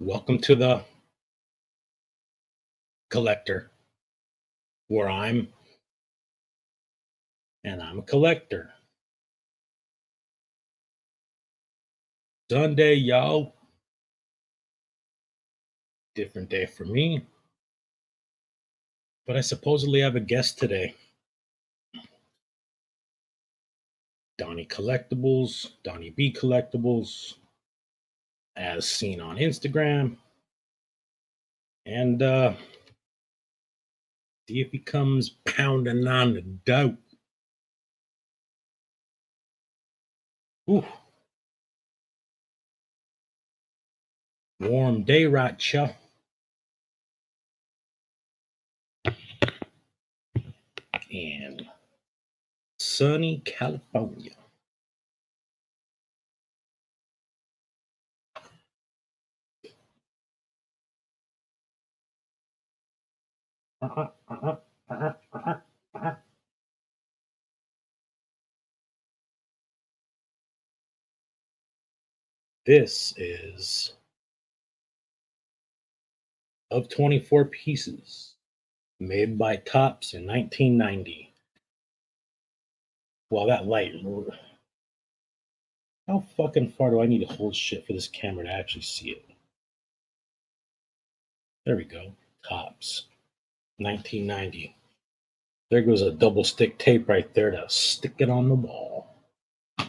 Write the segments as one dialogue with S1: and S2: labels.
S1: Welcome to the collector, where I'm a collector. Sunday, y'all. Different day for me, but I supposedly have a guest today. Donny Collectibles, Donny B Collectibles, as seen on Instagram, and see if he comes pounding on the door. Ooh, warm day, right, ya? In sunny California. Uh-huh, uh-huh, uh-huh, uh-huh, uh-huh. This is of 24 pieces, made by Tops in 1990. Well, that light. How fucking far do I need to hold shit for this camera to actually see it? There we go. Tops. 1990. There goes a double stick tape right there to stick it on the wall. So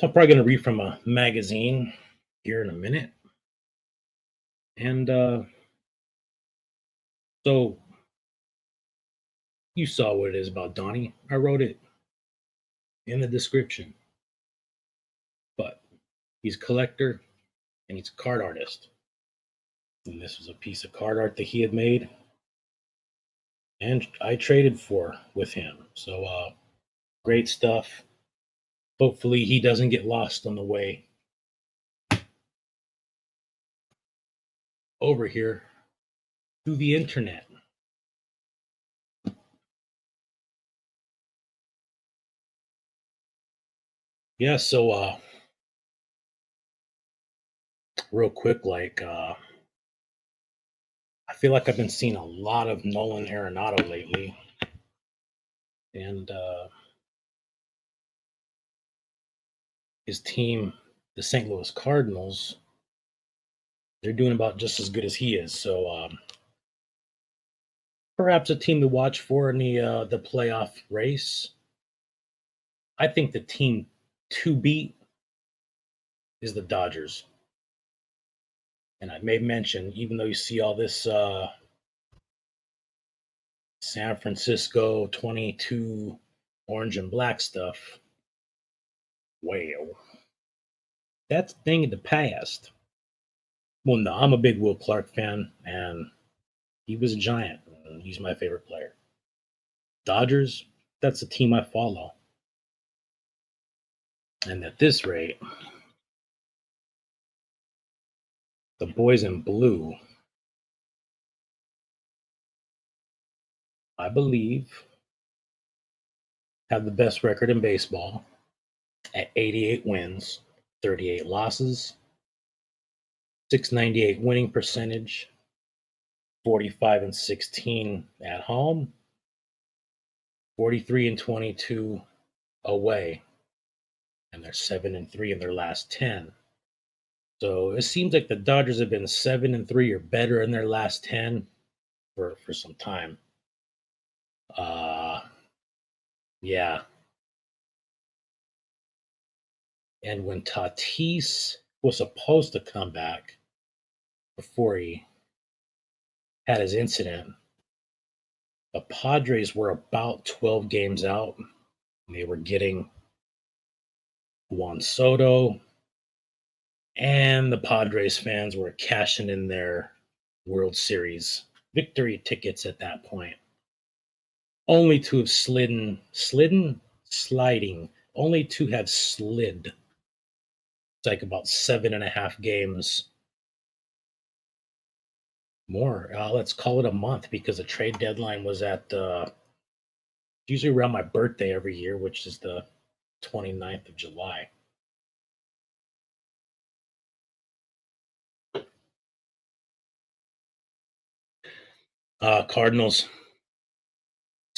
S1: I'm probably going to read from a magazine here in a minute. And so you saw what it is about Donnie. I wrote it in the description. But he's a collector and he's a card artist. And this was a piece of card art that he had made. And I traded for with him. So great stuff. Hopefully he doesn't get lost on the way over here to the internet. Yeah, so real quick, I feel like I've been seeing a lot of Nolan Arenado lately. And his team, the St. Louis Cardinals, they're doing about just as good as he is. So perhaps a team to watch for in the playoff race. I think the team to beat is the Dodgers. And I may mention, even though you see all this San Francisco 22 orange and black stuff, well, that's a thing in the past. Well, no, I'm a big Will Clark fan, and he was a giant. And he's my favorite player. Dodgers, that's the team I follow. And at this rate, the boys in blue, I believe, have the best record in baseball at 88 wins, 38 losses, 698 winning percentage, 45 and 16 at home, 43 and 22 away, and they're 7 and 3 in their last 10. So it seems like the Dodgers have been 7 and 3 or better in their last 10 for some time. Uh yeah. And when Tatis was supposed to come back before he had his incident, the Padres were about 12 games out. And they were getting Juan Soto, and the Padres fans were cashing in their World Series victory tickets at that point, only to have sliding, only to have slid. It's like about 7.5 games more. Let's call it a month because the trade deadline was at usually around my birthday every year, which is the 29th of July. Cardinals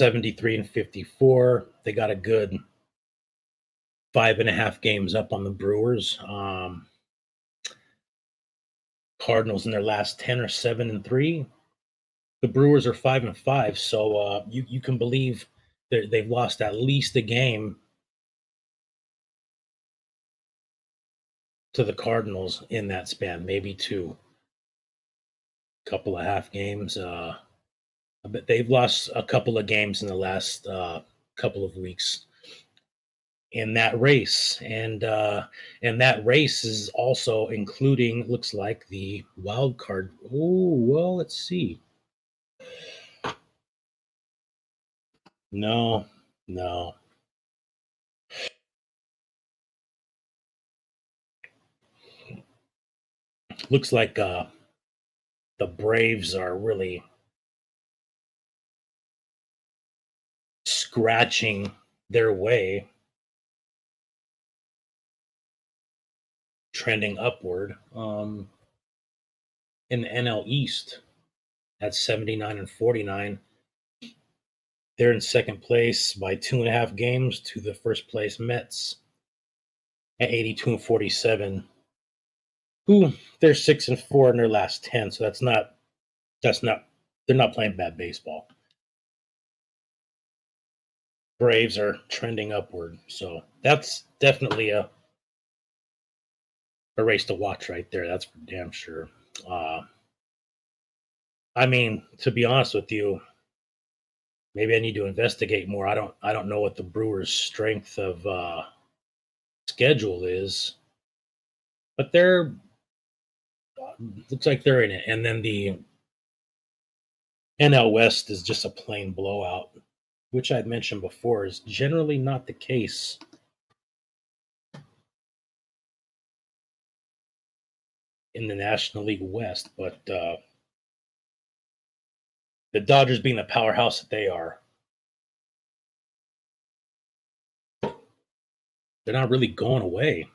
S1: 73-54. They got a good 5.5 games up on the Brewers. Cardinals in their last 10 are 7-3. The Brewers are 5-5. So you can believe they've lost at least a game to the Cardinals in that span, maybe two, couple of half games. But they've lost a couple of games in the last couple of weeks in that race, and that race is also including, looks like, the wild card. Oh well, let's see. No, no. Looks like the Braves are really scratching their way, trending upward. In the NL East at 79-49. They're in second place by 2.5 games to the first place Mets at 82-47. Who they're 6-4 in their last 10, so that's not they're not playing bad baseball. Braves are trending upward, so that's definitely a race to watch right there. That's for damn sure. Uh, I mean, to be honest with you, maybe I need to investigate more. I don't know what the Brewers' strength of schedule is, but they're looks like they're in it. And then the NL West is just a plain blowout, which I'd mentioned before is generally not the case in the National League West. But the Dodgers being the powerhouse that they are, they're not really going away.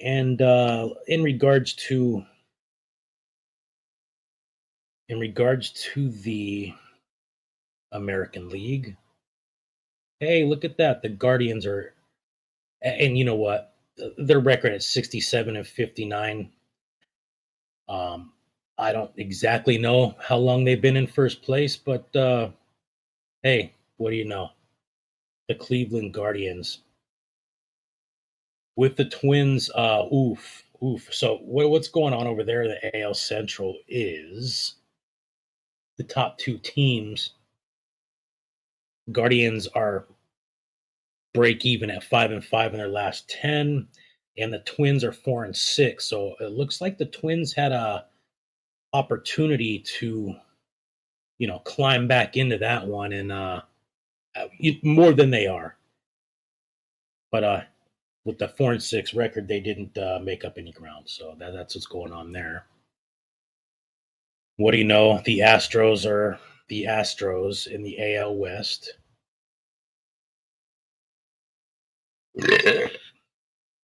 S1: And in regards to the American League, hey, look at that. The Guardians are, and you know what? Their record at 67-59. Um, I don't exactly know how long they've been in first place, but hey, what do you know? The Cleveland Guardians with the Twins. Oof, oof. So what's going on over there? The AL Central is the top two teams. Guardians are break even at 5-5 in their last 10, and the Twins are 4-6. So it looks like the Twins had a opportunity to, climb back into that one and more than they are. But with the 4-6 record, they didn't make up any ground. So that's what's going on there. What do you know? The Astros are the Astros in the AL West.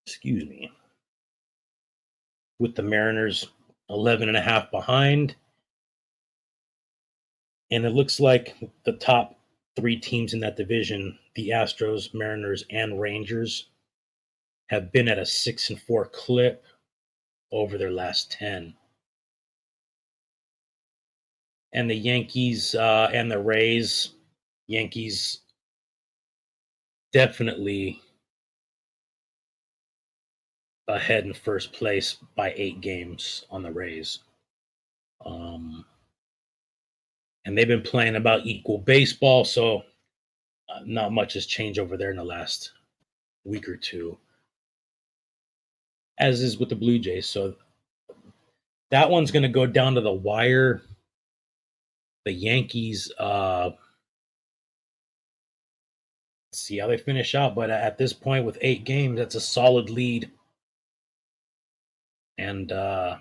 S1: Excuse me. With the Mariners 11 and a half behind. And it looks like the top three teams in that division, the Astros, Mariners, and Rangers, have been at a 6-4 clip over their last 10. And the Yankees and the Rays, Yankees definitely ahead in first place by 8 games on the Rays. And they've been playing about equal baseball, so not much has changed over there in the last week or two, as is with the Blue Jays. So that one's going to go down to the wire. The Yankees, see how they finish out. But at this point, with 8 games, that's a solid lead. And I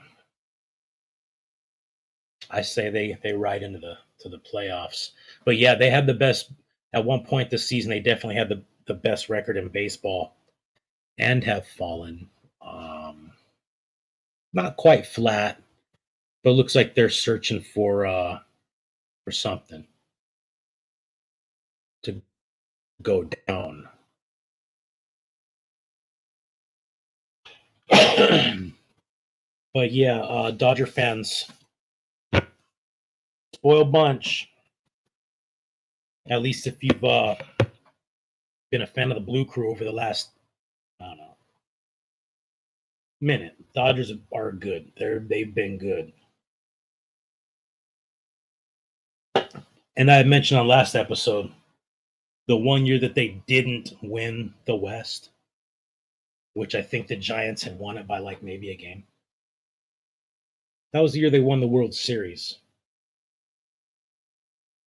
S1: say they ride into the playoffs. But yeah, they had the best at one point this season. They definitely had the best record in baseball, and have fallen. Not quite flat, But it looks like they're searching for something to go down. But yeah, Dodger fans, spoiled bunch. At least if you've been a fan of the Blue Crew over the last, I don't know, minute. Dodgers are good. They've been good. And I had mentioned on last episode the one year that they didn't win the West, which I think the Giants had won it by like maybe a game. That was the year they won the World Series.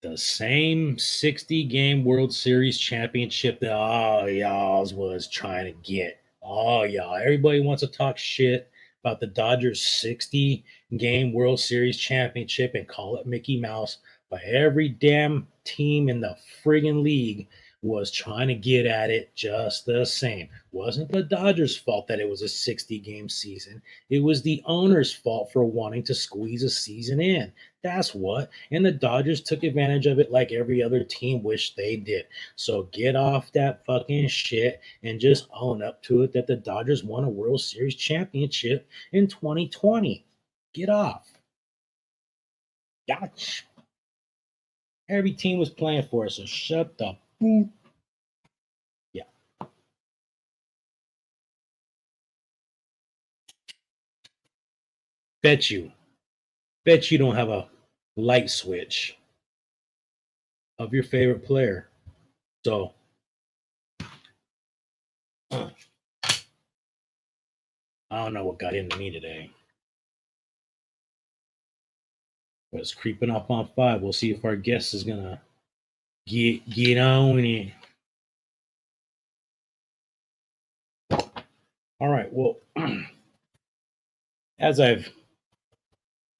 S1: The same 60 game World Series championship that all y'all was trying to get. All y'all. Everybody wants to talk shit about the Dodgers 60 game World Series championship and call it Mickey Mouse. But every damn team in the friggin' league was trying to get at it just the same. Wasn't the Dodgers' fault that it was a 60 game season. It was the owner's fault for wanting to squeeze a season in. That's what. And the Dodgers took advantage of it like every other team wished they did. So get off that fucking shit and just own up to it that the Dodgers won a World Series championship in 2020. Get off. Gotcha. Every team was playing for it, so shut the boop. Yeah. Bet you. Bet you don't have a light switch of your favorite player. So I don't know what got into me today. But it's creeping up on 5. We'll see if our guest is gonna get on it. All right. Well, as I've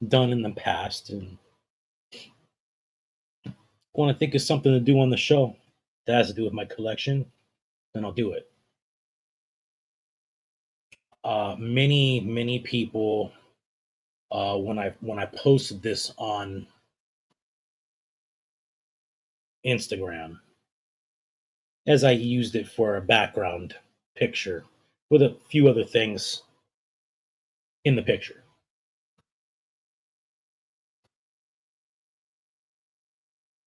S1: done in the past, and want to think of something to do on the show that has to do with my collection, then I'll do it. Many people, when I posted this on Instagram, as I used it for a background picture with a few other things in the picture.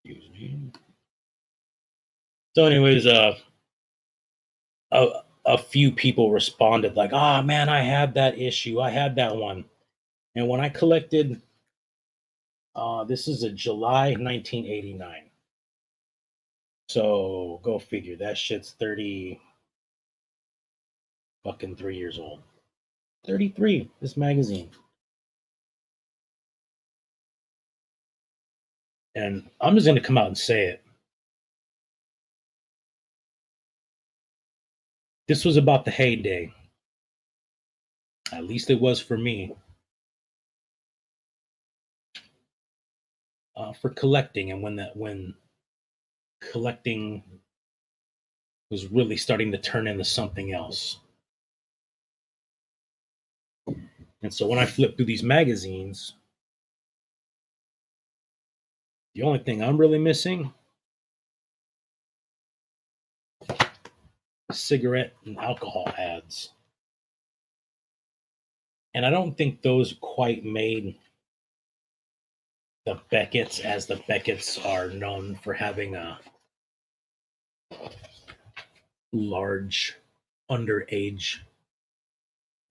S1: Excuse me. So, anyways, a few people responded like, "Ah, oh, man, I had that issue. I had that one." And when I collected, this is a July 1989. So go figure. That shit's 30 fucking 3 years old. 33. This magazine. And I'm just gonna come out and say it. This was about the heyday. At least it was for me. For collecting, and when collecting was really starting to turn into something else. And so when I flip through these magazines, the only thing I'm really missing is cigarette and alcohol ads. And I don't think those quite made the Beckett's, as the Beckett's are known for having a large underage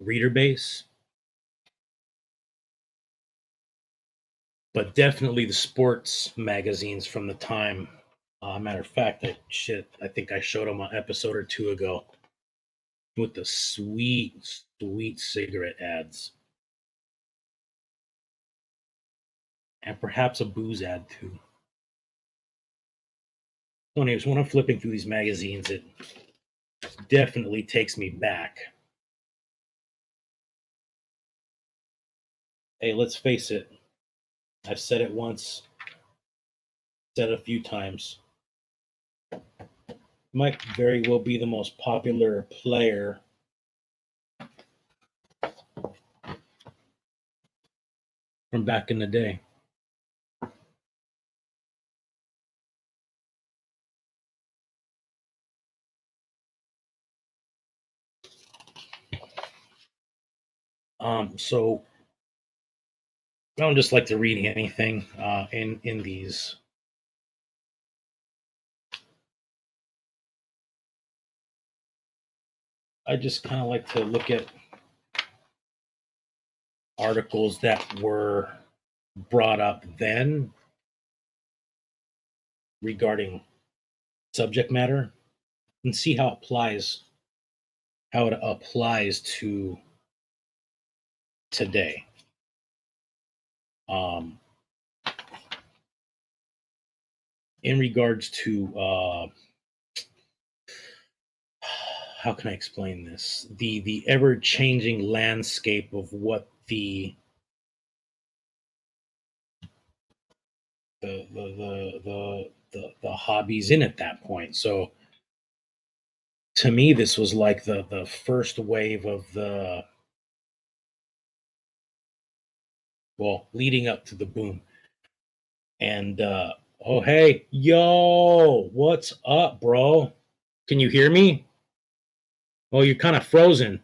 S1: reader base. But definitely the sports magazines from the time. Matter of fact, I think I showed them an episode or two ago with the sweet, sweet cigarette ads, and perhaps a booze ad too. Anyways, when I'm flipping through these magazines, it definitely takes me back. Hey, let's face it. I've said it once, said it a few times. Might very well be the most popular player from back in the day. So I don't just like to read anything in these. I just kind of like to look at articles that were brought up then regarding subject matter and see how it applies to today. Um, in regards to how can I explain this? The ever changing landscape of what the hobbies in at that point. So to me, this was like the first wave of the leading up to the boom. And oh hey, yo, what's up, bro? Can you hear me? Oh, you're kind of frozen.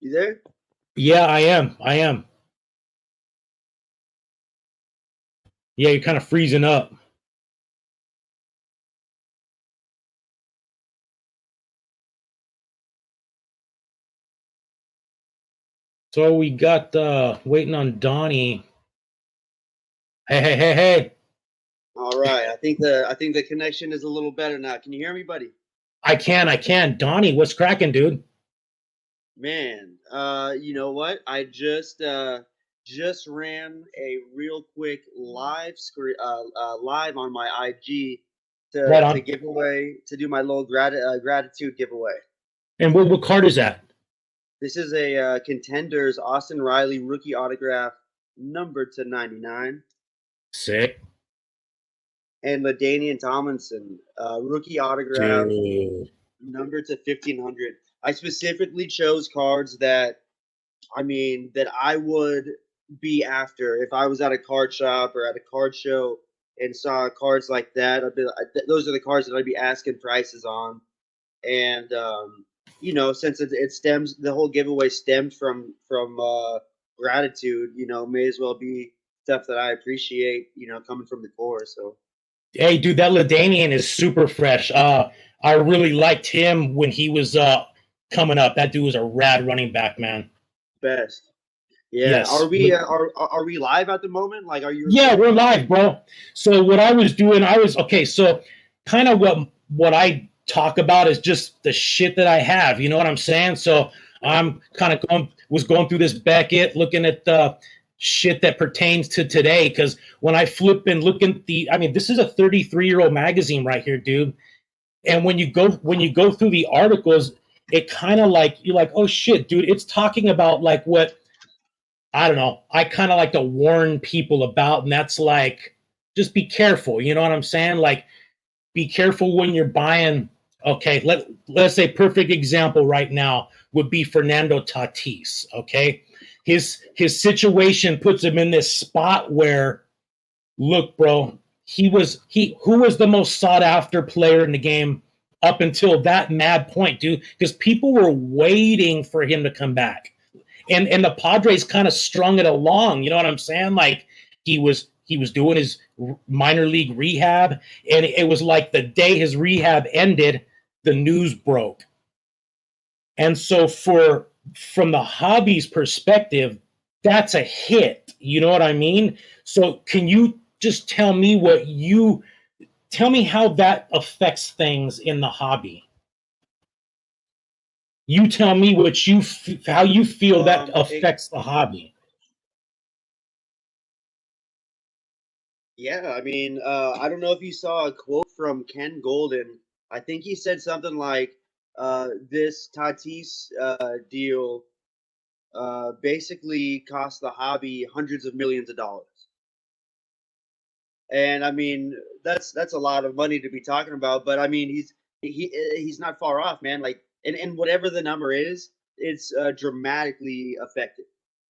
S2: You there?
S1: Yeah, I am. I am. Yeah, you're kind of freezing up. So we got waiting on Donnie. Hey, hey, hey, hey.
S2: All right. I think the connection is a little better now. Can you hear me, buddy?
S1: I can. Donnie, what's cracking, dude?
S2: Man, you know what? I just ran a real quick live on my IG
S1: Right
S2: to
S1: on.
S2: give away to do my little gratitude giveaway.
S1: And what card is that?
S2: This is a Contenders Austin Riley rookie autograph numbered to 99,
S1: Sick.
S2: and LaDainian Tomlinson rookie autograph
S1: Dude.
S2: numbered to 1500. I specifically chose cards that that I would be after if I was at a card shop or at a card show and saw cards like that. Those are the cards that I'd be asking prices on. And since it stems, the whole giveaway stemmed from gratitude. May as well be stuff that I appreciate. Coming from the core. So
S1: Hey, dude, that Ladanian is super fresh. I really liked him when he was coming up. That dude was a rad running back, man.
S2: best. Yeah. Are
S1: Yes.
S2: we are we live at the moment? Like, are you
S1: Yeah,
S2: recording?
S1: we're live, bro. So what I was doing, I was okay. So kind of what I talk about is just the shit that I have. You know what I'm saying? So I'm kind of going through this Beckett, looking at the shit that pertains to today. Because when I flip and look at this is a 33-year-old magazine right here, dude. And when you go through the articles, it kind of like you're like, oh shit, dude, it's talking about like what I don't know. I kind of like to warn people about, and that's like, just be careful. You know what I'm saying? Like, be careful when you're buying. Okay, let's say perfect example right now would be Fernando Tatis. Okay, his situation puts him in this spot where, look, bro, he who was the most sought after player in the game up until that mad point, dude, because people were waiting for him to come back and the Padres kind of strung it along. You know what I'm saying? Like he was doing his minor league rehab, and it was like the day his rehab ended, the news broke. And so from the hobby's perspective, that's a hit. You know what I mean? So can you just tell me how that affects things in the hobby? You tell me how you feel that
S2: It,
S1: affects the hobby.
S2: Yeah, I don't know if you saw a quote from Ken Golden. I think he said something like, "This Tatis deal basically cost the hobby hundreds of millions of dollars." And that's a lot of money to be talking about. But he's he's not far off, man. Like, and whatever the number is, it's dramatically affected.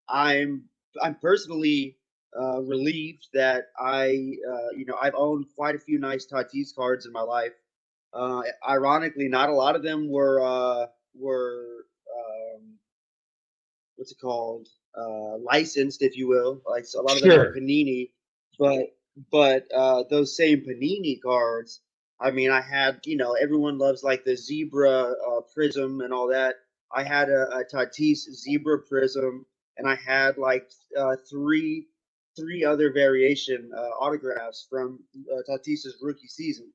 S2: I'm I'm personally relieved that I've owned quite a few nice Tatis cards in my life. Ironically, not a lot of them were what's it called, licensed, if you will. Like, so a lot of them were
S1: Sure.
S2: Panini, but those same Panini cards. I mean, I had, everyone loves like the zebra prism and all that. I had a Tatis zebra prism, and I had like three other variation autographs from Tatis's rookie season.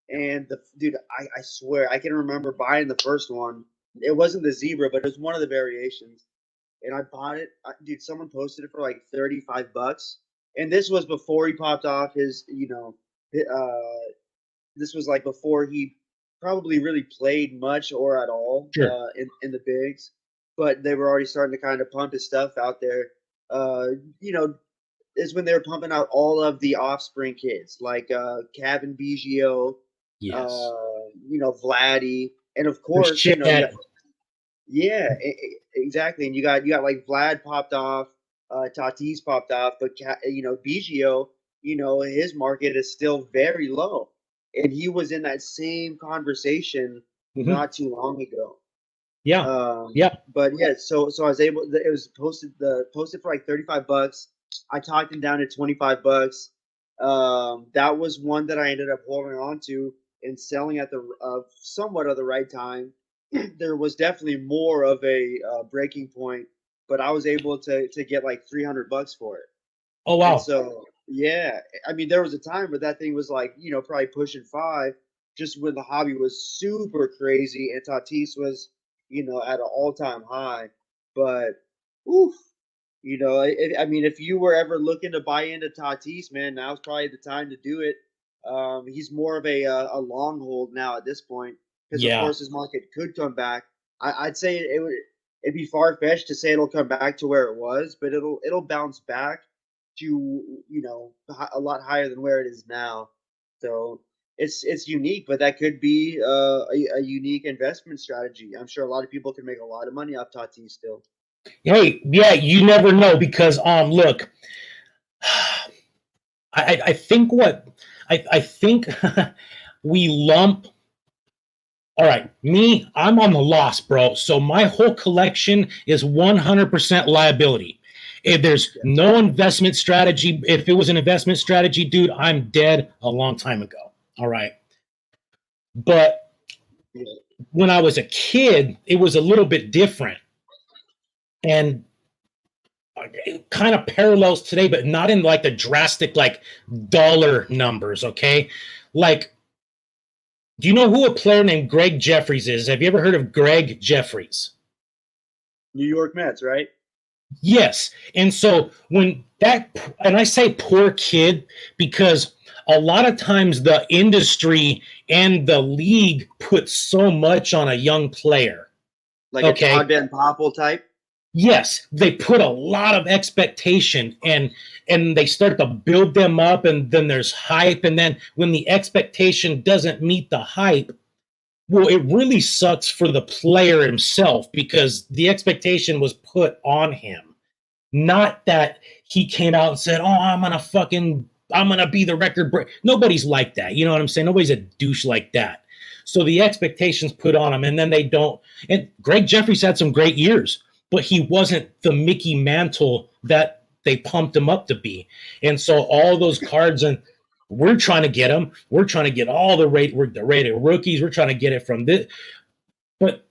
S2: And the dude, I swear, I can remember buying the first one. It wasn't the zebra, but it was one of the variations, and I bought it. Dude, someone posted it for like $35, and this was before he popped off his. This was like before he probably really played much or at all
S1: Sure.
S2: in the bigs, but they were already starting to kind of pump his stuff out there. Uh, you know, is when they were pumping out all of the offspring kids like Kevin Biggio,
S1: Yes.
S2: Vladdy, and of
S1: There's
S2: course, you got
S1: Chet.
S2: yeah, exactly. And you got like Vlad popped off, Tatis popped off, but Biggio, his market is still very low, and he was in that same conversation
S1: Hmm.
S2: not too long ago.
S1: Yeah. Yeah.
S2: But yeah, so I was able. It was posted for like $35. I talked him down to $25. That was one that I ended up holding on to and selling at the somewhat of the right time. There was definitely more of a breaking point, but I was able to get like $300 for it.
S1: Oh
S2: And
S1: wow.
S2: so, yeah, I mean, there was a time where that thing was like, probably pushing five, just when the hobby was super crazy and Tatis was, at an all-time high. But, oof, I mean, if you were ever looking to buy into Tatis, man, now's probably the time to do it. He's more of a long hold now at this point, because of
S1: Yeah.
S2: course his market could come back. I'd say it'd be far fetched to say it'll come back to where it was, but it'll bounce back to a lot higher than where it is now. So it's unique, but that could be a unique investment strategy. I'm sure a lot of people can make a lot of money off Tatis still.
S1: Hey, yeah, you never know because look, I think what I think we lump. All right, me, I'm on the loss, bro. So my whole collection is 100% liability. If there's
S2: Yeah.
S1: no investment strategy, if it was an investment strategy, dude, I'm dead a long time ago. All right. But
S2: Yeah.
S1: when I was a kid, it was a little bit different. And it kind of parallels today, but not in like the drastic like dollar numbers, okay? Like, do you know who a player named Greg Jeffries is? Have you ever heard of Greg Jeffries?
S2: New York Mets, right?
S1: Yes. And so when that, and I say poor kid because a lot of times the industry and the league put so much on a young player.
S2: Like a Todd
S1: Okay.
S2: Van Poppel type.
S1: Yes, they put a lot of expectation and they start to build them up and then there's hype and then when the expectation doesn't meet the hype, well, it really sucks for the player himself because the expectation was put on him. Not that he came out and said, "Oh, I'm gonna be the record break." Nobody's like that. You know what I'm saying? Nobody's a douche like that. So the expectations put on him, and then they don't. And Greg Jeffries had some great years, but he wasn't the Mickey Mantle that they pumped him up to be. And so all those cards, and we're trying to get them. We're trying to get all the rated rookies. We're trying to get it from this, but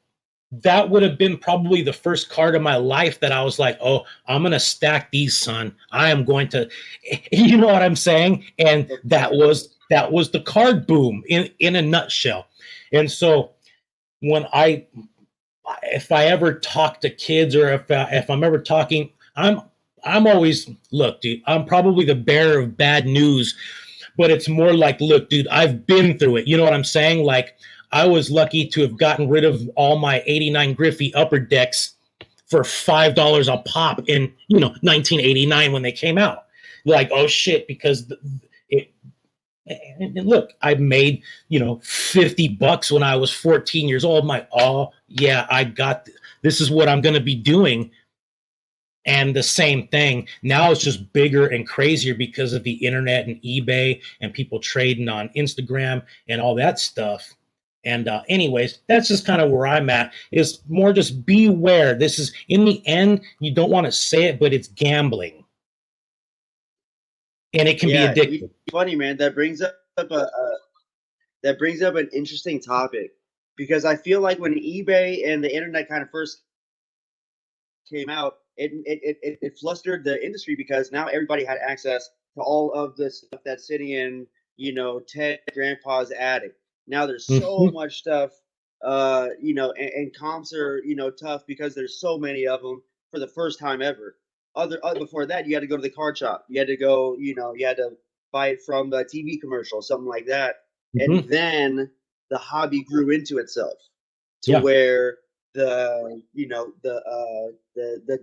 S1: that would have been probably the first card of my life that I was like, oh, I'm going to stack these, son. I am going to, you know what I'm saying? And
S2: Of
S1: that
S2: course.
S1: was the card boom in a nutshell. And so when if I ever talk to kids or if I'm ever talking, I'm always, look, dude, I'm probably the bearer of bad news, but it's more like, look, dude, I've been through it. You know what I'm saying? Like, I was lucky to have gotten rid of all my '89 Griffey upper decks for $5 a pop in 1989 when they came out. Like, oh shit, because it And look, I made, $50 when I was 14 years old. Oh yeah, I got this is what I'm going to be doing. And the same thing now, it's just bigger and crazier because of the internet and eBay and people trading on Instagram and all that stuff. And anyways, that's just kind of where I'm at. Is more just beware. This is, in the end, you don't want to say it, but it's gambling, and it can be
S2: Yeah,
S1: addictive.
S2: funny man. That brings up an interesting topic because I feel like when eBay and the internet kind of first came out, it flustered the industry because now everybody had access to all of the stuff that's sitting in, Ted Grandpa's attic. Now there's so
S1: Mm-hmm.
S2: much stuff, and comps are, tough because there's so many of them for the first time ever. Before that, you had to go to the card shop. You had to go, you had to buy it from a TV commercial, something like that. And
S1: Mm-hmm.
S2: then the hobby grew into itself to
S1: Yeah.
S2: where the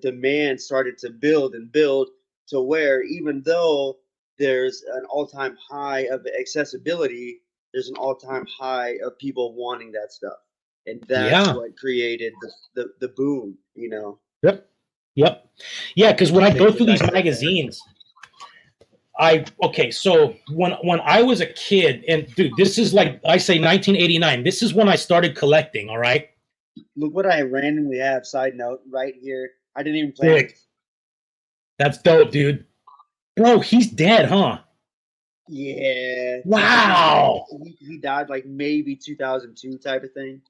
S2: demand started to build and build to where even though there's an all-time high of accessibility, there's an all-time high of people wanting that stuff, and that's
S1: Yeah.
S2: what created the boom.
S1: Yep. Yep. Yeah, because when
S2: What
S1: I
S2: you
S1: go
S2: think the
S1: through these
S2: effects of that?
S1: magazines, so when I was a kid, and dude, this is like I say 1989. This is when I started collecting, all right?
S2: Look what I randomly have. Side note, right here. I didn't even plan
S1: Sick.
S2: this.
S1: That's dope, dude. Bro, he's dead, huh?
S2: Yeah,
S1: Wow.
S2: he died like maybe 2002 type of thing.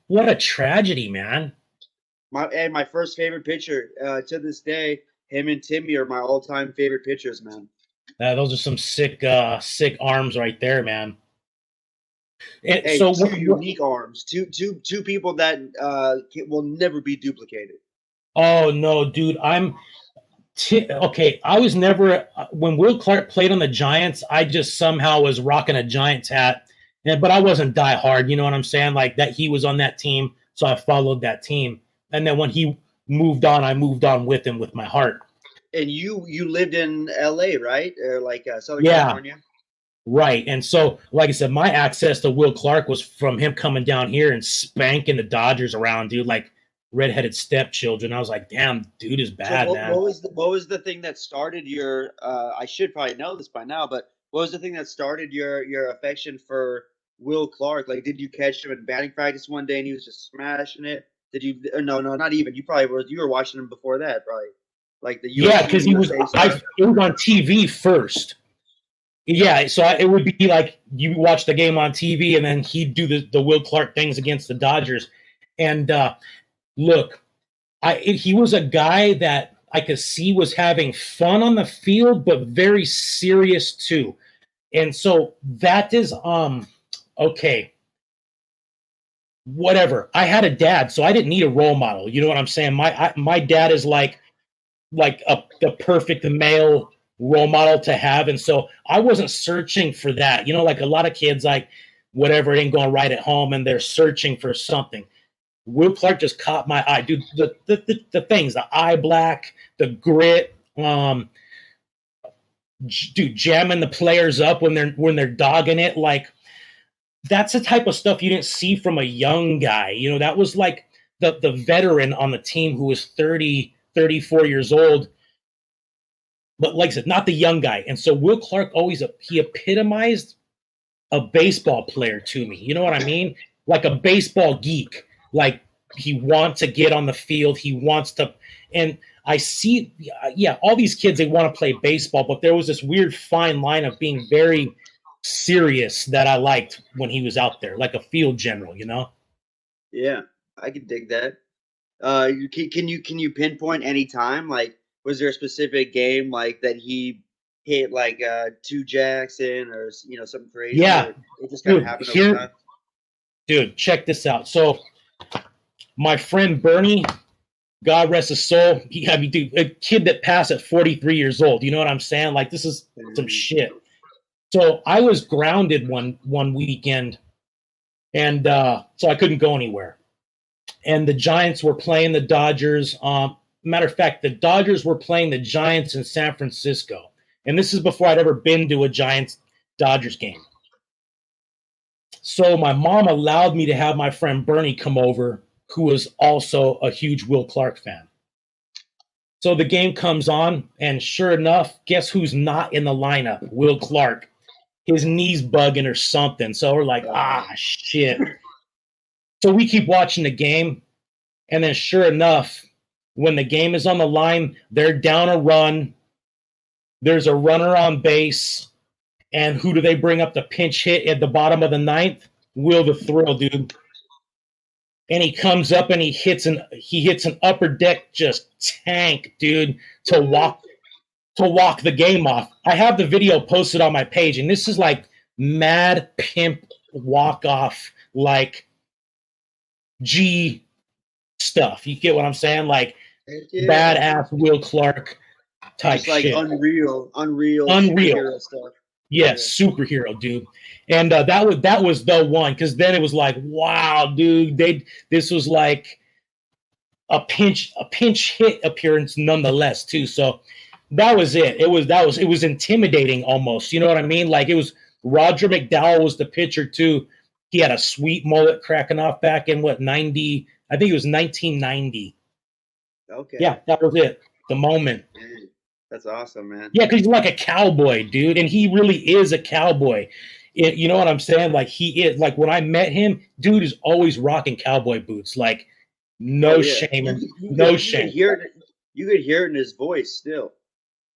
S1: What a tragedy, man.
S2: My first favorite picture to this day. Him and Timmy are my all time favorite pictures, man.
S1: Those are some sick arms right there, man. And
S2: Hey,
S1: so
S2: two unique arms, two people that will never be duplicated.
S1: oh no, dude, okay. I was never when Will Clark played on the Giants. I just somehow was rocking a Giants hat, but I wasn't die hard. You know what I'm saying? Like that, he was on that team, so I followed that team. And then when he moved on, I moved on with him with my heart.
S2: And you lived in L.A., right, or like Southern
S1: Yeah,
S2: California?
S1: right. And so, like I said, my access to Will Clark was from him coming down here and spanking the Dodgers around, dude, like redheaded stepchildren. I was like, damn, dude is
S2: So
S1: bad, man.
S2: what was the thing that started your? I should probably know this by now, but what was the thing that started your affection for Will Clark? Like, did you catch him in batting practice one day and he was just smashing it? Did you? No, not even. You were watching him before that, probably. Like the
S1: Yeah,
S2: UFC
S1: because
S2: USA stuff.
S1: it was on TV first. Yeah, so it would be like you watch the game on TV, and then he'd do the Will Clark things against the Dodgers. And look, he was a guy that I could see was having fun on the field, but very serious too. And so that is okay. Whatever. I had a dad, so I didn't need a role model. You know what I'm saying? My dad is like the perfect male role model to have. And so I wasn't searching for that. Like a lot of kids, like whatever, it ain't going right at home and they're searching for something. Will Clark just caught my eye, dude. The things, the eye black, the grit, dude, jamming the players up when they're dogging it. Like that's the type of stuff you didn't see from a young guy. That was like the veteran on the team who was 30, 34 years old, but like I said, not the young guy. And so Will Clark he epitomized a baseball player to me. You know what I mean? Like a baseball geek. Like he wants to get on the field. He wants to, and I see, yeah, all these kids, they want to play baseball, but there was this weird fine line of being very serious that I liked when he was out there, like a field general.
S2: Yeah, I could dig that. Can you pinpoint any time? Like, was there a specific game like that he hit like two Jackson or something crazy,
S1: Yeah,
S2: or it just kind of
S1: dude,
S2: happened over time?
S1: check this out. So my friend Bernie, God rest his soul. Dude, a kid that passed at 43 years old. You know what I'm saying? Like this is some shit. So I was grounded one weekend, and so I couldn't go anywhere. And the Giants were playing the Dodgers. Matter of fact, the Dodgers were playing the Giants in San Francisco, and this is before I'd ever been to a Giants. Dodgers game. So my mom allowed me to have my friend Bernie come over, who was also a huge Will Clark fan. So the game comes on, and sure enough, guess who's not in the lineup? Will Clark. His knee's bugging or something. So we're like, shit. So we keep watching the game, and then sure enough, when the game is on the line, they're down a run. There's a runner on base. And who do they bring up the pinch hit at the bottom of the ninth? Will the Thrill, dude. And he comes up and he hits an upper deck just tank, dude, to walk the game off. I have the video posted on my page, and this is like mad pimp walk off, like G stuff. You get what I'm saying? Like badass Will Clark type
S2: just like
S1: shit.
S2: Unreal superhero stuff.
S1: Yes, superhero, dude. And that was the one, because then it was like, wow, dude, this was like a pinch hit appearance nonetheless too. So that was it. It was intimidating almost. You know what I mean? Like, it was Roger McDowell was the pitcher too. He had a sweet mullet cracking off back in 90. I think it was 1990.
S2: Okay.
S1: Yeah, that was it. The moment.
S2: That's awesome, man.
S1: Yeah, because he's like a cowboy, dude, and he really is a cowboy. You know what I'm saying? Like, he is. Like, when I met him, dude is always rocking cowboy boots. Like, no shame. No shame.
S2: You could hear it in his voice still.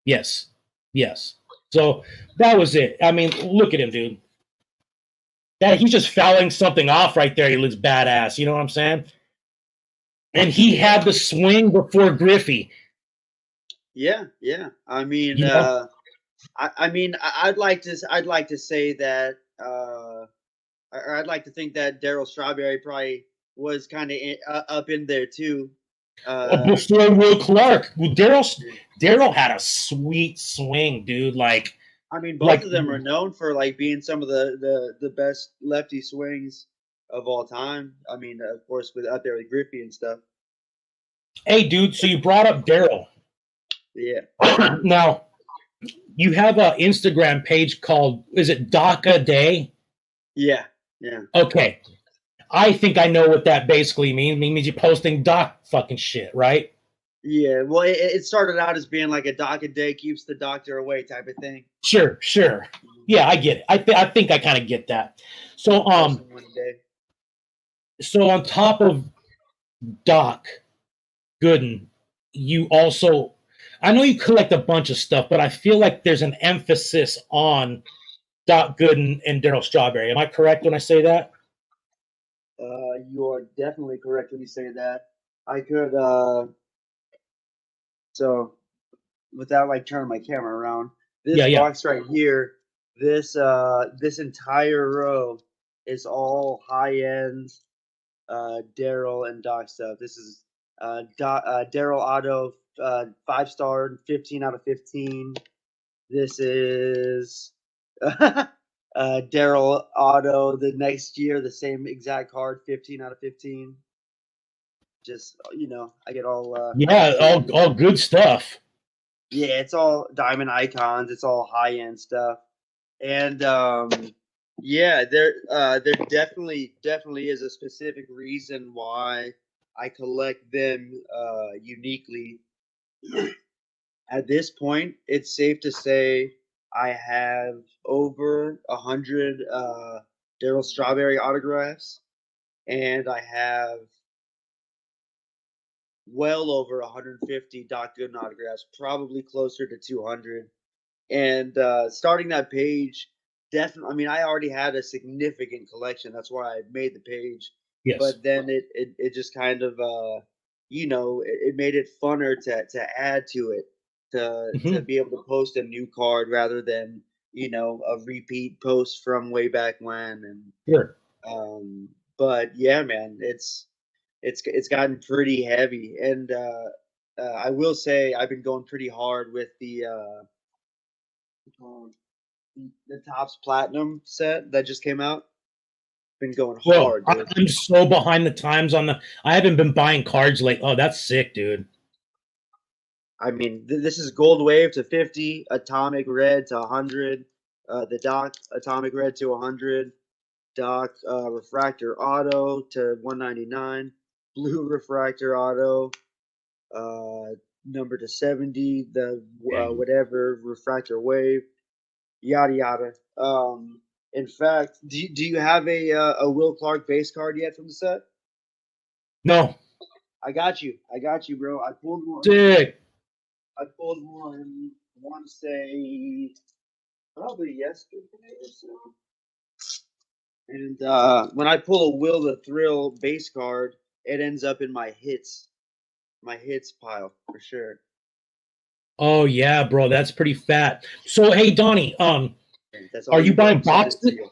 S1: Yes. So that was it. I mean, look at him, dude. That he's just fouling something off right there. He looks badass. You know what I'm saying? And he had the swing before Griffey.
S2: Yeah. I mean, I'd like to say that, or I'd like to think that Darryl Strawberry probably was kind of up in there too.
S1: Before Will Clark, Darryl had a sweet swing, dude. Like,
S2: I mean, both of them are known for like being some of the best lefty swings of all time. I mean, of course, out there with Griffey and stuff.
S1: Hey, dude. So you brought up Darryl.
S2: Yeah.
S1: Now, you have an Instagram page called, is it Doc a Day?
S2: Yeah.
S1: Okay. I think I know what that basically means. It means you're posting doc fucking shit, right?
S2: Yeah. Well, it started out as being like a doc a day keeps the doctor away type of thing.
S1: Sure. Yeah, I get it. I think I kind of get that. So, so on top of Doc Gooden, you also, I know you collect a bunch of stuff, but I feel like there's an emphasis on Doc Gooden and Darryl Strawberry. Am I correct when I say that?
S2: You are definitely correct when you say that. I could, so without like turning my camera around, this box right here, this entire row is all high end Darryl and Doc stuff. This is Darryl Auto 5-star, 15 out of 15. This is Darryl Auto the next year, the same exact card, 15 out of 15. Just, I get all
S1: all good stuff.
S2: Yeah, it's all diamond icons. It's all high end stuff, and yeah, there definitely is a specific reason why I collect them uniquely. At this point, it's safe to say I have over 100 Darryl Strawberry autographs, and I have well over 150 Doc Gooden autographs, probably closer to 200. And starting that page, definitely, I mean, I already had a significant collection. That's why I made the page.
S1: Yes.
S2: But then it just kind of, it made it funner to add to it, to be able to post a new card rather than, a repeat post from way back when. And
S1: sure.
S2: But yeah, man, it's gotten pretty heavy, and I will say I've been going pretty hard with the Topps Platinum set that just came out. Been going hard, dude.
S1: I'm so behind the times on I haven't been buying cards like, oh, that's sick, dude.
S2: I mean, this is Gold Wave to 50, Atomic Red to 100, The Doc Atomic Red to 100, Doc Refractor Auto to 199, Blue Refractor Auto number to 70, the
S1: Dang.
S2: whatever Refractor Wave, yada yada. In fact, do you have a Will Clark base card yet from the set?
S1: No.
S2: I got you, bro. I pulled one.
S1: Sick.
S2: I pulled one. I want to say probably yesterday or so. And when I pull a Will the Thrill base card, it ends up in my hits pile for sure.
S1: Oh yeah, bro, that's pretty fat. So hey, Donnie,
S2: That's
S1: are
S2: all
S1: you
S2: you, bro.
S1: buying
S2: I'm sending it to
S1: boxes?
S2: you.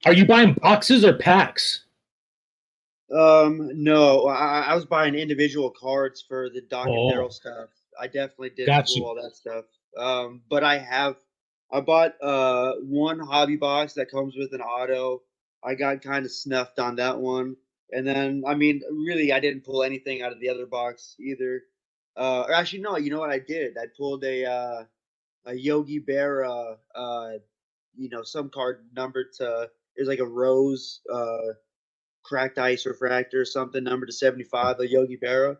S1: Are you buying boxes or packs?
S2: No, I was buying individual cards for the Doc and Daryl
S1: Oh,
S2: stuff. I definitely didn't
S1: got
S2: pull
S1: you.
S2: all that stuff. But I bought one hobby box that comes with an auto. I got kind of snuffed on that one. And then I mean, really I didn't pull anything out of the other box either. Or actually no, you know what I did? I pulled a Yogi Berra some card numbered to there's like a rose cracked ice refractor or something, number to 75, a Yogi Berra.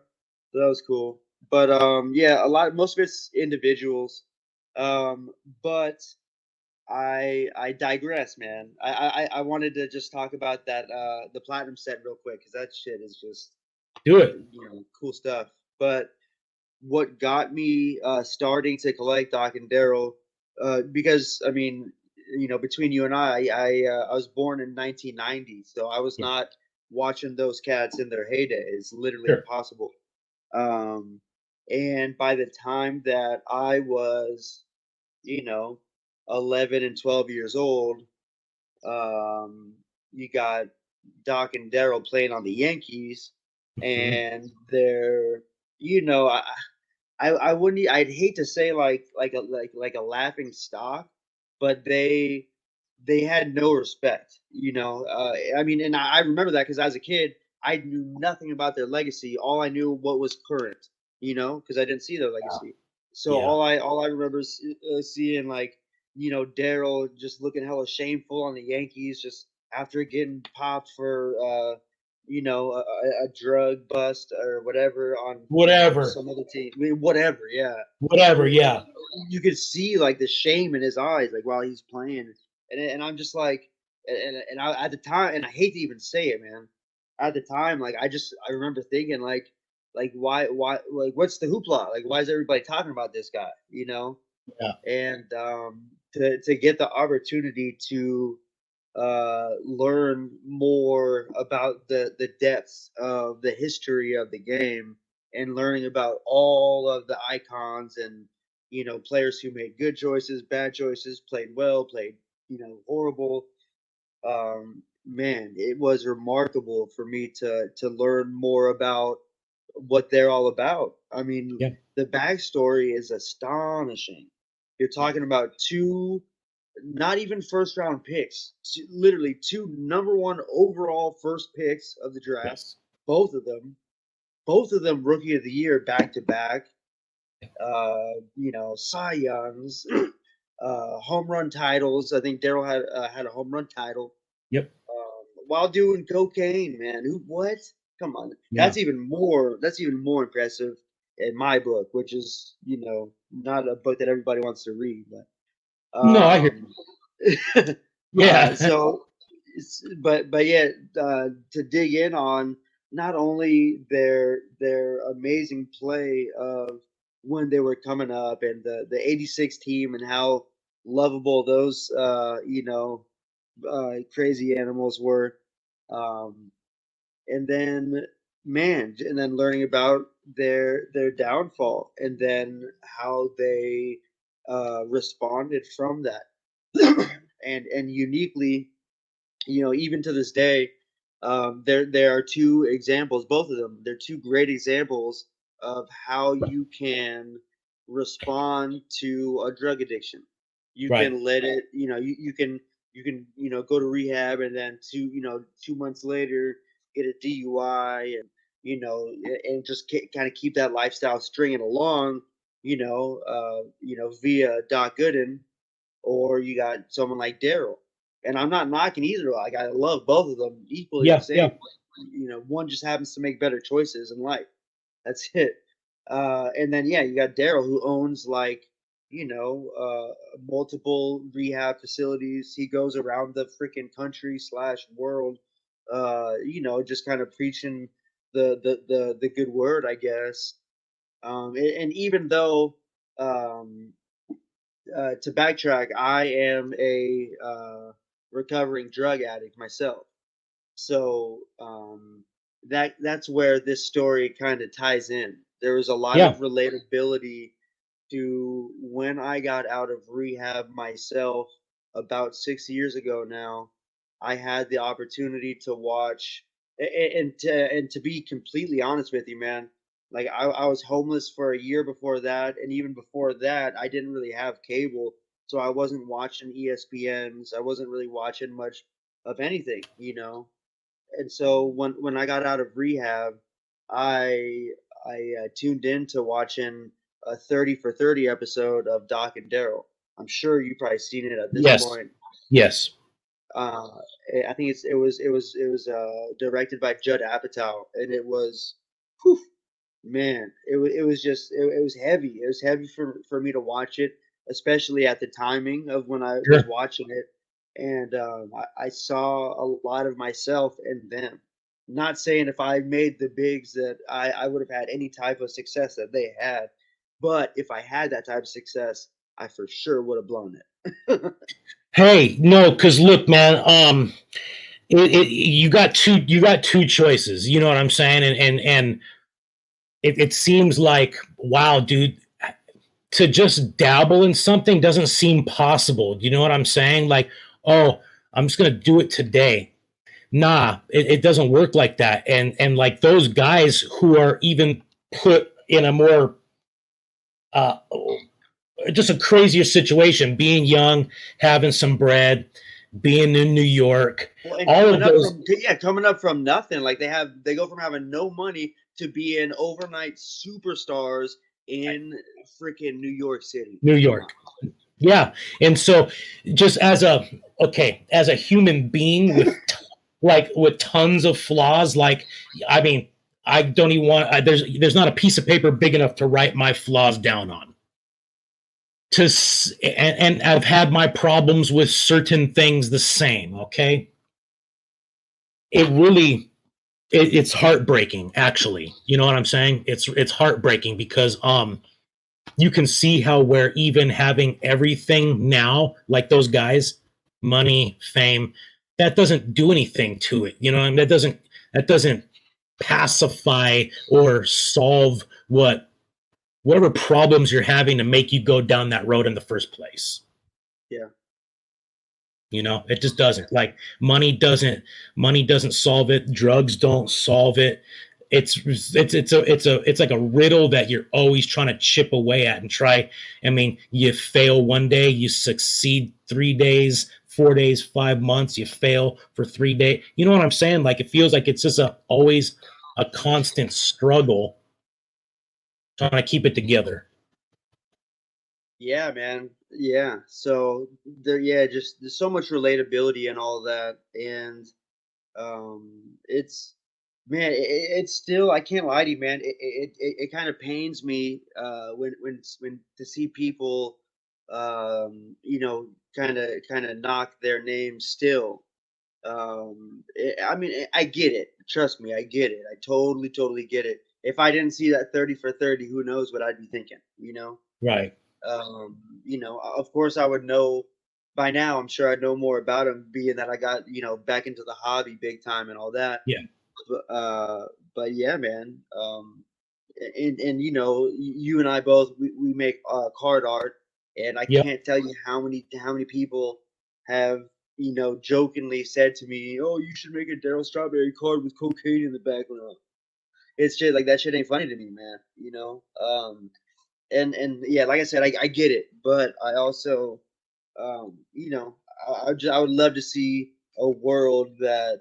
S2: So that was cool. But yeah, most of it's individuals. But I digress, man. I wanted to just talk about that the platinum set real quick because that shit is just
S1: Do it.
S2: cool stuff. But what got me starting to collect Doc and Daryl, because I mean, between you and I was born in 1990, so I was
S1: Yeah,
S2: not watching those cats in their heyday. It's literally
S1: sure.
S2: impossible. Um, and by the time that I was, you know, 11 and 12 years old, um, you got Doc and Daryl playing on the Yankees,
S1: Mhm.
S2: and they're, you know, I wouldn't. I'd hate to say like a laughing stock, but they had no respect. I mean, and I remember that because as a kid, I knew nothing about their legacy. All I knew what was current. Because I didn't see their legacy. So
S1: Yeah.
S2: all I remember seeing like Daryl just looking hella shameful on the Yankees just after getting popped for a drug bust or whatever on
S1: Whatever.
S2: some other team. I mean, whatever, yeah.
S1: Whatever.
S2: And
S1: Yeah.
S2: you could see like the shame in his eyes, like while he's playing, and I'm just like, and I at the time, and I hate to even say it, man. At the time, like I remember thinking like why like what's the hoopla? Like why is everybody talking about this guy?
S1: Yeah.
S2: And to get the opportunity to learn more about the depths of the history of the game and learning about all of the icons and players who made good choices, bad choices, played well, played horrible. Man, it was remarkable for me to learn more about what they're all about. I mean,
S1: Yeah.
S2: the backstory is astonishing. You're
S1: Yeah.
S2: talking about two not even first round picks, literally two number one overall first picks of the draft.
S1: Yes.
S2: Both of them, both of them rookie of the year back to back. Cy Youngs, home run titles. I think Daryl had a home run title
S1: Yep.
S2: while doing cocaine. Man, who? What? Come on,
S1: Yeah.
S2: That's even more impressive in my book, which is not a book that everybody wants to read. But
S1: No, I hear. Yeah.
S2: so, but yeah, to dig in on not only their amazing play of when they were coming up and the '86 team and how lovable those crazy animals were, um, and then and then learning about their downfall and then how they responded from that and uniquely, even to this day, there are two examples, both of them. They're two great examples of how you can respond to a drug addiction. You
S1: Right.
S2: can let it, you can go to rehab and then 2 months later get a DUI and just kind of keep that lifestyle stringing along, via Doc Gooden or you got someone like Daryl. And I'm not knocking either. Like I love both of them equally the
S1: Yeah, yeah,
S2: same. One just happens to make better choices in life. That's it. And then yeah, you got Daryl who owns like multiple rehab facilities. He goes around the freaking country slash world, just kind of preaching the good word, I guess. And even though um, to backtrack, I am a recovering drug addict myself. So that's where this story kind of ties in. There was a lot of
S1: yeah.
S2: relatability to when I got out of rehab myself about 6 years ago now. I had the opportunity to watch and to be completely honest with you, man. Like I was homeless for a year before that, and even before that, I didn't really have cable, so I wasn't watching ESPNs. I wasn't really watching much of anything. And so when I got out of rehab, I tuned into watching a 30 for 30 episode of Doc and Daryl. I'm sure you've probably seen it at this
S1: Yes,
S2: point.
S1: yes,
S2: Uh, I think it was directed by Judd Apatow, and it was, whew, man, it was heavy. It was heavy for me to watch it, especially at the timing of when I was
S1: sure.
S2: watching it, and I saw a lot of myself in them. Not saying if I made the bigs that I would have had any type of success that they had, but if I had that type of success, I for sure would have blown it.
S1: Hey, no, because look, man, you got two choices. You know what I'm saying? And it seems like, wow, dude, to just dabble in something doesn't seem possible. You know what I'm saying? Like, oh, I'm just gonna do it today. Nah, it doesn't work like that. And like those guys who are even put in a more uh, just a crazier situation, being young, having some bread, being in New York,
S2: Well, and
S1: all
S2: coming
S1: of
S2: up
S1: those.
S2: from yeah, coming up from nothing, like they go from having no money to being overnight superstars in freaking New York City.
S1: New
S2: Come on.
S1: York. Yeah. And so just as a human being with tons of flaws, like, I mean, I don't even want, there's not a piece of paper big enough to write my flaws down on. And I've had my problems with certain things the same. Okay. It really, it's heartbreaking, actually. You know what I'm saying? It's heartbreaking because, you can see how where even having everything now, like those guys, money, fame, that doesn't do anything to it. You know, I mean, that doesn't pacify or solve whatever problems you're having to make you go down that road in the first place.
S2: Yeah.
S1: You know, it just doesn't. Like, money doesn't solve it. Drugs don't solve it. It's like a riddle that you're always trying to chip away at and try. I mean, you fail one day, you succeed 3 days, 4 days, 5 months, you fail for 3 days. You know what I'm saying? Like, it feels like it's just always a constant struggle trying to keep it together.
S2: Yeah, man. Yeah. So just there's so much relatability and all that, and it's man, it's still I can't lie to you, man. It kind of pains me when to see people kind of knock their name still. I mean, I get it. Trust me, I get it. I totally get it. If I didn't see that 30 for 30, who knows what I'd be thinking?
S1: Right.
S2: Of course I would know by now. I'm sure I'd know more about him, being that I got back into the hobby big time and all that.
S1: Yeah.
S2: But yeah, man. And you and I both we make card art, and I
S1: Yep.
S2: can't tell you how many people have jokingly said to me, "Oh, you should make a Daryl Strawberry card with cocaine in the background." It's just like that shit ain't funny to me, man. And yeah, like I said, I get it, but I also, um, you know, I would love to see a world that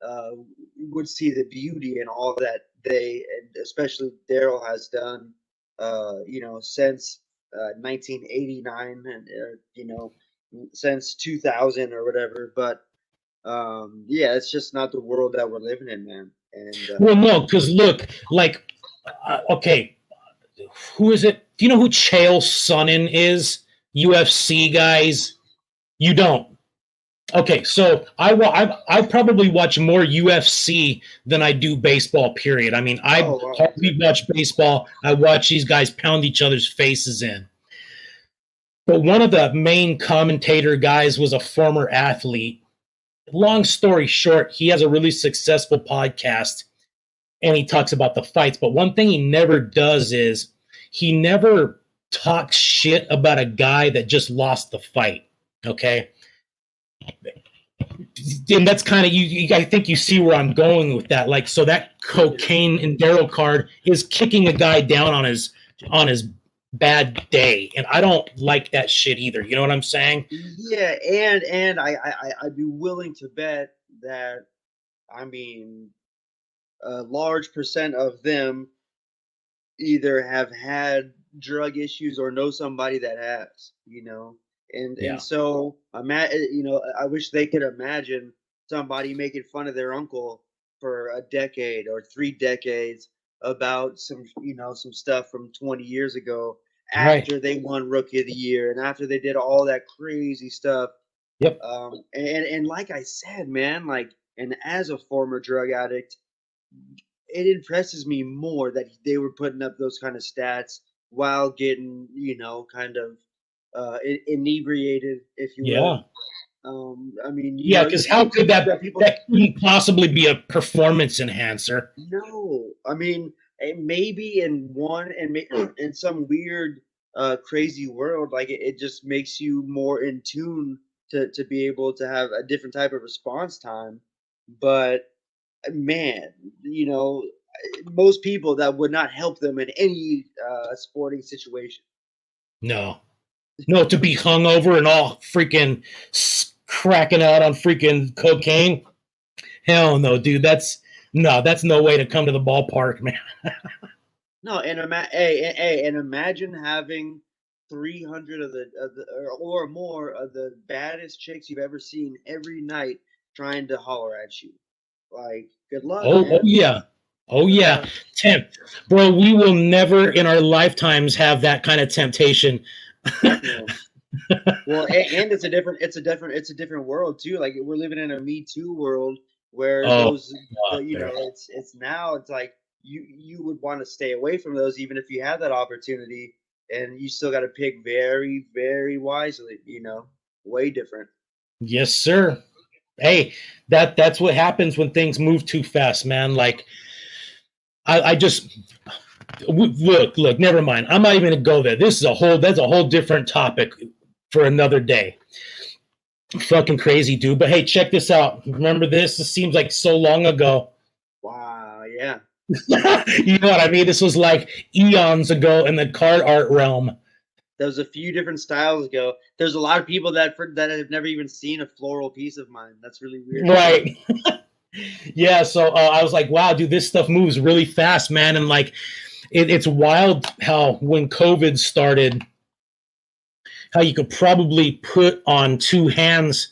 S2: uh, would see the beauty in all that they, and especially Daryl has done, since 1989, and since 2000 or whatever. But yeah, it's just not the world that we're living in, man. And
S1: Well, no, because look, like, okay, who is it? Do you know who Chael Sonnen is? UFC guys. You don't. Okay, so I probably watch more UFC than I do baseball. Period. I mean, I
S2: oh wow, okay.
S1: hardly watch baseball. I watch these guys pound each other's faces in. But one of the main commentator guys was a former athlete. Long story short, he has a really successful podcast and he talks about the fights. But one thing he never does is he never talks shit about a guy that just lost the fight. Okay. And that's kind of I think you see where I'm going with that. Like, so that cocaine and Daryl card is kicking a guy down on his bad day, and I don't like that shit either. You know what I'm saying?
S2: Yeah, and I'd be willing to bet that, I mean, a large percent of them either have had drug issues or know somebody that has, you know. And
S1: Yeah.
S2: so I wish they could imagine somebody making fun of their uncle for a decade or 3 decades about some stuff from 20 years ago
S1: Right.
S2: after they won rookie of the year and after they did all that crazy stuff.
S1: Yep.
S2: And like I said, man, like, and as a former drug addict, it impresses me more that they were putting up those kind of stats while getting, kind of inebriated, if you will.
S1: Yeah.
S2: I mean,
S1: Yeah. Because how
S2: it's
S1: could
S2: true
S1: that
S2: that people.
S1: that couldn't possibly be a performance enhancer?
S2: No, I mean, maybe in one and in some weird, crazy world, like it just makes you more in tune to be able to have a different type of response time. But man, most people that would not help them in any sporting situation.
S1: No. No, to be hungover and all freaking cracking out on freaking cocaine. Hell no, dude. That's no way to come to the ballpark, man.
S2: No, and hey, and imagine having 300 of the or more of the baddest chicks you've ever seen every night trying to holler at you. Like, good luck,
S1: Oh
S2: man.
S1: yeah. Oh
S2: Good
S1: yeah.
S2: luck.
S1: Bro, we will never in our lifetimes have that kind of temptation.
S2: Yeah. Well, and it's a different world too. Like we're living in a Me Too world where
S1: Oh, yeah.
S2: it's now it's like you would want to stay away from those even if you have that opportunity, and you still got to pick very very wisely. Way different.
S1: Yes, sir. Hey, that's what happens when things move too fast, man. Like I just look. Never mind. I'm not even gonna go there. That's a whole different topic for another day. Fucking crazy, dude. But hey, check this out. Remember this? This seems like so long ago.
S2: Wow. Yeah.
S1: You know what I mean? This was like eons ago in the card art realm.
S2: There was a few different styles ago. There's a lot of people that have never even seen a floral piece of mine. That's really weird.
S1: Right. Yeah. So I was like, wow, dude, this stuff moves really fast, man. And like, it's wild how when COVID started, how you could probably put on two hands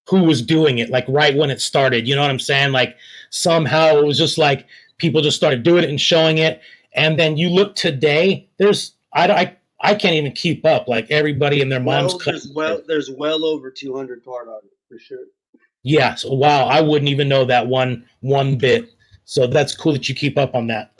S1: who was doing it, like right when it started. You know what I'm saying? Like somehow it was just like people just started doing it and showing it. And then you look today, I can't even keep up. Like everybody and their mom's
S2: Well,
S1: cutting.
S2: there's well over 200 card on it for sure.
S1: Yeah. So wow, I wouldn't even know that one bit. So that's cool that you keep up on that.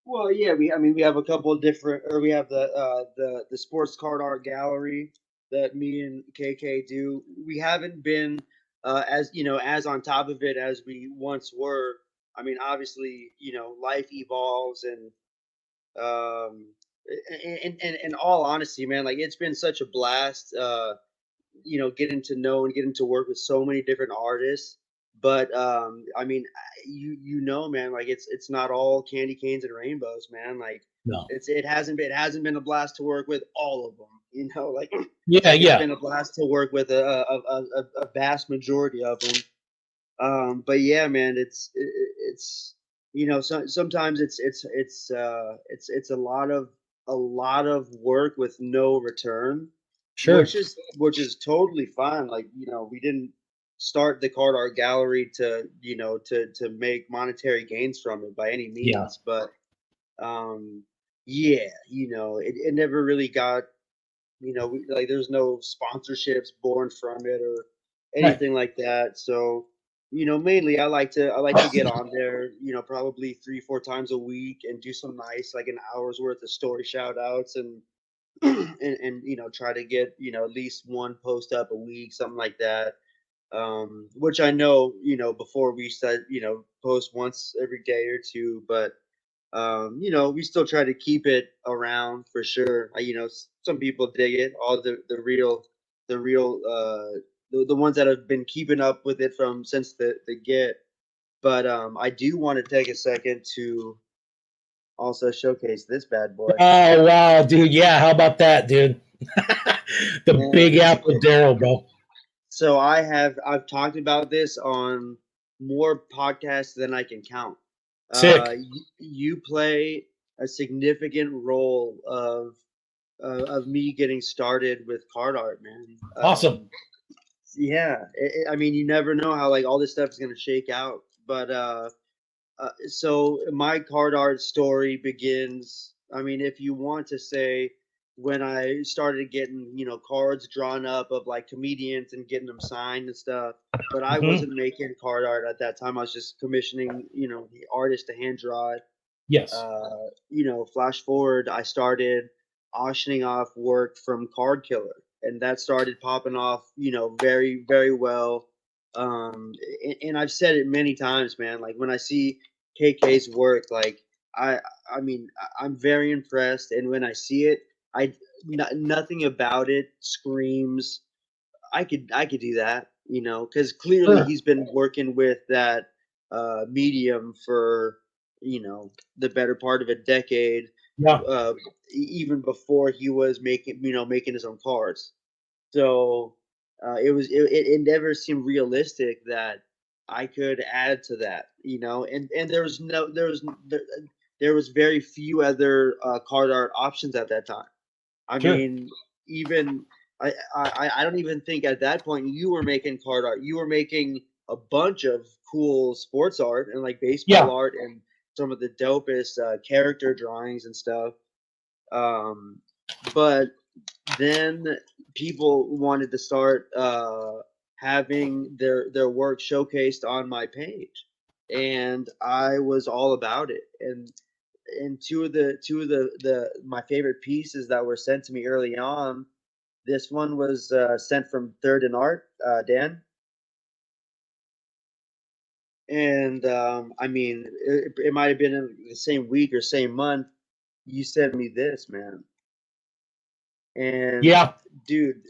S2: Well, yeah, we have a couple of different, or we have the sports card art gallery that me and KK do. We haven't been as as on top of it as we once were. I mean, obviously, life evolves, and in all honesty, man, like it's been such a blast. Getting to know and getting to work with so many different artists. But I mean, man, like it's not all candy canes and rainbows, man. Like
S1: No.
S2: it hasn't been a blast to work with all of them. Like
S1: Yeah.
S2: it's
S1: Yeah.
S2: been a blast to work with a vast majority of them. But yeah, man, it's sometimes it's a lot of work with no return.
S1: Sure.
S2: which is totally fine. Like, we didn't start the card art gallery to, to make monetary gains from it by any
S1: Yeah.
S2: means, but um yeah, it never really got, like there's no sponsorships born from it or
S1: Right.
S2: anything like that. So, mainly I like to get on there, probably 3-4 times a week and do some nice, like, an hour's worth of story shout outs and and try to get, at least one post up a week, something like that. Which I know, before we said, post once every day or two, but we still try to keep it around for sure. Some people dig it, all the ones that have been keeping up with it from since the get. But I do want to take a second to also showcase this bad boy.
S1: Oh wow, dude. Yeah, how about that, dude? The Big
S2: And
S1: Apple Daryl, bro.
S2: so I've talked about this on more podcasts than I can count.
S1: Sick.
S2: You play a significant role of me getting started with card art, man.
S1: Awesome.
S2: Yeah, I mean, you never know how, like, all this stuff is gonna shake out, but so my card art story begins. I mean, if you want to say, when I started getting, cards drawn up of, like, comedians and getting them signed and stuff, but I
S1: Hmm.
S2: wasn't making card art at that time. I was just commissioning, the artist to hand draw it.
S1: Yes.
S2: Flash forward, I started auctioning off work from Card Killer, and that started popping off, very, very well. And I've said it many times, man. Like, when I see KK's work, like, I, I mean, I'm very impressed, and when I see it, I nothing about it screams I could do that, because clearly
S1: Sure.
S2: he's been working with that medium for, the better part of a decade,
S1: Yeah.
S2: even before he was making his own cards. So it never seemed realistic that I could add to that, and there was very few other card art options at that time. I
S1: Sure.
S2: mean, even I don't even think at that point you were making card art. You were making a bunch of cool sports art and, like, baseball
S1: Yeah.
S2: art and some of the dopest character drawings and stuff. Um, but then people wanted to start having their work showcased on my page, and I was all about it. And two of the my favorite pieces that were sent to me early on. This one was sent from Third and Art, Dan, and I mean, it might have been in the same week or same month. You sent me this, man, and
S1: Yeah.
S2: dude,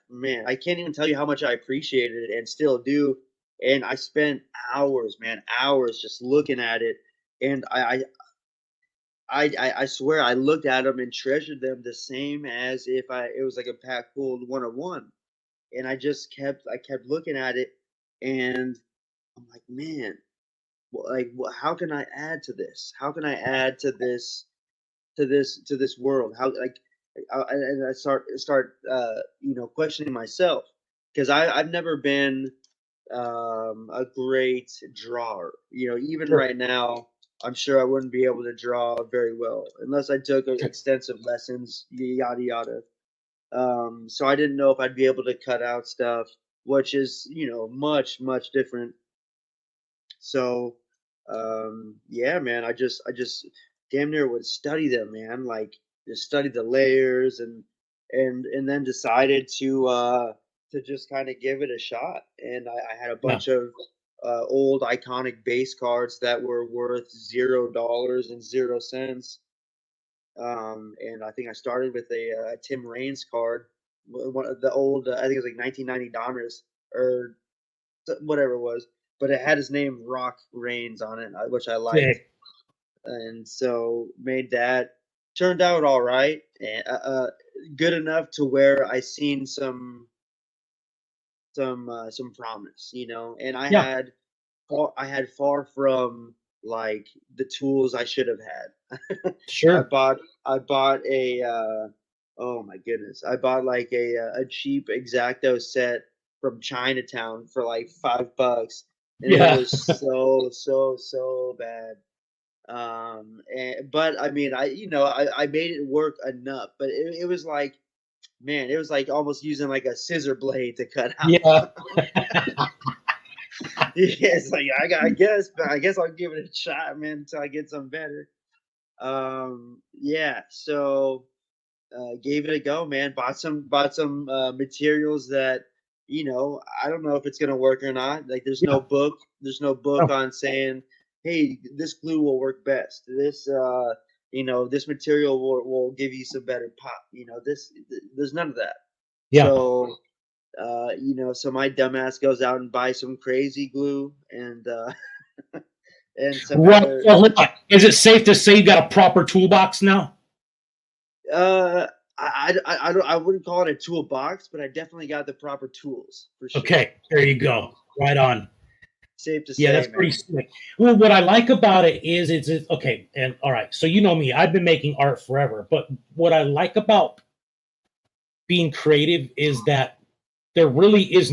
S2: man, I can't even tell you how much I appreciated it and still do. And I spent hours, man, hours just looking at it, and I swear I looked at them and treasured them the same as if it was like a pack pulled 101. And I kept looking at it, and I'm like, man, how can I add to this? How can I add to this world? How, like, and I start questioning myself, because I've never been a great drawer. Even
S1: Sure.
S2: right now, I'm sure I wouldn't be able to draw very well unless I took
S1: Sure.
S2: extensive lessons, yada yada. So I didn't know if I'd be able to cut out stuff, which is, much much different. So, yeah, man, I just damn near would study them, man. Like, just study the layers and then decided to just kind of give it a shot. And I had a
S1: Yeah.
S2: bunch of old iconic base cards that were worth $0 and 0 cents. And I think I started with a Tim Raines card, one of the old, I think it was like 1990 Donruss or whatever it was, but it had his name Rock Reigns on it, which I liked,
S1: Sick.
S2: and so made that. Turned out all right, and good enough to where I seen some promise, and
S1: Yeah.
S2: I had far from, like, the tools I should have had. I
S1: Sure.
S2: bought I bought Oh my goodness. I bought like a cheap X-Acto set from Chinatown for like $5, and it
S1: Yeah.
S2: was so bad. But I mean, I made it work enough, but it was like, man, it was like almost using like a scissor blade to cut out.
S1: Yeah.
S2: Yeah, it's like I guess I'll give it a shot, man, until I get some better. Yeah, so gave it a go, man. Bought some materials that, I don't know if it's gonna work or not. Like
S1: Yeah.
S2: there's no book
S1: Oh,
S2: on saying, hey, this glue will work best. This material will give you some better pop. There's none of that.
S1: yeah.
S2: So so my dumbass goes out and buys some crazy glue and some
S1: Right.
S2: other.
S1: So hold on. Is it safe to say you got a proper toolbox now?
S2: Uh, I wouldn't call it a toolbox, but I definitely got the proper tools for sure.
S1: Okay. There you go. Right on.
S2: Safe to
S1: Yeah,
S2: say,
S1: that's pretty
S2: man.
S1: slick. Well, what I like about it is it's okay. And all right. So you know me, I've been making art forever. But what I like about being creative is that there really is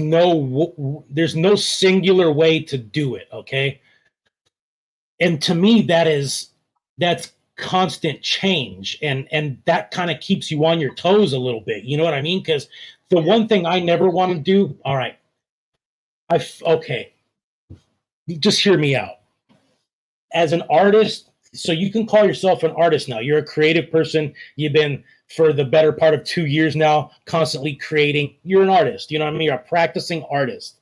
S1: there's no singular way to do it. Okay. And to me, that's constant change, and that kind of keeps you on your toes a little bit. You know what I mean? Because the
S2: Yeah,
S1: one thing I never want to do. All right, okay, just hear me out. As an artist, so you can call yourself an artist now. You're a creative person. You've been for the better part of 2 years now, constantly creating. You're an artist. You know what I mean? You're a practicing artist.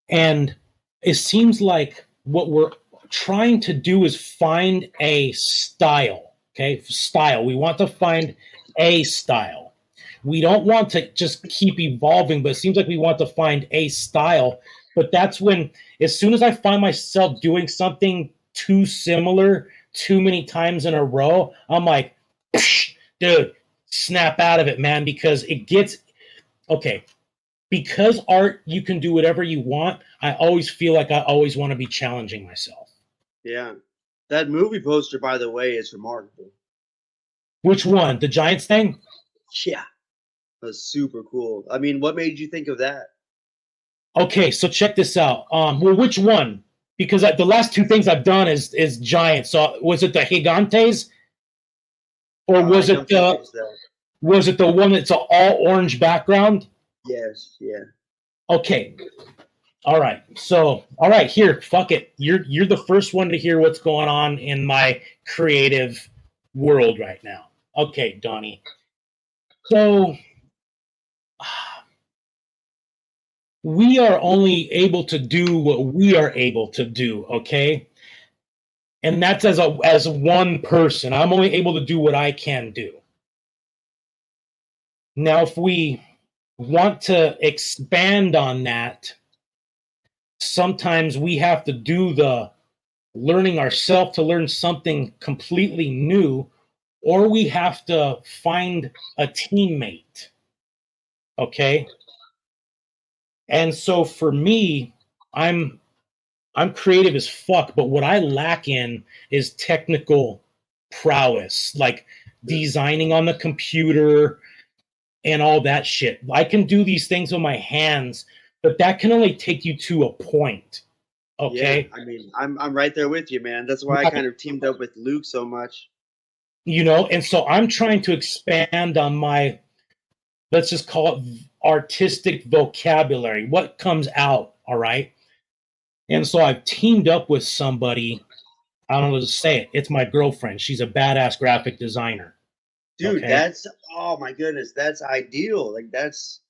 S1: And it seems like what we're trying to do is find a style. Okay, style. We want to find a style. We don't want to just keep evolving, but it seems like we want to find a style. But that's when, as soon as I find myself doing something too similar too many times in a row, I'm like, dude, snap out of it, man, because it gets okay. Because art, you can do whatever you want. I always feel like I always want to be challenging myself.
S2: yeah. That movie poster, by the way, is remarkable.
S1: Which one? The Giants thing?
S2: Yeah, that's super cool. I mean, what made you think of that?
S1: Okay, so check this out. Well, which one? Because the last two things I've done is Giants. So was it the Gigantes, or
S2: I don't think it was that.
S1: was it the one that's an all orange background?
S2: Yes, yeah.
S1: Okay, all right. So all right, here, fuck it. You're the first one to hear what's going on in my creative world right now. Okay, Donnie. So we are only able to do what we are able to do, okay? And that's as one person. I'm only able to do what I can do. Now if we want to expand on that, sometimes we have to do the learning ourselves to learn something completely new, or we have to find a teammate, okay? And so for me, I'm I'm creative as fuck, but what I lack in is technical prowess, like
S2: Yeah.
S1: designing on the computer and all that shit. I can do these things with my hands, but that can only take you to a point.
S2: Yeah,
S1: Okay.
S2: I mean, I'm right there with you, man. That's why I
S1: Right.
S2: kind of teamed up with Luke so much.
S1: And so I'm trying to expand on my, let's just call it artistic vocabulary, what comes out. All right. And so I've teamed up with somebody. I don't know to say it. It's my girlfriend. She's a badass graphic designer.
S2: Dude,
S1: Okay.
S2: that's oh my goodness, that's ideal. Like that's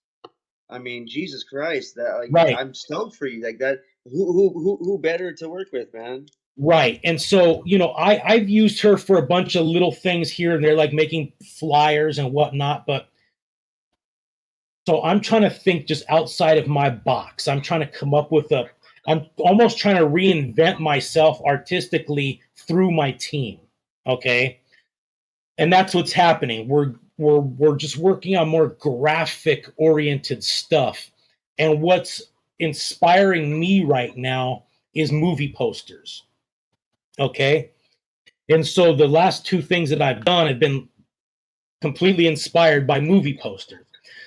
S2: I mean, Jesus Christ, that like
S1: Right.
S2: I'm stoked for you. Like that who better to work with, man?
S1: Right. And so, I've used her for a bunch of little things here and there, like making flyers and whatnot. But so I'm trying to think just outside of my box. I'm almost trying to reinvent myself artistically through my team. Okay. And that's what's happening. We're just working on more graphic oriented stuff. And what's inspiring me right now is movie posters. Okay. And so the last two things that I've done have been completely inspired by movie posters.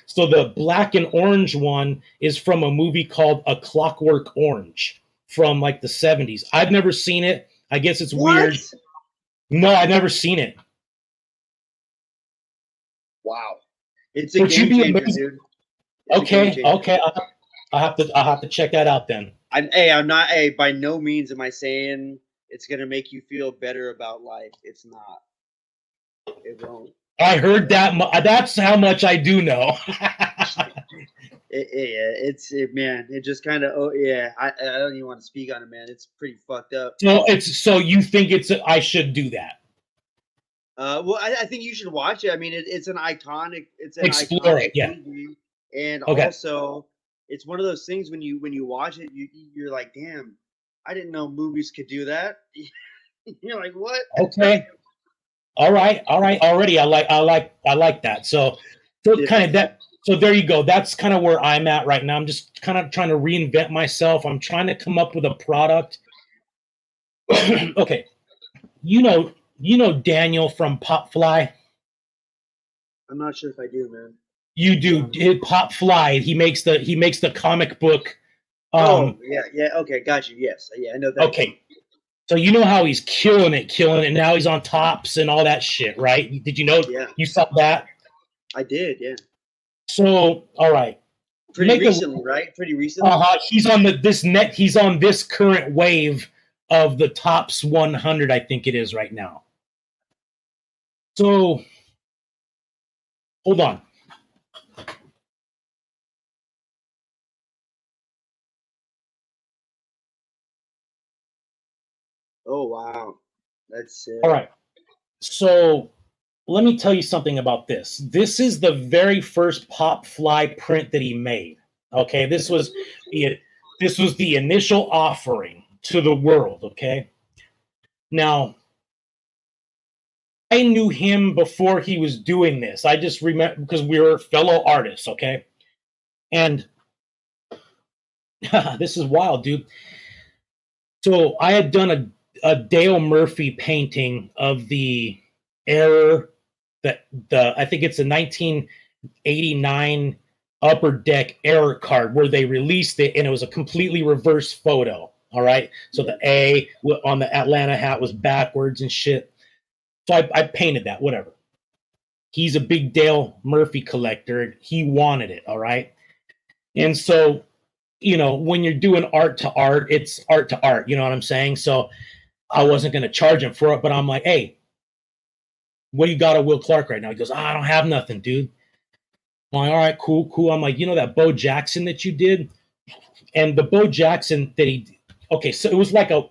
S1: So the black and orange one is from a movie called A Clockwork Orange from like the 70s. I've never seen it. I guess it's
S2: What?
S1: weird. No, I've never seen it.
S2: Wow. It's a
S1: Would you
S2: game
S1: be
S2: changer,
S1: amazed?
S2: dude. It's a game
S1: Okay,
S2: changer.
S1: okay. I'll have to check that out then.
S2: I'm not. Hey, by no means am I saying it's gonna make you feel better about life. It's not. It won't.
S1: I heard that. That's how much I do know.
S2: Man. It just kind of. Oh yeah. I don't even want to speak on it, man. It's pretty fucked up.
S1: So you think I should do that?
S2: Well, I think you should watch it. I mean, it's an iconic. It's an
S1: Explore
S2: iconic
S1: it. Yeah.
S2: movie, and
S1: Okay.
S2: also it's one of those things when you watch it, you're like, damn, I didn't know movies could do that. You're like, what?
S1: Okay. All right. All right. Already, I like that. So
S2: Yeah.
S1: kind of that. So there you go. That's kind of where I'm at right now. I'm just kind of trying to reinvent myself. I'm trying to come up with a product. Okay. You know Daniel from Popfly.
S2: I'm not sure if I do, man.
S1: You do. Popfly. He makes the comic book.
S2: Oh yeah. Okay, got you. Yes, yeah, I know that.
S1: Okay. So you know how he's killing it, and now he's on tops and all that shit, right? Did you know?
S2: Yeah,
S1: You saw that?
S2: I did. Yeah,
S1: So, all right,
S2: pretty
S1: make a.
S2: recently, right? Pretty recently.
S1: He's on this net. He's on this current wave of the tops 100, I think it is right now. So, hold on.
S2: Oh wow, that's sick.
S1: All right. So, let me tell you something about this. This is the very first Pop Fly print that he made. Okay, this was the initial offering to the world. Okay, now I knew him before he was doing this. I just remember because we were fellow artists. Okay, and this is wild, dude. So I had done a Dale Murphy painting of the error that the I think it's a 1989 Upper Deck error card where they released it and it was a completely reverse photo. All right, so the A on the Atlanta hat was backwards and shit. So I painted that, whatever. He's a big Dale Murphy collector. He wanted it, all right. And so, when you're doing art to art, it's art to art. You know what I'm saying? So I wasn't going to charge him for it, but I'm like, hey, what do you got of Will Clark right now? He goes, I don't have nothing, dude. I'm like, all right, cool, cool. I'm like, that Bo Jackson that you did? And the Bo Jackson that okay, so it was like a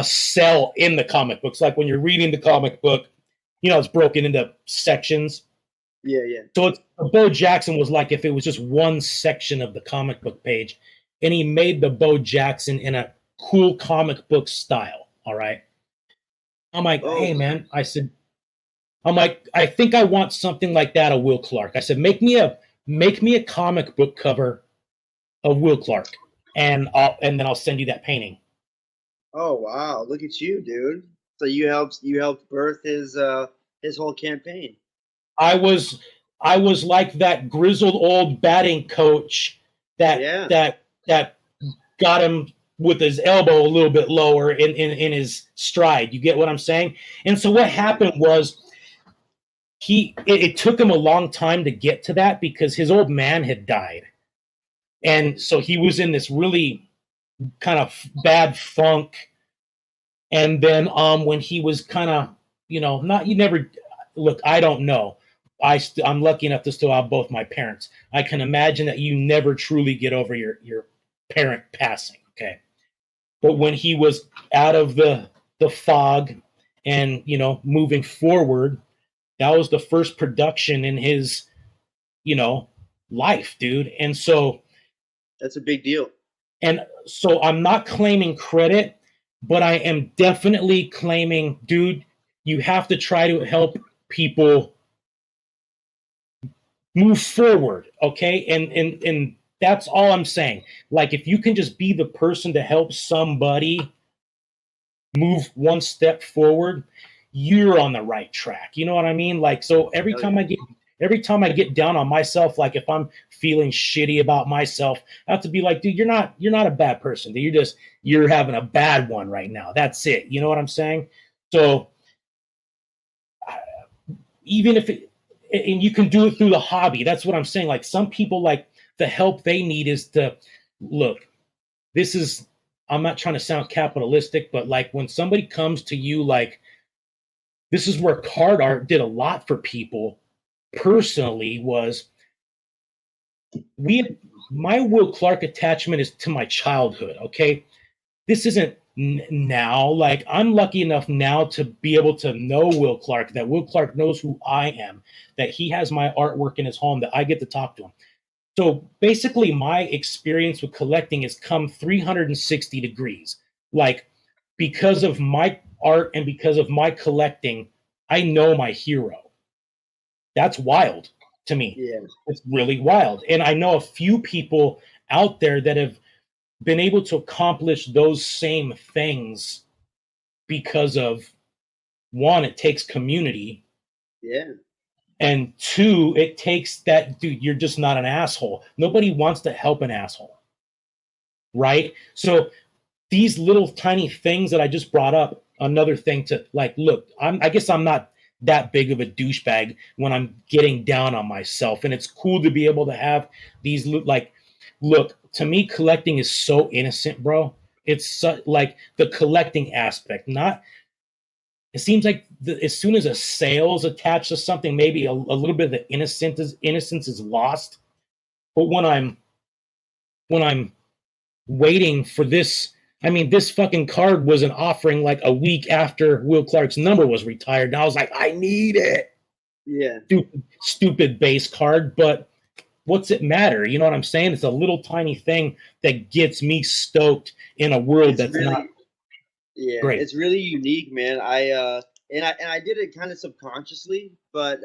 S1: cell in the comic books. Like when you're reading the comic book, it's broken into sections.
S2: Yeah, yeah.
S1: So Bo Jackson was like if it was just one section of the comic book page, and he made the Bo Jackson in a cool comic book style. All right. I'm like, hey man, I'm like, I think I want something like that of Will Clark. I said, make me a comic book cover of Will Clark, and then I'll send you that painting.
S2: Oh wow, look at you, dude. So you helped birth his whole campaign.
S1: I was like that grizzled old batting coach that
S2: Yeah.
S1: that got him with his elbow a little bit lower in his stride. You get what I'm saying? And so what happened was it took him a long time to get to that because his old man had died. And so he was in this really kind of bad funk. And then when he was kind of, not you never look, I don't know. I'm lucky enough to still have both my parents. I can imagine that you never truly get over your parent passing, okay? But when he was out of the fog and, moving forward, that was the first production in his, life, dude. And so
S2: That's a big deal.
S1: And so I'm not claiming credit, but I am definitely claiming, dude, you have to try to help people move forward, okay? And that's all I'm saying. Like if you can just be the person to help somebody move one step forward, you're on the right track. You know what I mean? Like, so
S2: Oh yeah.
S1: every time I get down on myself, like if I'm feeling shitty about myself, I have to be like, dude, you're not a bad person. Dude. You're having a bad one right now. That's it. You know what I'm saying? So even if it, and you can do it through the hobby. That's what I'm saying. Like some people, like the help they need is to look. This is, I'm not trying to sound capitalistic, but like when somebody comes to you, like this is where card art did a lot for people personally was we my Will Clark attachment is to my childhood. Okay, this isn't now. Like I'm lucky enough now to be able to know Will Clark, that Will Clark knows who I am, that he has my artwork in his home, that I get to talk to him. So basically, my experience with collecting has come 360 degrees. Like because of my art and because of my collecting, I know my hero. That's wild to me.
S2: Yeah.
S1: It's really wild. And I know a few people out there that have been able to accomplish those same things because of one, it takes community,
S2: Yeah.
S1: and two, it takes that dude, you're just not an asshole. Nobody wants to help an asshole, right? So these little tiny things that I just brought up, another thing to like, look, I guess I'm not that big of a douchebag when I'm getting down on myself. And it's cool to be able to have these, like, look, to me, collecting is so innocent, bro. It's like the collecting aspect, not, it seems like as soon as a sale's attached to something, maybe a little bit of the innocence is lost. But when I'm waiting for this. I mean, this fucking card was an offering like a week after Will Clark's number was retired. And I was like, I need it.
S2: Yeah.
S1: Stupid base card, but what's it matter? You know what I'm saying? It's a little tiny thing that gets me stoked in a world
S2: It's
S1: that's not
S2: really, yeah,
S1: great.
S2: it's really unique, man. I did it kind of subconsciously, but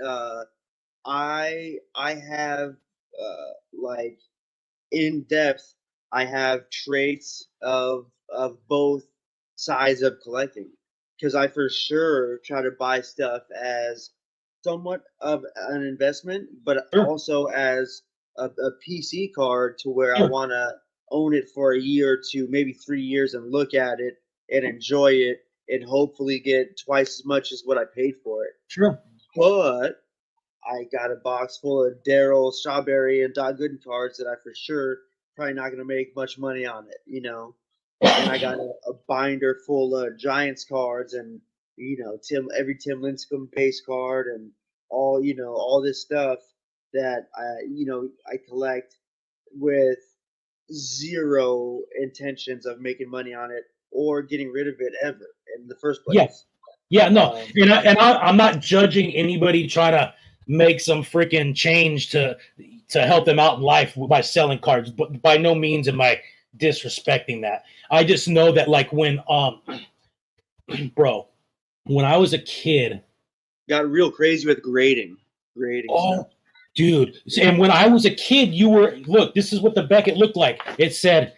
S2: I have like in depth, I have traits of both sides of collecting because I for sure try to buy stuff as somewhat of an investment, but
S1: Sure,
S2: also as a PC card to where I
S1: sure,
S2: want to own it for a year or two, maybe 3 years, and look at it and enjoy it, and hopefully get twice as much as what I paid for it.
S1: sure.
S2: But I got a box full of Daryl, Strawberry, and Dot Gooden cards that I for sure probably not going to make much money on it, you know. And I got a binder full of Giants cards and every Tim Lincecum base card and all this stuff that I collect with zero intentions of making money on it or getting rid of it ever in the first
S1: Yeah,
S2: place.
S1: yeah, no,
S2: Um,
S1: I'm not judging anybody trying to make some freaking change to help them out in life by selling cards, but by no means am I disrespecting that. I just know that like when bro, when I was a kid,
S2: got real crazy with grading stuff.
S1: oh dude, and when I was a kid, you were look, this is what the Beckett looked like. It said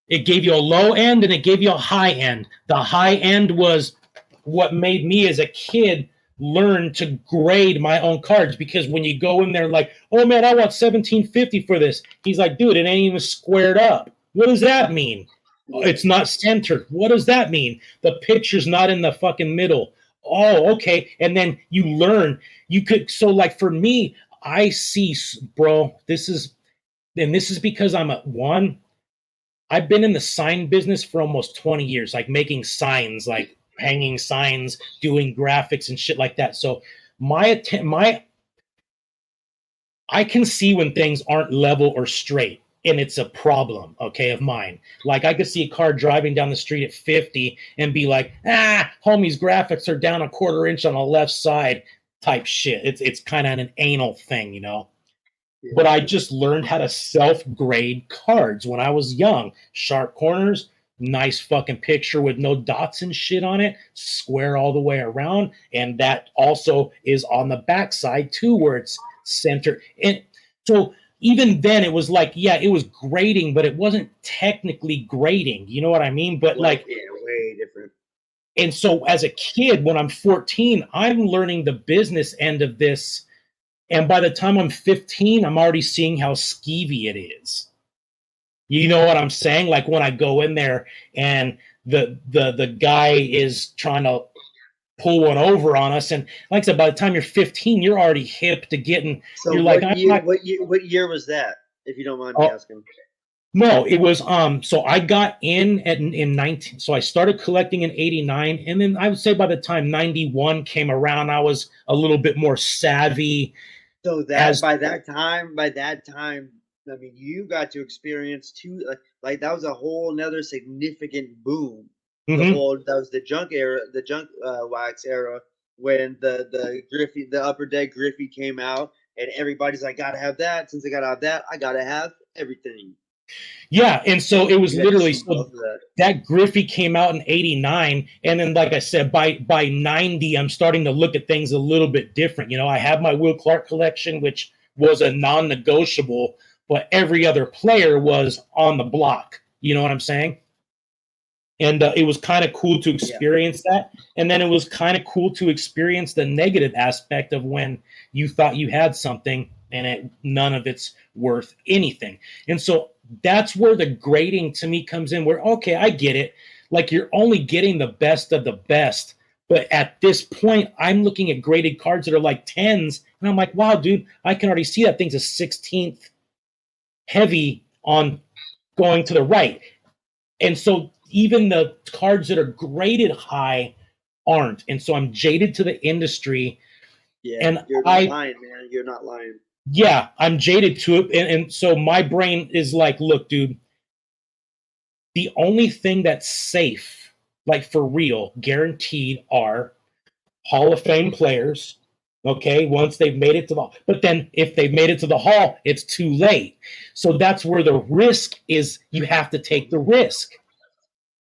S1: it gave you a low end and it gave you a high end. The high end was what made me as a kid learn to grade my own cards, because when you go in there like, oh man, I want 1750 for this, he's like, dude, it ain't even squared up. What does that mean?
S2: Yeah,
S1: It's not centered. What does that mean? The picture's not in the fucking middle. Oh, okay. And then you learn. You could, so like for me, I see, bro, this is because I'm a one, I've been in the sign business for almost 20 years, like making signs, like hanging signs, doing graphics and shit like that. So my I can see when things aren't level or straight, and it's a problem, okay, of mine. Like I could see a car driving down the street at 50 and be like, homie's graphics are down a quarter inch on the left side type shit. It's kind of an anal thing, you know. But
S2: yeah,
S1: I just learned how to self grade cards when I was young. Sharp corners, nice fucking picture with no dots and shit on it, square all the way around. And that also is on the backside too, where it's centered. And so even then, it was like, yeah, it was grading, but it wasn't technically grading. You know what I mean? But
S2: way
S1: like,
S2: yeah, way different.
S1: And so as a kid, when I'm 14, I'm learning the business end of this. And by the time I'm 15, I'm already seeing how skeevy it is. You know what I'm saying? Like when I go in there and the guy is trying to pull one over on us, and like I said, by the time you're 15, you're already hip to getting.
S2: So
S1: You're like,
S2: what
S1: I'm
S2: year?
S1: not.
S2: What year was that? If you don't mind me
S1: Oh,
S2: asking.
S1: no, it was so I got in 19, so I started collecting in 89, and then I would say by the time 91 came around, I was a little bit more savvy
S2: So that
S1: as
S2: by that time, I mean, you got to experience two like that was a whole another significant boom.
S1: mhm.
S2: That was the junk era, the junk wax era when the Griffey, the Upper Deck Griffey came out, and everybody's like, gotta have that. Since I gotta have that, I gotta have everything.
S1: Yeah, and so it was
S2: You got to
S1: literally
S2: see
S1: so
S2: both of that.
S1: that Griffey came out in 89, and then like I said, by 90 I'm starting to look at things a little bit different. I have my Will Clark collection, which was a non-negotiable, but every other player was on the block. You know what I'm saying? And it was kind of cool to
S2: Yeah.
S1: experience that, and then it was kind of cool to experience the negative aspect of when you thought you had something and none of it's worth anything. And so that's where the grading to me comes in, where okay, I get it, like you're only getting the best of the best, but at this point I'm looking at graded cards that are like 10s, and I'm like, wow, dude, I can already see that thing's a 16th heavy on going to the right. And so even the cards that are graded high aren't. And so I'm jaded to the industry.
S2: Yeah,
S1: And
S2: you're not
S1: I,
S2: lying, man. You're not lying.
S1: yeah, I'm jaded to it. And so my brain is like, look, dude, the only thing that's safe, like for real, guaranteed, are Hall of Fame players. Okay, once they've made it to the, but then if they've made it to the Hall, it's too late. So that's where the risk is. You have to take the risk,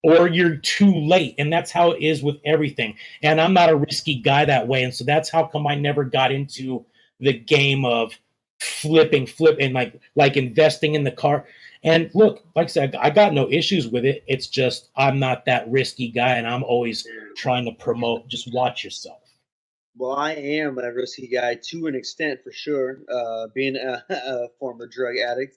S1: or you're too late. And that's how it is with everything. And I'm not a risky guy that way. And so that's how come I never got into the game of flipping, like investing in the car. And look, like I said, I got no issues with it. It's just I'm not that risky guy, and I'm always trying to promote just watch yourself.
S2: Well, I am a risky guy to an extent for sure, being a former drug addict.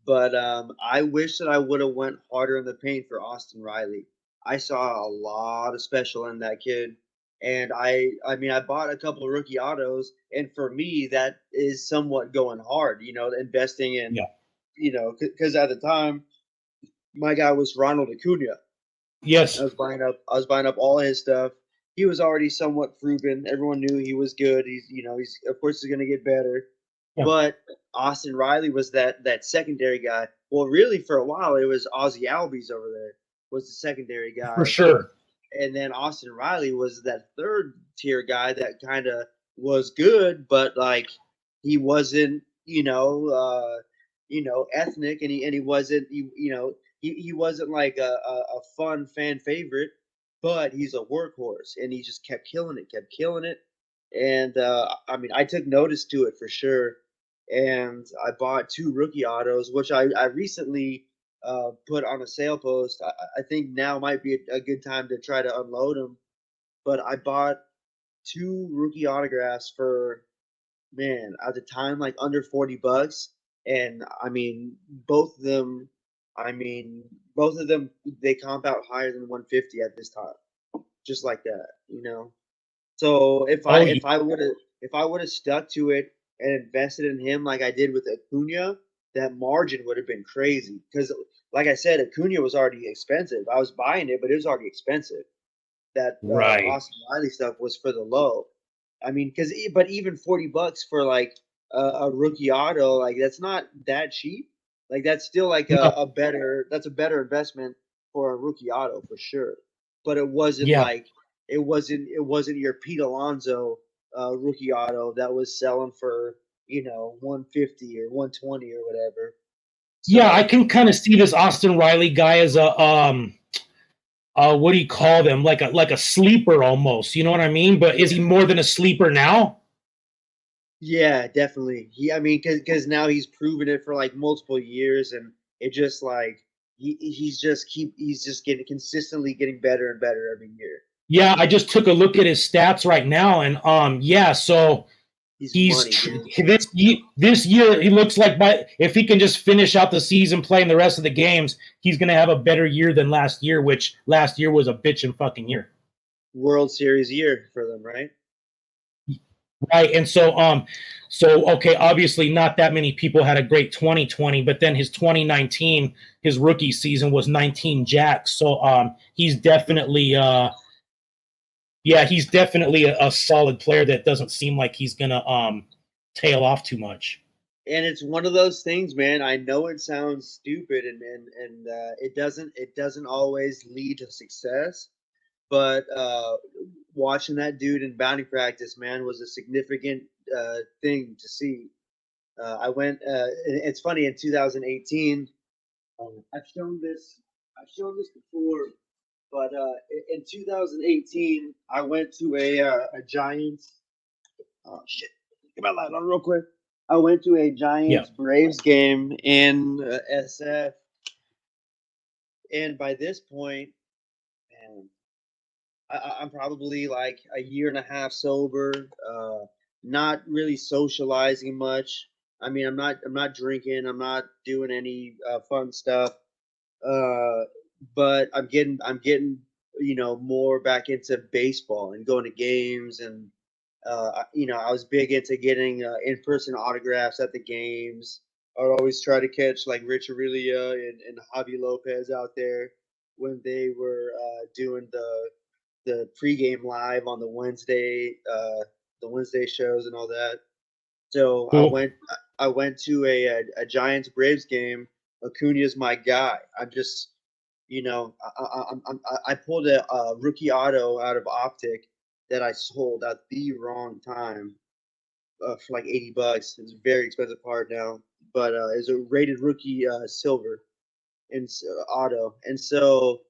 S2: But I wish that I would have went harder in the paint for Austin Riley. I saw a lot of special in that kid, and I mean, I bought a couple of rookie autos, and for me, that is somewhat going hard. Investing in,
S1: Yeah.
S2: because at the time, my guy was Ronald Acuna.
S1: Yes.
S2: I was buying up all his stuff. He was already somewhat proven. Everyone knew he was good. He's of course he's gonna get better.
S1: Yeah.
S2: But Austin Riley was that secondary guy. Well, really for a while it was Ozzy Albies over there was the secondary
S1: For
S2: guy.
S1: sure.
S2: And then Austin Riley was that third tier guy that kind of was good, but like he wasn't, ethnic, and he wasn't, he wasn't like a fun fan favorite, but he's a workhorse, and he just kept killing it. And I mean, I took notice to it for sure, and I bought two rookie autos, which I recently put on a sale post. I think now might be a good time to try to unload them. But I bought two rookie autographs for, man, at the time like under $40, and I mean both of them. I mean both of them they comp out higher than 150 at this time, just like that. So if I
S1: Oh, yeah.
S2: if I would have if I would have stuck to it and invested in him like I did with Acuna, that margin would have been crazy. Because like I said, Acuna was already expensive. I was buying it, but it was already expensive. That
S1: Right.
S2: Austin Riley stuff was for the low. I mean, but even $40 for like a rookie auto, like that's not that cheap. Like that's still like
S1: No.
S2: that's a better investment for a rookie auto for sure. But it wasn't
S1: Yeah.
S2: like it wasn't your Pete Alonso rookie auto that was selling for 150 or 120 or whatever.
S1: Yeah, I
S2: So
S1: can kind of see this Austin Riley guy as a what do you call them? Like a sleeper almost. You know what I mean? But is he more than a sleeper now?
S2: yeah, definitely. I mean, because now he's proven it for like multiple years, and it just like he's just getting consistently getting better and better every year.
S1: Yeah, I just took a look at his stats right now, and yeah, so
S2: He's
S1: he's
S2: money, dude.
S1: this year he looks like if he can just finish out the season playing the rest of the games, he's going to have a better year than last year, which last year was a bitchin' fucking year.
S2: World Series year for them, right?
S1: Right. And so okay, obviously not that many people had a great 2020, but then his 2019, his rookie season was 19 jacks. So he's definitely yeah, he's definitely a solid player that doesn't seem like he's gonna tail off too much.
S2: And it's one of those things, man. I know it sounds stupid, and it doesn't always lead to success. But watching that dude in bounty practice, man, was a significant thing to see. I went. It's funny in 2018. I've shown this. I've shown this before, but in 2018, I went to a Giants. Oh shit! Get my light on real quick. I went to a
S1: Yeah.
S2: Giants Braves game in SF, and by this point, man, I'm probably like a year and a half sober. Not really socializing much. I mean, I'm not drinking. I'm not doing any fun stuff. Uh, but I'm getting more back into baseball and going to games, and I was big into getting in-person autographs at the games. I would always try to catch like Rich Aurelia and Javi Lopez out there when they were doing the pregame live on the Wednesday shows and all that. So I
S1: Cool.
S2: went I went to a Giants Braves game. Acuna's my guy. I'm just I pulled a rookie auto out of Optic that I sold at the wrong time for like $80. It's a very expensive card now, but it's a rated rookie silver in auto, and so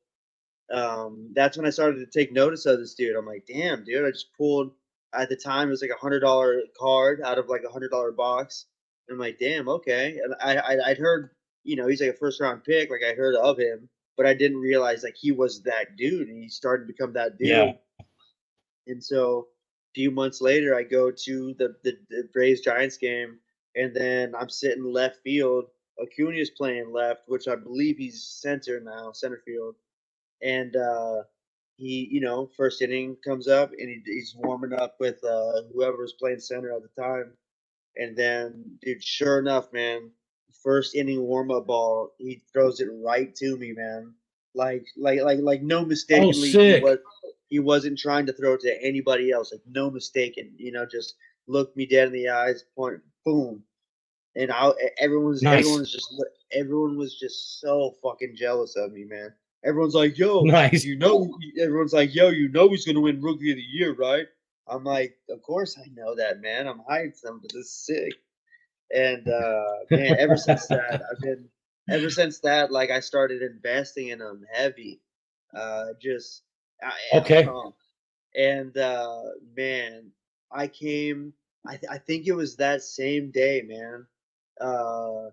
S2: that's when I started to take notice of this dude. I'm like, damn, dude, I just pulled at the time it was like $100 card out of like $100 box. And I'm like, damn, okay. And I'd heard, he's like a first round pick, like I heard of him, but I didn't realize like he was that dude, and he started to become that
S1: Yeah.
S2: dude. And so a few months later, I go to the Braves Giants game, and then I'm sitting left field. Acuna's playing left, which I believe he's center now, center field, and he, first inning comes up, and he's warming up with whoever was playing center at the time. And then, dude, sure enough, man, first inning warm up ball, he throws it right to me, man. Like no
S1: Oh,
S2: mistakenly,
S1: sick.
S2: he wasn't trying to throw it to anybody else. Like no mistaken, just looked me dead in the eyes, point, boom, and
S1: Nice.
S2: everyone was just so fucking jealous of me, man. Everyone's like, "Yo,
S1: Nice.
S2: everyone's like, yo, he's gonna win Rookie of the Year, right?" I'm like, "Of course I know that, man. I'm hyped. This is sick." And man, ever since that, like I started investing in them heavy. Just
S1: Okay.
S2: and man, I came. I think it was that same day, man. Uh,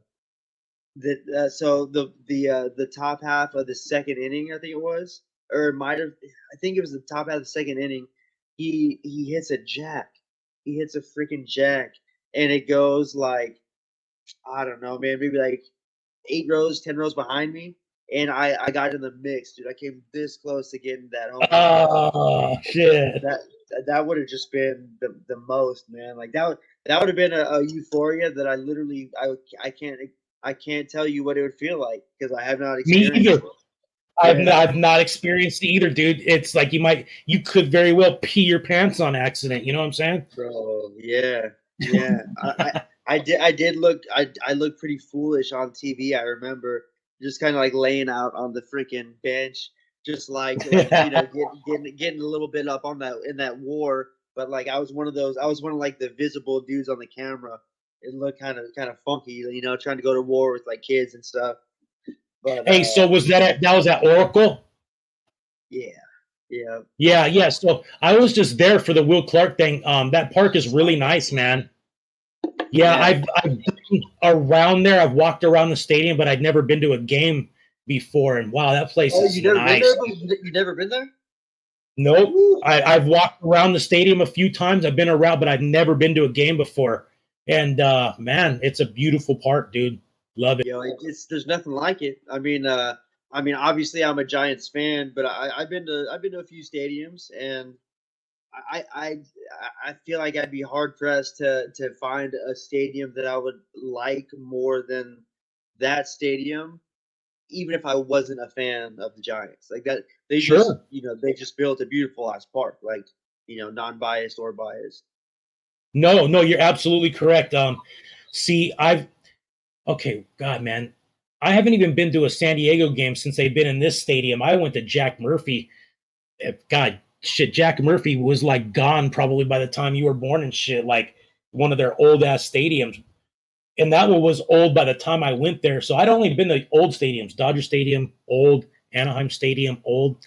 S2: so the top half of the second inning, I think it was, or it might have. I think it was the top half of the second inning. He hits a jack. He hits a freaking jack, and it goes like I don't know, man, maybe like 8 rows, 10 rows behind me, and I got in the mix, dude. I came this close to getting that home run ball.
S1: Oh shit.
S2: That that would have just been the most, man. Like that would have been a euphoria that I literally I can't tell you what it would feel like because I have not
S1: Me
S2: experienced
S1: either.
S2: it. Yeah,
S1: I've not experienced it either, dude. It's like you could very well pee your pants on accident. You know what I'm saying?
S2: bro. Yeah, yeah. I did I looked pretty foolish on TV. I remember just kind of like laying out on the freaking bench, just like getting a little bit up on that in that war. But like I was one of those. I was one of like the visible dudes on the camera. It looked kind of funky, trying to go to war with like kids and stuff. But
S1: Hey, so was that was at Oracle?
S2: yeah, yeah.
S1: Yeah, yeah. So I was just there for the Will Clark thing. That park is really nice, man. Yeah,
S2: Yeah.
S1: I've been around there. I've walked around the stadium, but I'd never been to a game before. And wow, that place
S2: Oh,
S1: is
S2: you never been there?
S1: nice.
S2: You never been there?
S1: Nope.
S2: Woo.
S1: I've walked around the stadium a few times. I've been around, but I've never been to a game before. And man, it's a beautiful park, dude. Love it.
S2: You know, it's there's nothing like it. I mean, obviously, I'm a Giants fan, but I've been to a few stadiums, and I I I feel like I'd be hard pressed to find a stadium that I would like more than that stadium, even if I wasn't a fan of the Giants. Like that, they just
S1: Sure.
S2: they just built a beautiful ass park, like non biased or biased.
S1: No, no, you're absolutely correct. See, okay, God, man, I haven't even been to a San Diego game since they've been in this stadium. I went to Jack Murphy. God, shit, Jack Murphy was like gone probably by the time you were born and shit. Like one of their old ass stadiums, and that one was old by the time I went there. So I'd only been to old stadiums, Dodger Stadium, old, Anaheim Stadium, old.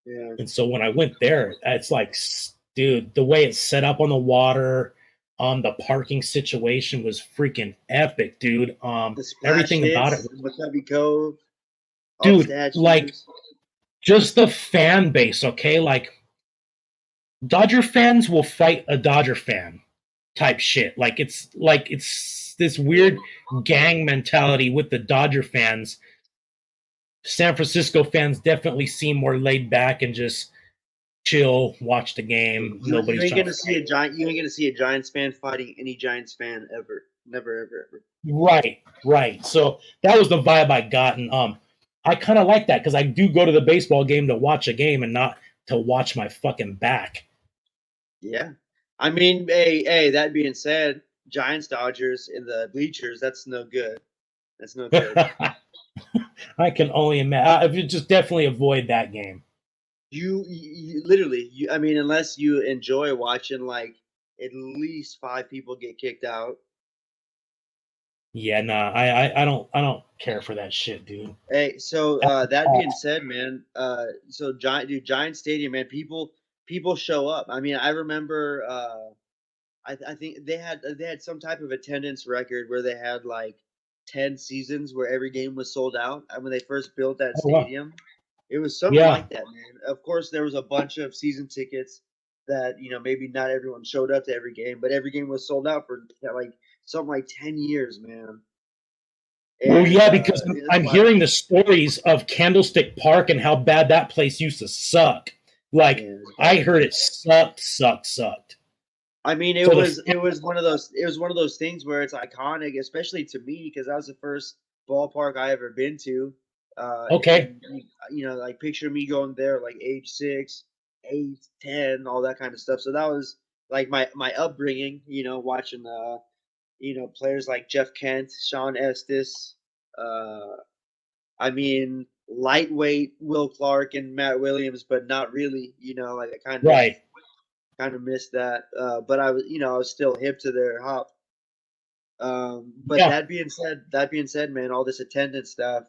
S2: Yeah,
S1: And so when I went there, it's like, dude, the way it's set up on the water, the parking situation was freaking epic, dude.
S2: the splash
S1: Everything about it,
S2: hits, McCovey Cove, all the
S1: dude. Like
S2: statues.
S1: just the fan base, okay? Like Dodger fans will fight a Dodger fan type shit. Like it's this weird gang mentality with the Dodger fans. San Francisco fans definitely seem more laid back and just chill, watch the game.
S2: You
S1: Nobody's
S2: ain't
S1: trying to
S2: gonna see
S1: fight.
S2: a giant. You ain't gonna see a Giants fan fighting any Giants fan ever. Never, ever, ever.
S1: Right, right. So that was the vibe I got, and I kind of like that because I do go to the baseball game to watch a game and not to watch my fucking back.
S2: Yeah. I mean, hey. That being said, Giants Dodgers in the bleachers. That's no good. That's no good.
S1: I can only imagine. I would just definitely avoid that game.
S2: You literally. I mean, unless you enjoy watching like at least five people get kicked out.
S1: Yeah, nah, I don't care for that shit, dude.
S2: Hey, so that being said, man, so Giant Stadium, man, people show up. I mean, I remember I think they had some type of attendance record where they had like 10 seasons where every game was sold out. And when they first built that
S1: Oh, wow.
S2: stadium, it was something
S1: Yeah,
S2: like that, man. Of course, there was a bunch of season tickets that maybe not everyone showed up to every game, but every game was sold out for like something like 10 years, man.
S1: well,
S2: And
S1: yeah, because
S2: that's
S1: I'm
S2: why,
S1: hearing the stories of Candlestick Park and how bad that place used to suck. Like
S2: man, it was
S1: I
S2: bad.
S1: heard it sucked.
S2: I mean,
S1: So the
S2: it was one of those things where it's iconic, especially to me because that was the first ballpark I ever been to.
S1: okay,
S2: And like picture me going there like age 6, 8, 10, all that kind of stuff. So that was like my upbringing, watching players like Jeff Kent, Sean Estes, uh I mean lightweight Will Clark and Matt Williams, but not really, like I
S1: right,
S2: kind of missed that. But I was, I was still hip to their hop. But
S1: yeah,
S2: that being said, man, all this attendance stuff,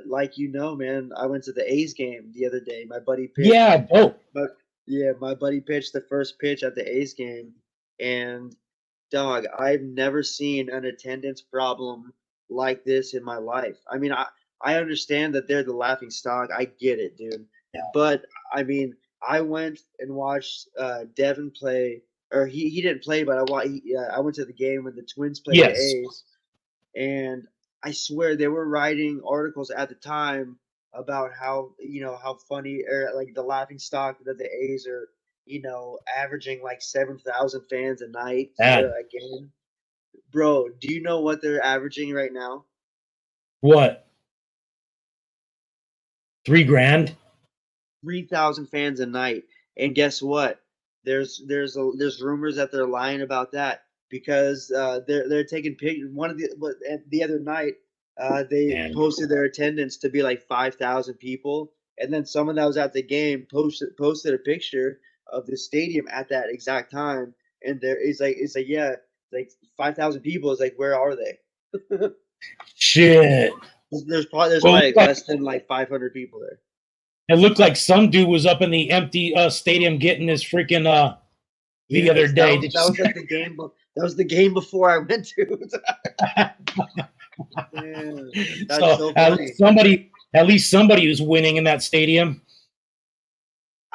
S2: like man, I went to the A's game the other day. My buddy pitched,
S1: yeah, dope.
S2: but yeah, my buddy pitched the first pitch at the A's game, and dog, I've never seen an attendance problem like this in my life. I mean, I understand that they're the laughing stock. I get it, dude. But I mean, I went and watched Devin play, or he didn't play, but I went to the game when the Twins played the
S1: Yes,
S2: A's, and I swear they were writing articles at the time about how how funny or like the laughing stock that the A's are averaging like 7,000 fans a night
S1: bad.
S2: a game. Bro, do you know what they're averaging right now?
S1: What? 3 grand?
S2: 3,000 fans a night. And guess what? There's rumors that they're lying about that because they're taking one of the other night they
S1: And
S2: posted their attendance to be like 5,000 people, and then someone that was at the game posted a picture of the stadium at that exact time, and it's like yeah, like 5,000 people. Is like, where are they?
S1: shit.
S2: There's
S1: Well,
S2: probably like less than like 500 people there.
S1: it looked like some dude was up in the empty stadium getting his freaking the other
S2: Yes,
S1: day. Did you
S2: that
S1: see
S2: was like the game. That was the game before I went to. Damn, that's
S1: so
S2: so funny.
S1: at least somebody was winning in that stadium.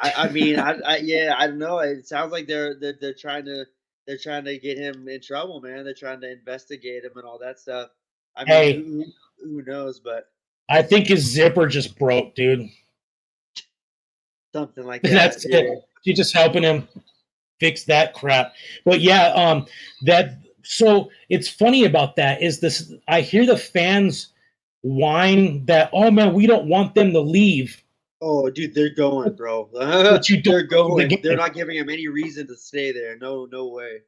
S2: I mean, yeah, I don't know. It sounds like they're trying to get him in trouble, man. They're trying to investigate him and all that stuff. I mean,
S1: Hey,
S2: who knows? But
S1: I think his zipper just broke, dude.
S2: something like that.
S1: That's
S2: Yeah.
S1: it. She's just helping him fix that crap. But yeah, that so it's funny about that is this. I hear the fans whine that, oh man, we don't want them to leave,
S2: Oh, dude, they're going, bro.
S1: but you don't
S2: They're
S1: leave the
S2: going. They're
S1: game.
S2: not giving him any reason to stay there. No, no way.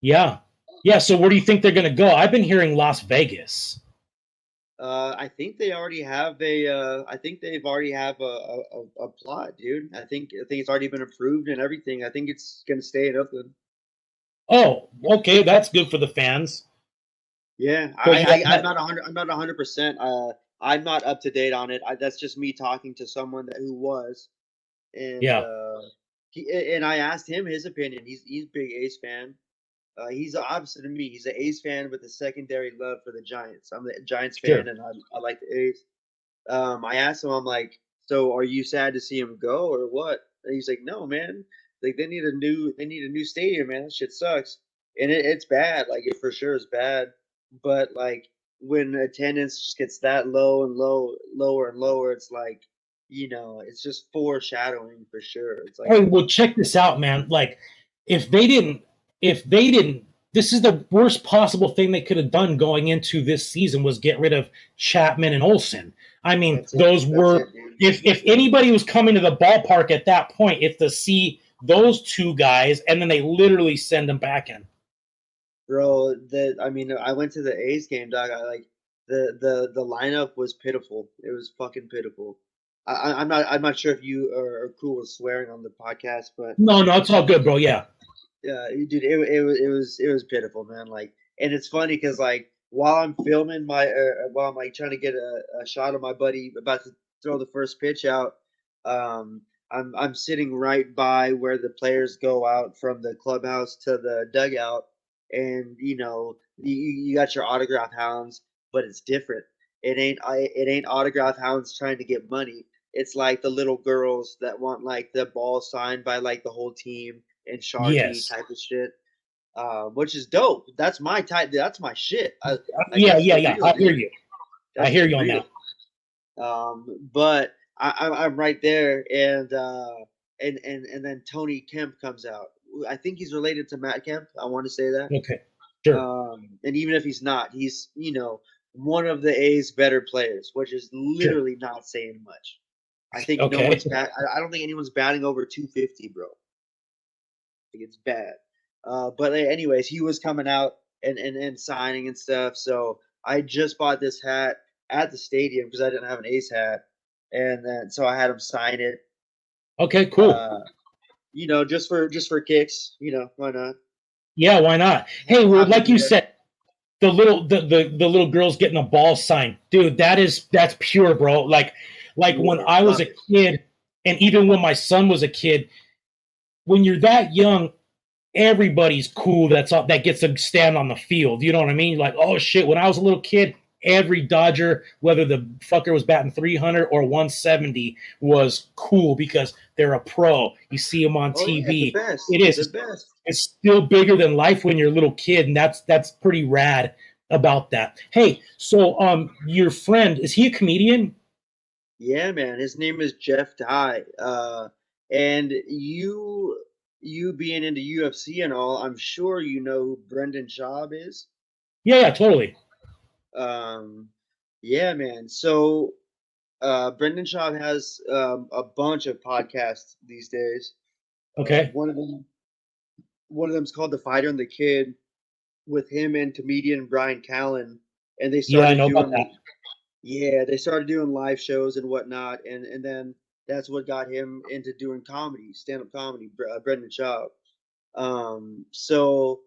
S1: Yeah, yeah. So where do you think they're gonna go? I've been hearing Las Vegas.
S2: I think they already have a. I think they've already have a plot, dude. I think it's already been approved and everything. I think it's gonna stay in Oakland.
S1: Oh, okay, that's good for the fans.
S2: Yeah,
S1: But yeah,
S2: I'm not 100. I'm not 100%. I'm not up to date on it. That's just me talking to someone who was, and
S1: yeah,
S2: and I asked him his opinion. He's a big Ace fan. He's the opposite of me. He's an A's fan with a secondary love for the Giants. I'm the Giants fan,
S1: sure.
S2: and I like the A's. I asked him, I'm like, so are you sad to see him go or what? And he's like, no, man. Like they need a new stadium, man. That shit sucks, and it's bad. Like it for sure is bad. But like when attendance just gets that low and lower and lower, it's like, it's just foreshadowing for sure. It's like,
S1: Hey, well, check this out, man. Like, if they didn't, if they didn't, this is the worst possible thing they could have done going into this season was get rid of Chapman and Olsen. I mean,
S2: that's it.
S1: those
S2: That's
S1: were
S2: it, dude.
S1: if anybody was coming to the ballpark at that point, it's to see those two guys, and then they literally send them back in.
S2: Bro, I mean, I went to the A's game, dog. I like the lineup was pitiful. It was fucking pitiful. I'm not sure if you are cool with swearing on the podcast, but
S1: No, no, it's all good, bro. Yeah,
S2: yeah, dude, it was pitiful, man. Like, and it's funny because like while I'm filming while I'm like trying to get a shot of my buddy about to throw the first pitch out, I'm sitting right by where the players go out from the clubhouse to the dugout, and you got your autograph hounds, but it's different. It ain't autograph hounds trying to get money. It's like the little girls that want like the ball signed by like the whole team and Sharpie
S1: yes,
S2: type of shit, which is dope. That's my type. That's my shit. Like
S1: yeah,
S2: that's
S1: yeah,
S2: for
S1: yeah.
S2: real,
S1: I hear
S2: dude.
S1: you. I
S2: That's
S1: hear
S2: for
S1: you on
S2: real.
S1: that.
S2: But I'm right there, and then Tony Kemp comes out. I think he's related to Matt Kemp. I want to say that.
S1: Okay, sure.
S2: And even if he's not, he's one of the A's better players, which is
S1: Sure.
S2: literally not saying much. I think no
S1: Okay.
S2: one's bat. I don't think anyone's batting over 250, bro. Like it's bad. But anyways, he was coming out and signing and stuff. So I just bought this hat at the stadium because I didn't have an Ace hat, and then so I had him sign it.
S1: Okay. Cool.
S2: Uh, just for kicks. Why not?
S1: Yeah. Why not? Hey, well,
S2: Happy
S1: like you
S2: there.
S1: said, the little girls getting a ball signed, dude. That's pure, bro. Like when
S2: Pure.
S1: I was
S2: Love
S1: a
S2: it.
S1: kid, and even when my son was a kid, when you're that young, everybody's cool. That gets to stand on the field. You know what I mean? Like, oh shit. When I was a little kid, every Dodger, whether the fucker was batting 300 or 170, was cool because they're a pro. You see them on
S2: Oh yeah, the
S1: TV.
S2: best.
S1: It
S2: The
S1: is.
S2: best.
S1: It's still bigger than life when you're a little kid, and that's pretty rad about that. Hey, so your friend, is he a comedian?
S2: Yeah, man. His name is Jeff Dye. And you being into UFC and all, I'm sure you know who Brendan Schaub is.
S1: Yeah, yeah, totally.
S2: Um, yeah, man. So Brendan Schaub has a bunch of podcasts these days.
S1: Okay.
S2: One of them's called The Fighter and the Kid with him and comedian Brian Callen, and they
S1: Yeah, I
S2: started
S1: know about
S2: doing
S1: that.
S2: yeah, they started doing live shows and whatnot, and then that's what got him into doing comedy, stand up comedy. Brendan Schaub. So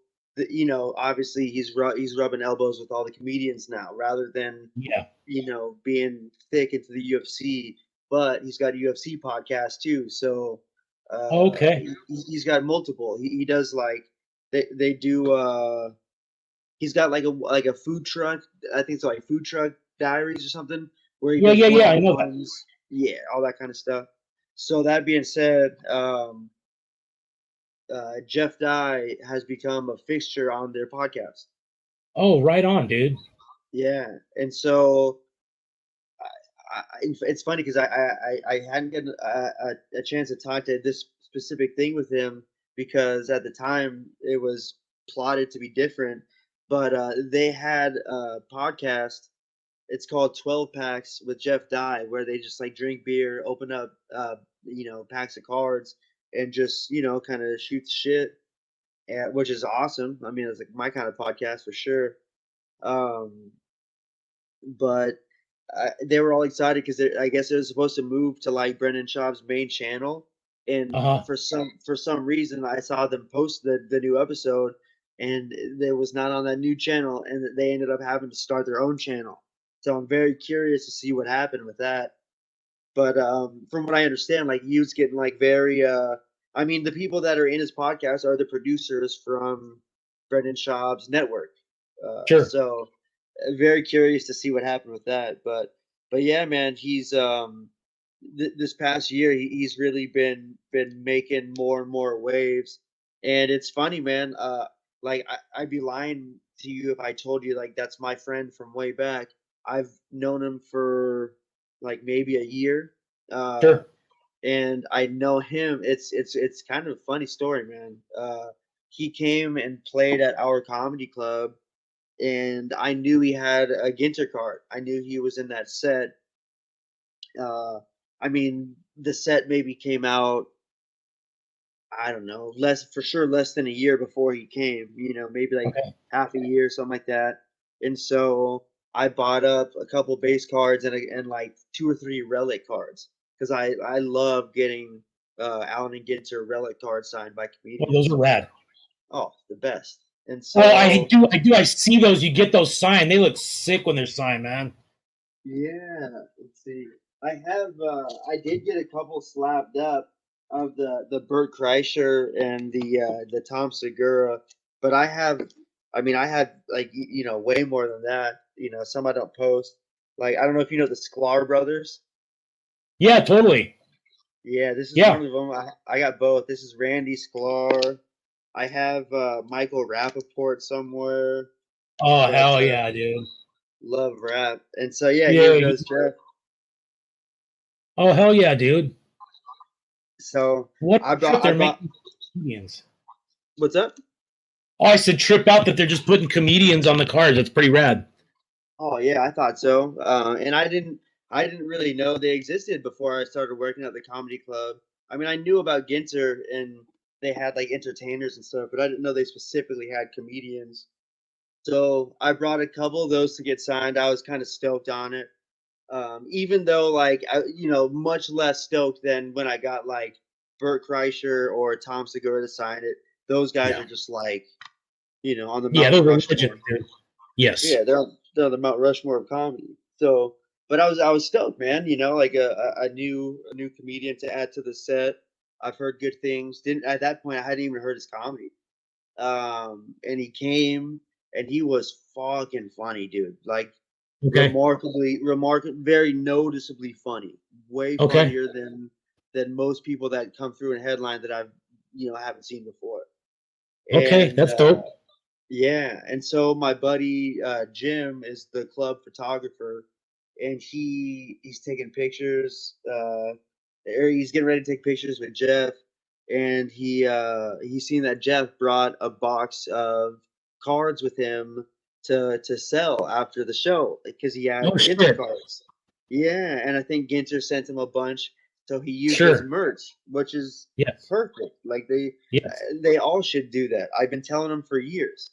S2: obviously he's rubbing elbows with all the comedians now, rather than
S1: Yeah.
S2: being thick into the UFC. But he's got a UFC podcast too, so
S1: Okay.
S2: he's got multiple. He does like they do. He's got like a food truck. I think it's like Food Truck Diaries or something, where he
S1: Yeah,
S2: does
S1: yeah,
S2: one
S1: yeah. I
S2: on
S1: know that.
S2: ones. Yeah, all that kind of stuff. So that being said, Jeff Dye has become a fixture on their podcast.
S1: Oh, right on, dude.
S2: Yeah, and so it's funny because I hadn't gotten a chance to talk to this specific thing with him because at the time it was plotted to be different, but they had a podcast. It's called 12 Packs with Jeff Dye, where they just like drink beer, open up, packs of cards, and just kind of shoot the shit, which is awesome. I mean, it's like my kind of podcast for sure. Um, but they were all excited because I guess it was supposed to move to like Brendan Schaub's main channel, and
S1: Uh-huh.
S2: for some reason I saw them post the new episode, and it was not on that new channel, and they ended up having to start their own channel. So I'm very curious to see what happened with that. But from what I understand, like he was getting like very. I mean, the people that are in his podcast are the producers from Brendan Schaub's network.
S1: Sure.
S2: So very curious to see what happened with that. But yeah, man, he's this past year he's really been making more and more waves, and it's funny, man. Like I'd be lying to you if I told you like that's my friend from way back. I've known him for like maybe a year, uh,
S1: Sure.
S2: and I know him. It's kind of a funny story, man. He came and played at our comedy club, and I knew he had a Ginter card. I knew he was in that set. Uh, I mean, the set maybe came out. I don't know, less than a year before he came. Maybe like
S1: Okay.
S2: half a year, something like that. And so I bought up a couple base cards and like two or three relic cards because I love getting Allen and Ginter relic cards signed by
S1: Well, those
S2: comedians.
S1: are rad.
S2: Oh, the best. And
S1: Oh, I
S2: so
S1: do. I do. I see those. You get those signed. They look sick when they're signed, man.
S2: yeah, let's see. I did get a couple slapped up of the Burt Kreischer and the Tom Segura, but I mean I had like way more than that. Some I don't post. Like I don't know if you know the Sklar brothers.
S1: Yeah, totally.
S2: Yeah, this is
S1: Yeah.
S2: one of them. I got both. This is Randy Sklar. I have Michael Rappaport somewhere,
S1: Oh,
S2: but
S1: hell yeah, dude.
S2: love rap. And so yeah, here
S1: Yeah.
S2: goes Jeff.
S1: Oh, hell yeah, dude.
S2: So
S1: What a trip
S2: I
S1: they're
S2: bought.
S1: making comedians.
S2: What's up?
S1: Oh, I said trip out that they're just putting comedians on the cards. That's pretty rad.
S2: Oh yeah, I thought so. And I didn't really know they existed before I started working at the comedy club. I mean, I knew about Ginter and they had like entertainers and stuff, but I didn't know they specifically had comedians. So I brought a couple of those to get signed. I was kind of stoked on it. Even though like much less stoked than when I got like Burt Kreischer or Tom Segura to sign it. Those guys
S1: Yeah.
S2: are just like on the
S1: Yeah,
S2: Mount
S1: those are legends,
S2: Rushmore.
S1: dude. Yes.
S2: Yeah, they're the Mount Rushmore of comedy. So, but I was stoked, man. Like a new comedian to add to the set. I've heard good things. Didn't at that point I hadn't even heard his comedy. And he came and he was fucking funny, dude. Like
S1: Okay.
S2: very noticeably funny. Way
S1: Okay.
S2: funnier than most people that come through and headline that I've haven't seen before.
S1: Okay.
S2: And
S1: That's dope.
S2: yeah, and so my buddy Jim is the club photographer, and he's taking pictures. Or he's getting ready to take pictures with Jeff, and he's seen that Jeff brought a box of cards with him to sell after the show because he
S1: Oh
S2: had Ginter
S1: shit.
S2: cards. Yeah, and I think Ginter sent him a bunch, so he used it as
S1: Sure.
S2: merch, which is
S1: Yes.
S2: perfect. Like
S1: Yes.
S2: they all should do that. I've been telling them for years.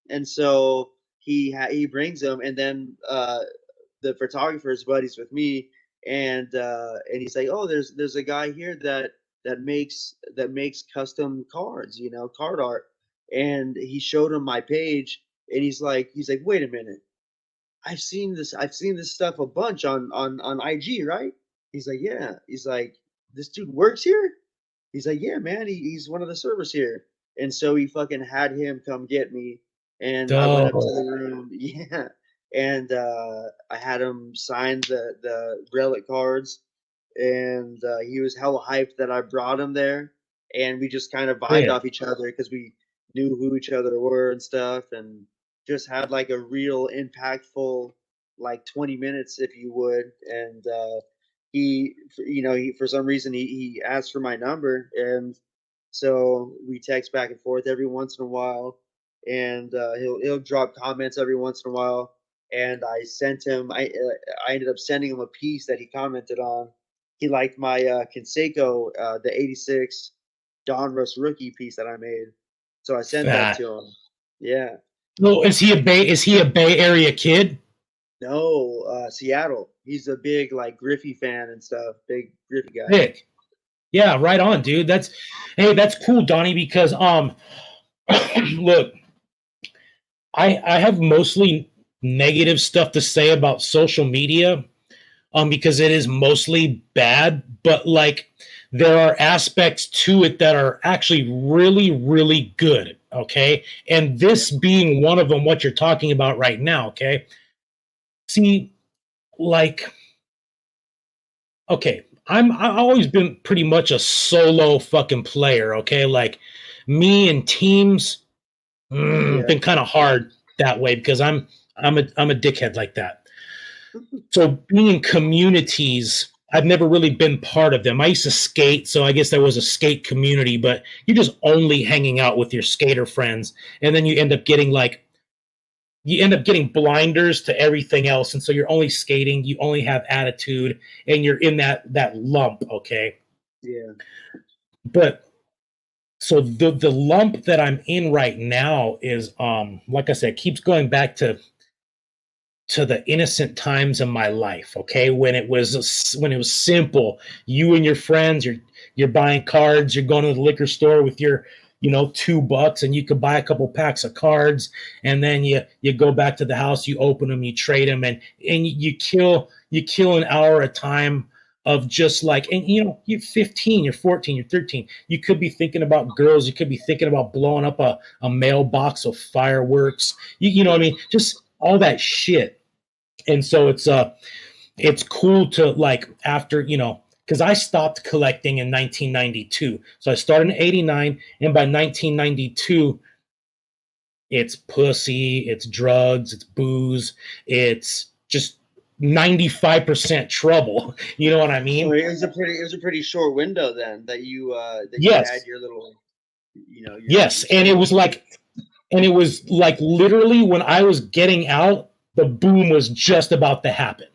S2: And so he brings them, and then the photographer's buddies with me, and he's like, oh, there's a guy here that makes custom cards, card art, and he showed him my page, and he's like, wait a minute, I've seen this stuff a bunch on IG, right? He's like, yeah. He's like, this dude works here. He's like, yeah, man. He's one of the servers here. And so he fucking had him come get me, and I went up to
S1: Dope.
S2: the room, yeah, and I had him sign the relic cards, and he was hella hyped that I brought him there, and we just kind of vibed
S1: Sick.
S2: off each other because we knew who each other were and stuff, and just had like a real impactful like 20 minutes, if you would. And he for some reason he asked for my number, and so we text back and forth every once in a while, and he'll drop comments every once in a while. And I sent him. I ended up sending him a piece that he commented on. He liked my Conseco, the '86 Donruss rookie piece that I made, so I sent that
S1: Fat.
S2: to him. Yeah.
S1: Well, is he a Bay Area kid?
S2: No, Seattle. He's a big like Griffey fan and stuff. Big Griffey guy.
S1: Sick. Yeah, right on, dude. That's cool, Donnie, because look, I have mostly negative stuff to say about social media, because it is mostly bad, but like there are aspects to it that are actually really, really good. Okay. And
S2: Yeah.
S1: this being one of them, what you're talking about right now. Okay. See, like, okay, I've always been pretty much a solo fucking player. Okay. Like me and teams,
S2: Yeah.
S1: been kind of hard that way because I'm a dickhead like that. So being in communities, I've never really been part of them. I used to skate, so I guess there was a skate community, but you're just only hanging out with your skater friends, and then you end up getting blinders to everything else, and so you're only skating, you only have attitude, and you're in that lump, okay?
S2: Yeah.
S1: But so the lump that I'm in right now is like I said, keeps going back to the innocent times of my life, okay, when it was simple. You and your friends, you're buying cards, you're going to the liquor store with your $2 and you could buy a couple packs of cards, and then you go back to the house, you open them, you trade them, and you kill an hour at a time of just like, and you're 15, you're 14, you're 13, you could be thinking about girls, you could be thinking about blowing up a mailbox of fireworks, you know what I mean, just all that shit. And so it's cool to, like, after, because I stopped collecting in 1992. So I started in 89, and by 1992 it's pussy, it's drugs, it's booze, it's just 95% trouble. You know what I
S2: So
S1: mean?
S2: it was a pretty short window then that you had
S1: Yes.
S2: your little your
S1: Yes, and it
S2: stage.
S1: was like, literally when I was getting out, the boom was just about to happen.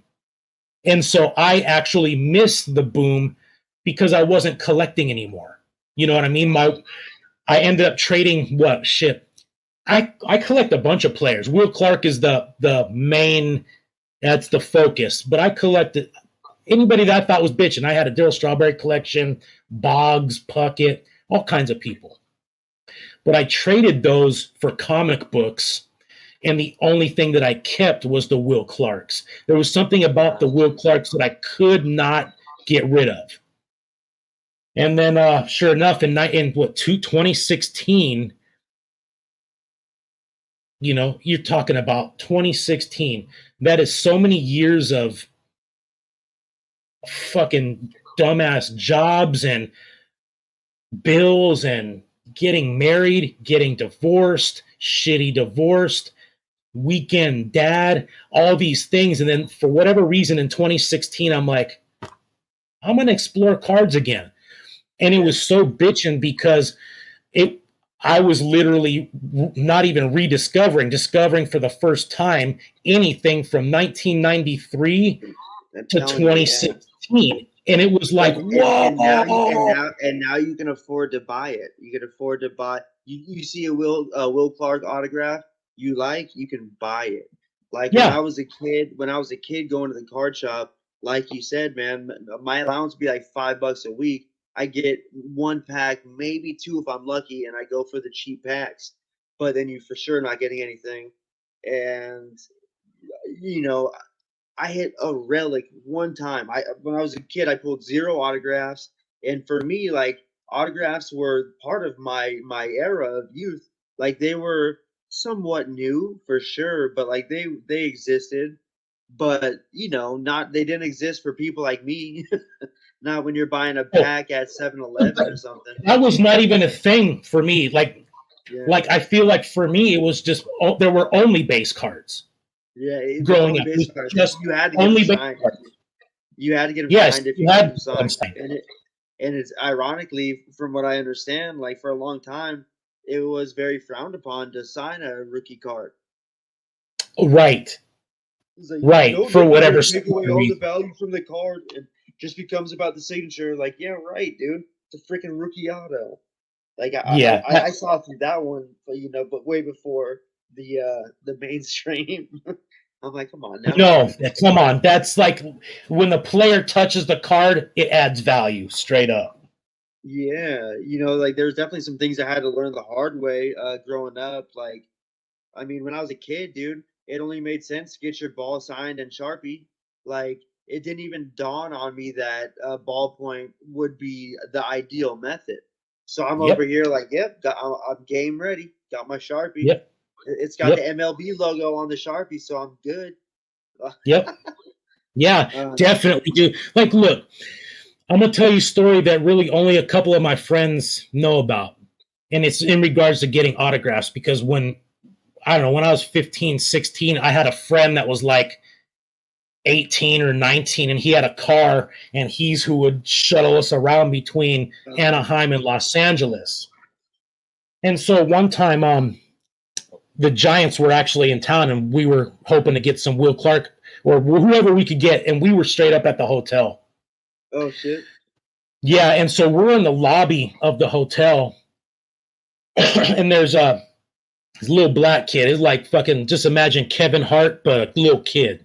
S1: And so I actually missed the boom because I wasn't collecting anymore. You know what I mean? I ended up trading what shit. I collect a bunch of players. Will Clark is the main, that's the focus. But I collected anybody that I thought was bitching. I had a Daryl Strawberry collection, Boggs, Puckett, all kinds of people. But I traded those for comic books, and the only thing that I kept was the Will Clarks. There was something about the Will Clarks that I could not get rid of. And then, sure enough, in what 2016, you're talking about 2016. That is so many years of fucking dumbass jobs and bills and getting married, getting divorced, shitty divorced, weekend dad, all these things. And then for whatever reason in 2016, I'm like, I'm going to explore cards again. And it
S2: Yeah.
S1: was so bitching because it, I was literally not even discovering for the first time anything from 1993
S2: I'm
S1: to
S2: telling you, yeah.
S1: 2016. And it was like, whoa.
S2: And now you can afford to buy it. You can afford to buy. You see a Will Clark autograph you like, you can buy it. Like
S1: Yeah.
S2: when I was a kid going to the card shop, like you said, man, my allowance would be like $5 a week. I get one pack, maybe two if I'm lucky, and I go for the cheap packs. But then you for sure not getting anything. And you know, I hit a relic one time. I When I was a kid, I pulled zero autographs, and for me, like autographs were part of my era of youth. Like they were somewhat new for sure, but like they existed. But not they didn't exist for people like me. Not when you're buying a
S1: Oh,
S2: pack at 7-Eleven or something.
S1: that was not even a thing for me.
S2: Yeah.
S1: Like I feel like for me, it was just there were only base cards
S2: Yeah, the
S1: growing
S2: only
S1: up. It was
S2: basic cards.
S1: just
S2: You had to get them
S1: only base
S2: signed.
S1: cards.
S2: You had to get them
S1: Yes,
S2: signed if
S1: you
S2: you got
S1: had
S2: them
S1: them
S2: signed.
S1: signed.
S2: And it's ironically, from what I understand, like for a long time, it was very frowned upon to sign a rookie card.
S1: Right,
S2: It's like,
S1: right.
S2: no,
S1: For
S2: you're
S1: whatever
S2: gonna take away
S1: stupid
S2: all the
S1: reason.
S2: value from the card, and just becomes about the signature. Like, yeah, right, dude. It's a freaking rookie auto. Like
S1: Yeah.
S2: I saw through that one, but way before the mainstream. I'm like, come on now.
S1: No, come on. That's like when the player touches the card, it adds value straight up.
S2: Yeah, like there's definitely some things I had to learn the hard way growing up. Like, I mean, when I was a kid, dude, it only made sense to get your ball signed and Sharpie. Like, it didn't even dawn on me that ballpoint would be the ideal method. So I'm over
S1: Yep,
S2: here like, yep, I'm game ready. Got my Sharpie.
S1: yep,
S2: It's got the
S1: yep,
S2: MLB logo on the Sharpie, so I'm good.
S1: yep. Yeah,
S2: uh,
S1: definitely do. Like, look, I'm gonna tell you a story that really only a couple of my friends know about. And it's in regards to getting autographs because when I don't know, when I was 15, 16, I had a friend that was like 18 or 19 and he had a car and he's who would shuttle us around between Anaheim and Los Angeles. And so one time the Giants were actually in town and we were hoping to get some Will Clark or whoever we could get and we were straight up at the hotel.
S2: oh shit.
S1: Yeah, and so we're in the lobby of the hotel and there's this little black kid. It's like fucking just imagine Kevin Hart but a little kid.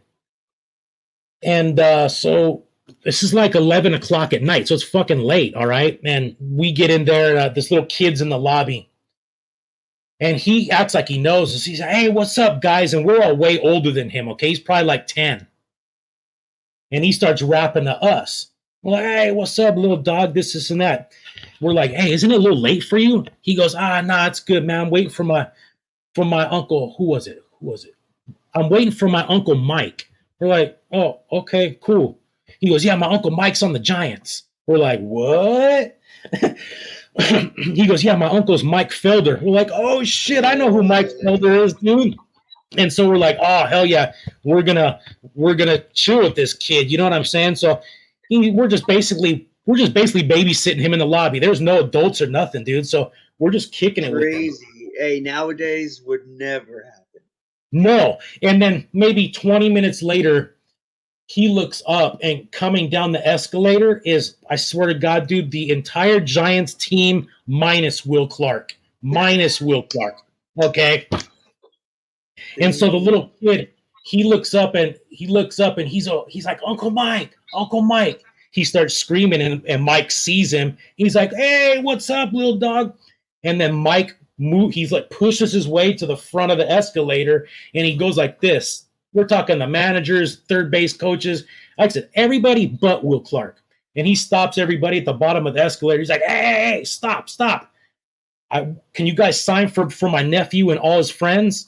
S1: And so this is like 11 o'clock at night. So it's fucking late. All right. And we get in there. This little kid's in the lobby. And he acts like he knows us. He's like, hey, what's up, guys? And we're all way older than him. Okay. He's probably like 10. And he starts rapping to us. We're like, hey, what's up, little dog? This, and that. We're like, hey, isn't it a little late for you? He goes, nah, it's good, man. I'm waiting for my uncle. Who was it? I'm waiting for my uncle Mike. We're like, oh, okay, cool. He goes, yeah, my uncle Mike's on the Giants. We're like, what? He goes, yeah, my uncle's Mike Felder. We're like, oh shit, I know who Mike Felder is, dude. And so we're like, oh hell yeah, we're gonna chill with this kid. You know what I'm saying? So we're just basically babysitting him in the lobby. There's no adults or nothing, dude. So we're just kicking it with him.
S2: Crazy. Hey, nowadays would never happen.
S1: No. And then maybe 20 minutes later, he looks up and coming down the escalator is, I swear to God, dude, the entire Giants team minus Will Clark. Minus Will Clark. Okay. And so the little kid, he looks up and he's like, Uncle Mike, Uncle Mike. He starts screaming and Mike sees him. He's like, hey, what's up, little dog? And then Mike he's like pushes his way to the front of the escalator and he goes like this. We're talking the managers, third base coaches. Like I said, everybody but Will Clark. And he stops everybody at the bottom of the escalator. He's like, hey, stop. Can you guys sign for my nephew and all his friends?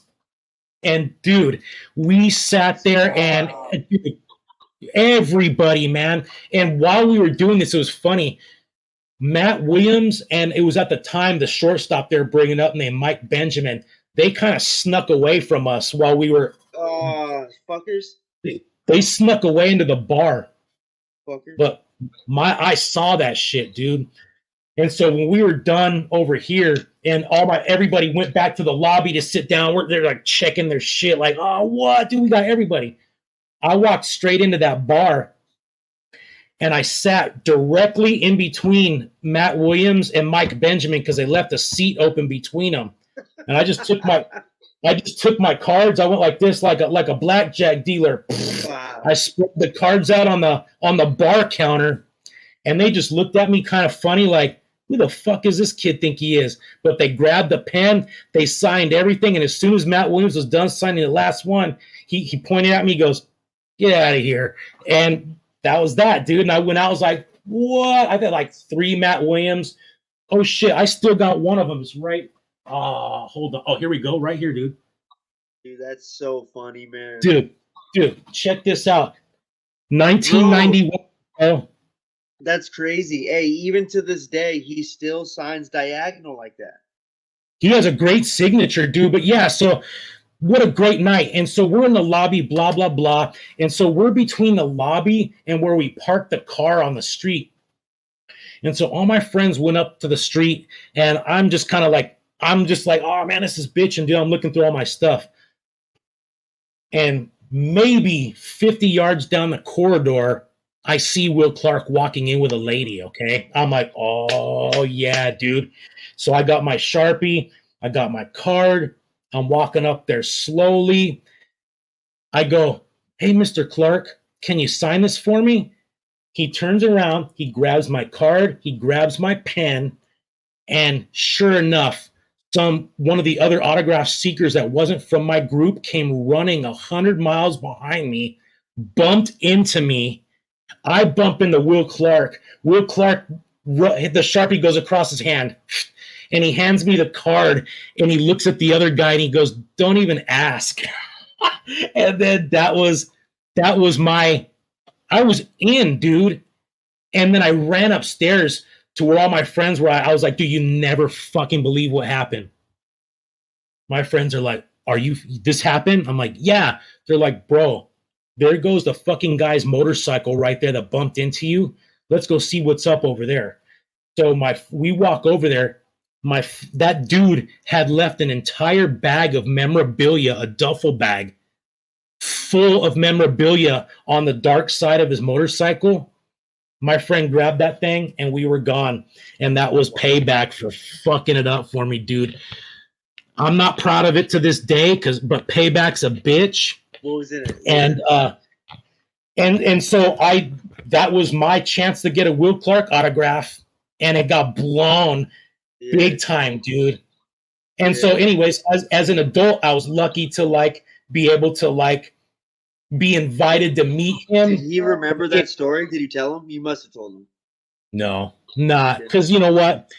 S1: And dude, we sat there and dude, everybody, man. And while we were doing this, it was funny. Matt Williams, and it was at the time the shortstop they were bringing up named Mike Benjamin. They kind of snuck away from us while we were.
S2: Fuckers.
S1: They snuck away into the bar,
S2: Fuckers.
S1: but I saw that shit, dude. And so when we were done over here, and everybody went back to the lobby to sit down, they're like checking their shit, like, oh, what, dude? We got everybody. I walked straight into that bar, and I sat directly in between Matt Williams and Mike Benjamin because they left a seat open between them. And I just took my cards. I went like this, like a blackjack dealer.
S2: Wow.
S1: I spread the cards out on the bar counter, and they just looked at me kind of funny, like, who the fuck does this kid think he is? But they grabbed the pen, they signed everything, and as soon as Matt Williams was done signing the last one, he pointed at me, he goes, get out of here. And that was that, dude. And I went out, I was like, what? I got like 3 Matt Williams. Oh shit, I still got one of them. It's right. Hold on. Oh, here we go. Right here, dude.
S2: Dude, that's so funny, man.
S1: Dude, check this out. 1991.
S2: That's crazy. Hey, even to this day, he still signs diagonal like that.
S1: He has a great signature, dude. But yeah, so what a great night. And so we're in the lobby, blah, blah, blah. And so we're between the lobby and where we parked the car on the street. And so all my friends went up to the street, and I'm just like, oh man, this is bitching, dude. I'm looking through all my stuff. And maybe 50 yards down the corridor, I see Will Clark walking in with a lady, okay? I'm like, oh, yeah, dude. So I got my Sharpie, I got my card, I'm walking up there slowly. I go, hey, Mr. Clark, can you sign this for me? He turns around, he grabs my card, he grabs my pen, and sure enough, one of the other autograph seekers that wasn't from my group came running 100 miles behind me, bumped into me. I bump into Will Clark. Will Clark, the Sharpie goes across his hand, and he hands me the card, and he looks at the other guy, and he goes, don't even ask. And then that was I was in, dude. And then I ran upstairs to where all my friends were. I was like, dude, you never fucking believe what happened. My friends are like, this happened? I'm like, yeah. They're like, bro, there goes the fucking guy's motorcycle right there that bumped into you. Let's go see what's up over there. So we walk over there. That dude had left an entire bag of memorabilia, a duffel bag full of memorabilia on the dark side of his motorcycle. My friend grabbed that thing and we were gone. And that was payback for fucking it up for me, dude. I'm not proud of it to this day, but payback's a bitch.
S2: What was in it?
S1: And so that was my chance to get a Will Clark autograph, and it got blown big time, dude. And so, anyways, as an adult, I was lucky to like be able to like be invited to meet him.
S2: Did he remember that story? Did you tell him? You must have told him.
S1: No, not because you know what?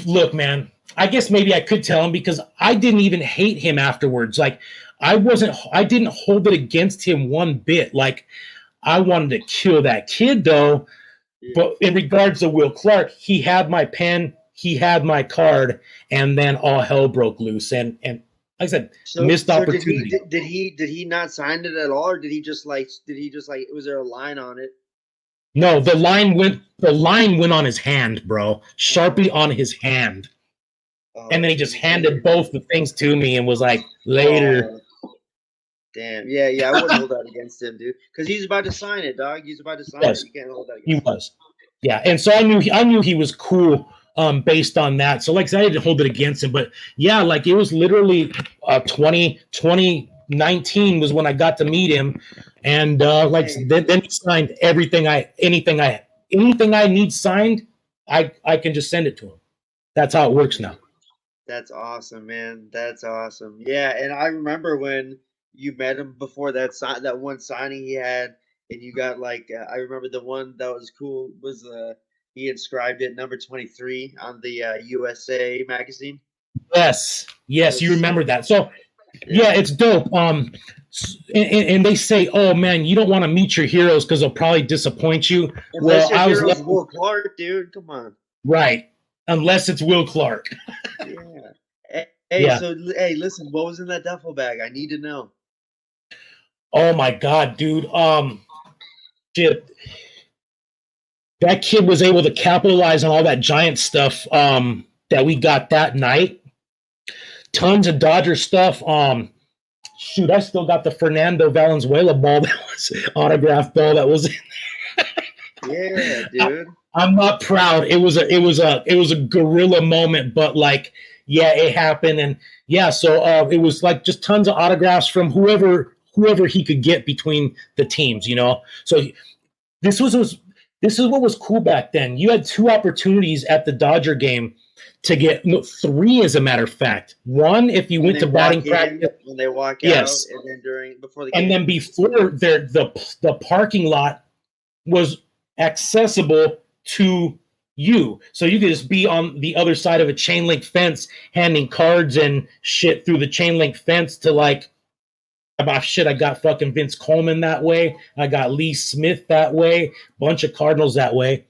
S1: Look, man, I guess maybe I could tell him because I didn't even hate him afterwards. Like I didn't hold it against him one bit. Like I wanted to kill that kid though. Yeah. But in regards to Will Clark, he had my pen, he had my card, and then all hell broke loose. And like I said, missed opportunity.
S2: Did he not sign it at all, or did he just like was there a line on it?
S1: No, the line went on his hand, bro. Sharpie on his hand. And then he just handed both the things to me and was like, later.
S2: Damn. Yeah, I wouldn't hold that against him, dude. Because he's about to sign it, dog. He's about to sign it. You can't hold that against him.
S1: He was. Yeah, and so I knew he was cool based on that. So like I said, I didn't hold it against him. But yeah, like it was literally 2019 was when I got to meet him. And then he signed anything I need signed, I can just send it to him. That's how it works now.
S2: That's awesome, man. That's awesome. Yeah, and I remember when you met him before that one signing he had, and you got like I remember the one that was cool was he inscribed it number 23 on the USA magazine.
S1: Yes, you remember that. So yeah, it's dope. And they say, "Oh man, you don't want to meet your heroes because they'll probably disappoint you."
S2: Unless your hero's Will Clark, dude. Come on.
S1: Right, unless it's Will Clark.
S2: Yeah. Hey, listen, what was in that duffel bag? I need to know.
S1: Oh my god, dude. Shit. That kid was able to capitalize on all that Giant stuff that we got that night. Tons of Dodger stuff. Shoot, I still got the Fernando Valenzuela ball that was autographed ball that was in
S2: there. Yeah, dude.
S1: I'm not proud. It was a guerrilla moment, but like, yeah, it happened, and yeah, so it was like just tons of autographs from whoever he could get between the teams, you know. So this is what was cool back then. You had 2 opportunities at the Dodger game to get 3, as a matter of fact. One, if you went to batting practice,
S2: when they walk out, and then before the game,
S1: and then before the parking lot was accessible to you, so you could just be on the other side of a chain link fence, handing cards and shit through the chain link fence to like shit, I got fucking Vince Coleman that way. I got Lee Smith that way. Bunch of Cardinals that way.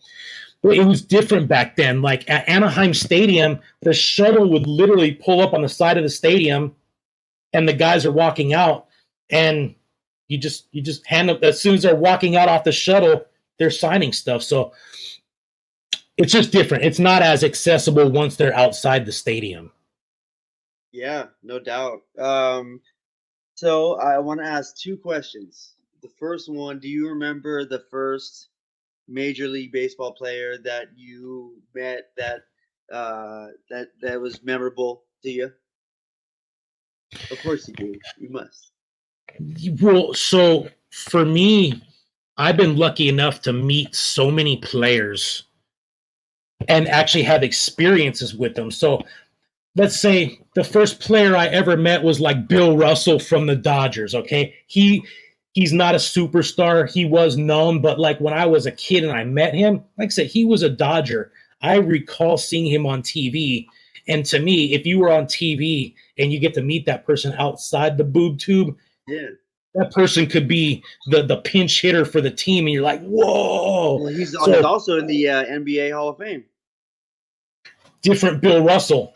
S1: But it was different back then. Like at Anaheim Stadium, the shuttle would literally pull up on the side of the stadium, and the guys are walking out, and you just hand them as soon as they're walking out off the shuttle, they're signing stuff. So it's just different. It's not as accessible once they're outside the stadium.
S2: Yeah, no doubt. So I want to ask two questions. The first one, do you remember the first Major League Baseball player that you met that that was memorable to you? Of course you do. You must.
S1: Well, so for me, I've been lucky enough to meet so many players and actually have experiences with them. So let's say the first player I ever met was like Bill Russell from the Dodgers. Okay, he's not a superstar. He was known, but like when I was a kid and I met him, like I said, he was a Dodger. I recall seeing him on TV. And to me, if you were on TV and you get to meet that person outside the boob tube,
S2: Yeah.
S1: that person could be the pinch hitter for the team, and you're like, whoa.
S2: Well, he's
S1: So
S2: also in the NBA Hall of Fame.
S1: different Bill Russell.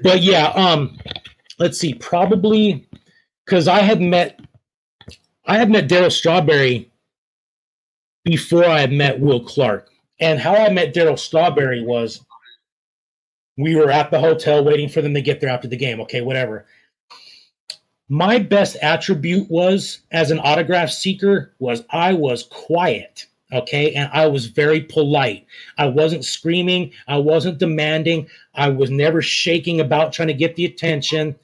S1: But yeah, let's see, probably because I had met Darryl Strawberry before I had met Will Clark. And how I met Darryl Strawberry was we were at the hotel waiting for them to get there after the game. Okay, whatever. My best attribute was as an autograph seeker was I was quiet. Okay, and I was very polite. I wasn't screaming. I wasn't demanding. I was never shaking about trying to get the attention.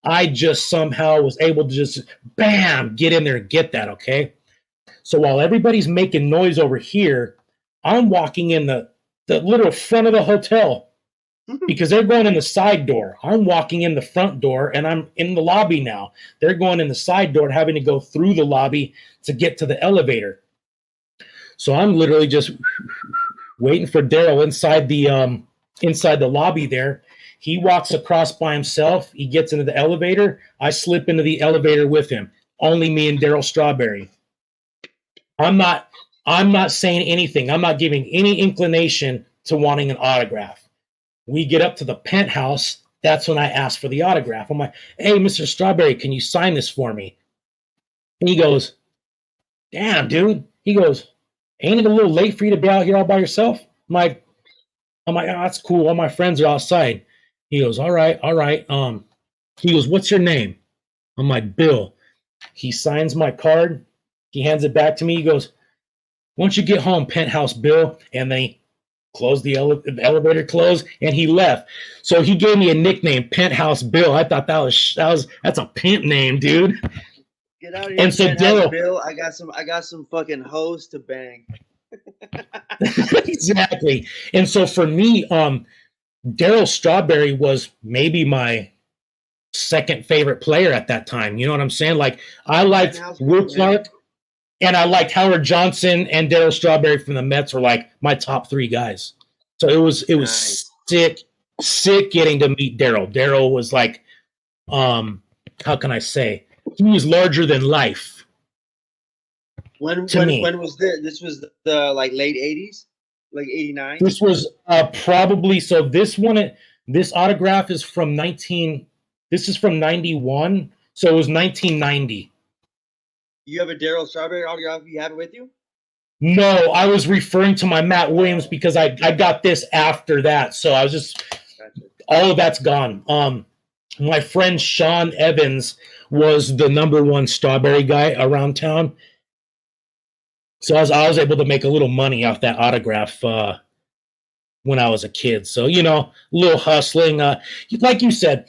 S1: I just somehow was able to just, bam, get in there and get that, okay? So while everybody's making noise over here, I'm walking in the little front of the hotel because they're going in the side door. I'm walking in the front door, and I'm in the lobby now. They're going in the side door and having to go through the lobby to get to the elevator. So I'm literally just waiting for Darryl inside the lobby there. He walks across by himself. He gets into the elevator. I slip into the elevator with him. Only me and Darryl Strawberry. I'm not saying anything. I'm not giving any inclination to wanting an autograph. We get up to the penthouse. That's when I ask for the autograph. I'm like, hey, Mr. Strawberry, can you sign this for me? And he goes, damn, dude. He goes, ain't it a little late for you to be out here all by yourself? I'm like, oh, that's cool. All my friends are outside. He goes, all right. He goes, what's your name? I'm like, Bill. He signs my card. He hands it back to me. He goes, once you get home, Penthouse Bill. And they closed the elevator closed, and he left. So he gave me a nickname, Penthouse Bill. I thought that's a pimp name, dude.
S2: Get out of here,
S1: and so
S2: Penthouse Bill. I got some fucking hoes to bang.
S1: Exactly. And so for me, Darryl Strawberry was maybe my second favorite player at that time. You know what I'm saying? Like I liked Will Clark, and I liked Howard Johnson, and Darryl Strawberry from the Mets were like my top three guys. So it was nice. sick getting to meet Darryl. Darryl was like, how can I say? He was larger than life.
S2: When was this? This was the like late 80s, like 89.
S1: This was probably so. This autograph is from 91. So it was 1990.
S2: You have a Darryl Strawberry autograph? You have it with you?
S1: No, I was referring to my Matt Williams because I got this after that. So I was just all of that's gone. My friend Sean Evans was the number one Strawberry guy around town. So I was able to make a little money off that autograph when I was a kid. So, a little hustling. Like you said,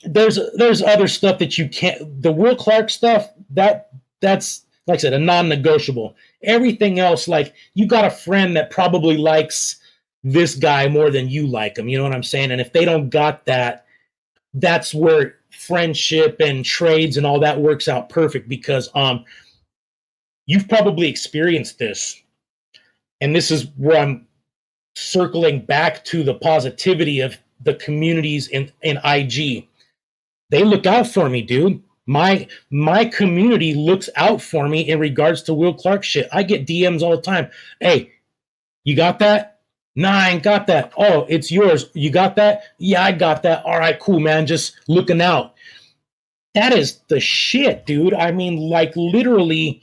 S1: there's other stuff that you can't. The Will Clark stuff, that's, like I said, a non-negotiable. Everything else, like, you got a friend that probably likes this guy more than you like him. You know what I'm saying? And if they don't got that, that's where friendship and trades and all that works out perfect because you've probably experienced this, and this is where I'm circling back to the positivity of the communities in IG. They look out for me, dude. My community looks out for me in regards to Will Clark shit. I get DMs all the time. Hey, you got that? Nah, I ain't got that. Oh, it's yours. You got that? Yeah, I got that. All right, cool, man. Just looking out. That is the shit, dude. I mean, like literally,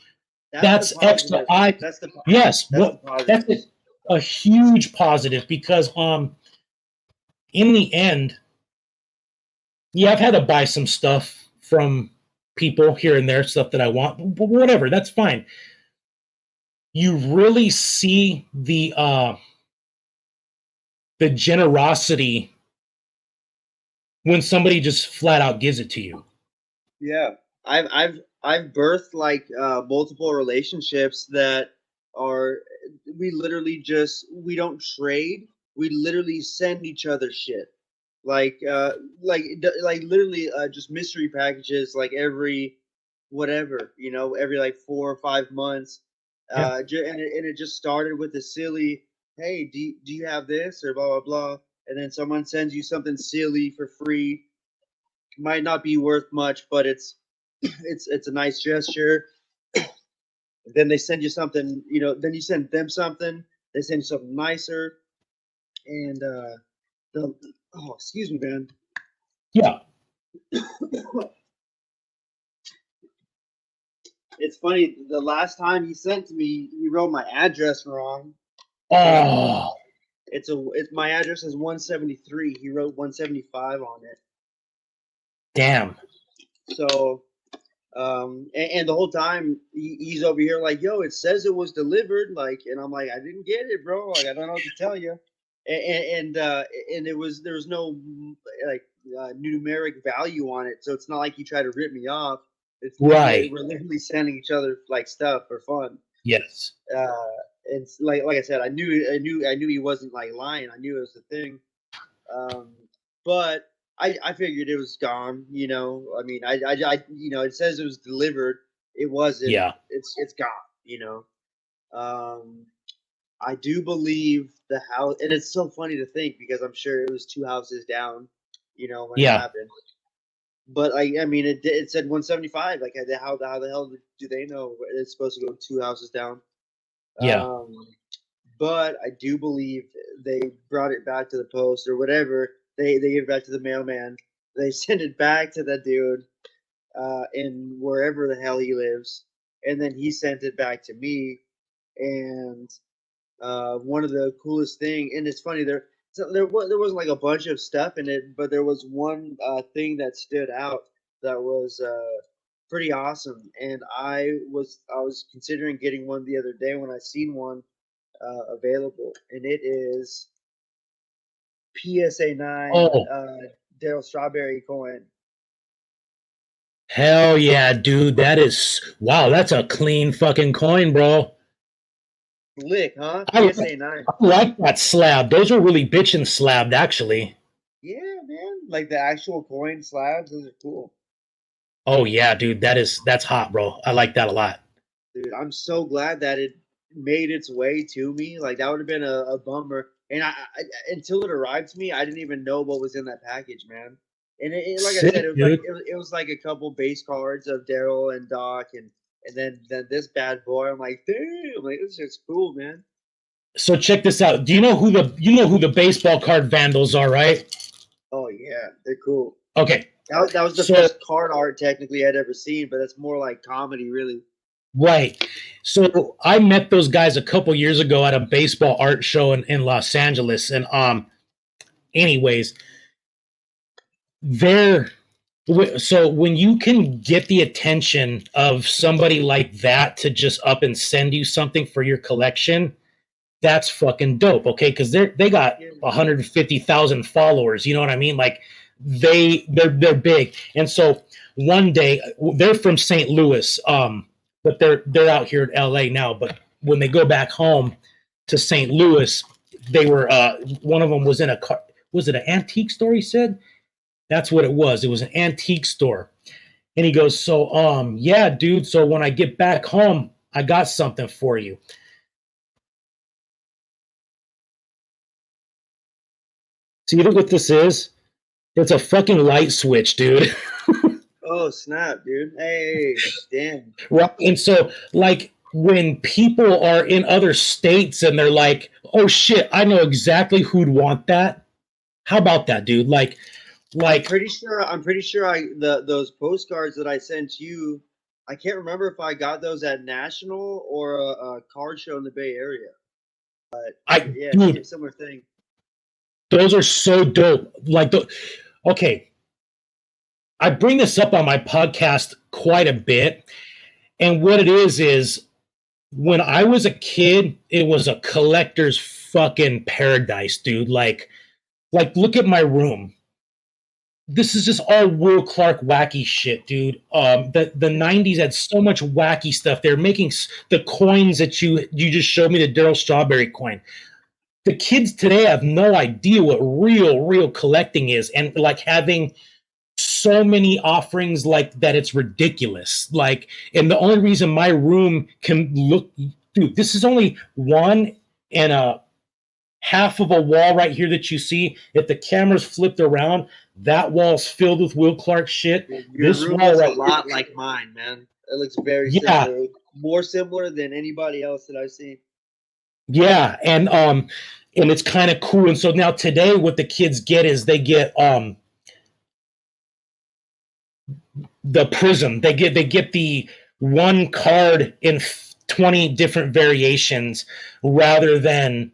S2: That's the
S1: that's extra.
S2: positive.
S1: I
S2: That's the
S1: yes,
S2: that's the
S1: what that's
S2: positives.
S1: a huge positive because in the end, yeah, I've had to buy some stuff from people here and there, stuff that I want, but whatever, that's fine. You really see the generosity when somebody just flat out gives it to you.
S2: Yeah, I've birthed like multiple relationships that are we literally just we don't trade. We literally send each other shit. Like like literally just mystery packages like every whatever, you know, every like 4 or 5 months.
S1: Yeah,
S2: And it just started with a silly, hey, do you have this or blah blah blah, and then someone sends you something silly for free, might not be worth much, but it's a nice gesture. Then they send you something, you know. Then you send them something. They send you something nicer, and the oh, excuse me, man.
S1: yeah.
S2: It's funny. The last time he sent to me, he wrote my address wrong.
S1: Oh,
S2: It's my address is 173. He wrote 175 on it.
S1: damn.
S2: So and the whole time he's over here like, yo, it says it was delivered, like, and I'm like, I didn't get it, bro. Like, I don't know what to tell you. And it was there was no like numeric value on it, so it's not like he tried to rip me off. It's literally
S1: Right.
S2: we're literally sending each other like stuff for fun.
S1: Yes.
S2: Uh, it's like I said, I knew he wasn't like lying. I knew it was a thing. Um, but I figured it was gone. You know, I mean, you know, it says it was delivered. It wasn't.
S1: Yeah.
S2: It's gone. You know, I do believe the house, and it's so funny to think because I'm sure it was 2 houses down. You know, when it
S1: Yeah.
S2: happened. But I mean, it said 175. Like, how the hell do they know it's supposed to go 2 houses down?
S1: Yeah.
S2: Um, but I do believe they brought it back to the post or whatever. They gave it back to the mailman. They sent it back to that dude in wherever the hell he lives, and then he sent it back to me. And one of the coolest thing, and it's funny there wasn't like a bunch of stuff in it, but there was one thing that stood out that was pretty awesome. And I was considering getting one the other day when I seen one available, and it is PSA 9
S1: Oh,
S2: Daryl Strawberry coin.
S1: hell yeah, dude. That is wow. That's a clean fucking coin, bro.
S2: Slick, huh?
S1: I like,
S2: PSA 9.
S1: I like that slab. Those are really bitchin' slabbed, actually.
S2: Yeah, man. Like the actual coin slabs, those are cool.
S1: Oh yeah, dude. That's hot, bro. I like that a lot.
S2: Dude, I'm so glad that it made its way to me. Like that would have been a bummer. And until it arrived to me, I didn't even know what was in that package, man. And like I said,
S1: Sick, dude.
S2: it was like a couple base cards of Daryl and Doc, and then this bad boy. I'm like, damn, like this is cool, man.
S1: So check this out. Do you know who the baseball card vandals are, right?
S2: Oh yeah, they're cool.
S1: Okay.
S2: That was the
S1: So
S2: first card art technically I'd ever seen, but it's more like comedy, really.
S1: right. So I met those guys a couple years ago at a baseball art show in Los Angeles. And anyways, they're so when you can get the attention of somebody like that to just up and send you something for your collection, that's fucking dope. Okay, because they got
S2: Yeah.
S1: 150,000 followers. You know what I mean? Like they're big. And so one day they're from St. Louis, but they're out here in L.A. now. But when they go back home to St. Louis, they were one of them was in a car. Was it an antique store? He said that's what it was. It was an antique store. And he goes, so yeah, dude. So when I get back home, I got something for you. See what this is? It's a fucking light switch, dude.
S2: Oh snap, dude! Hey, damn.
S1: Right. And so, like, when people are in other states and they're like, oh shit, I know exactly who'd want that. How about that, dude?
S2: I'm
S1: Like,
S2: pretty sure. I'm pretty sure. Those postcards that I sent you. I can't remember if I got those at National or a card show in the Bay Area. Yeah,
S1: dude,
S2: similar thing.
S1: those are so dope. Okay, I bring this up on my podcast quite a bit. And what it is when I was a kid, it was a collector's fucking paradise, dude. Look at my room. This is just all Will Clark wacky shit, dude. The '90s had so much wacky stuff. They're making the coins that you just showed me, the Daryl Strawberry coin. The kids today have no idea what real collecting is, and like having so many offerings like that, it's ridiculous. Like, and the only reason my room can look, dude, this is only one and a half of a wall right here that you see. If the camera's flipped around, that wall's filled with Will Clark shit.
S2: Your
S1: This
S2: room
S1: wall
S2: looks a
S1: right
S2: lot like mine, man. It looks very
S1: yeah,
S2: similar, more similar than anybody else that I've seen.
S1: yeah, and it's kind of cool. And so now today, what the kids get is they get the prism. They get the one card in 20 different variations rather than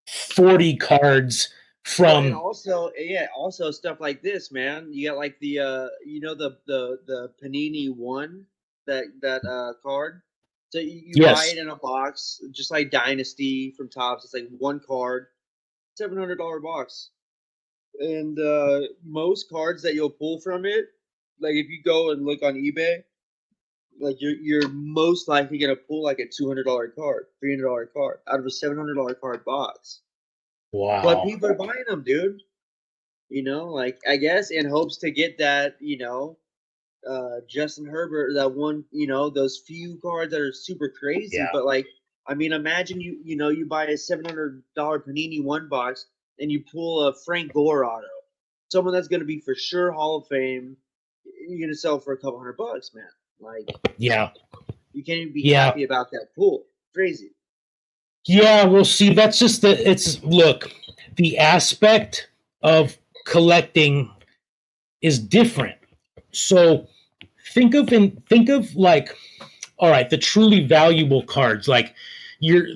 S1: 40 cards
S2: Well, and
S1: from
S2: also, yeah, also stuff like this, man. You got like the Panini one that card. So you buy
S1: yes.
S2: it in a box, just like Dynasty from Topps. It's like one card, $700 box, and most cards that you'll pull from it, like if you go and look on eBay, like you're most likely gonna pull like a $200 card, $300 card out of a $700 card box. But
S1: Wow.
S2: people are buying them, dude. Like I guess in hopes to get that, Justin Herbert, that one, those few cards that are super crazy.
S1: Yeah.
S2: But like, I mean, imagine you buy a $700 Panini one box and you pull a Frank Gore auto, someone that's going to be for sure Hall of Fame. You're going to sell for a couple $100, man. Like,
S1: Yeah.
S2: you can't even be
S1: Yeah.
S2: happy about that pull. Crazy.
S1: Yeah, well, see, that's just it's look, the aspect of collecting is different. So think of like, all right, the truly valuable cards, like you're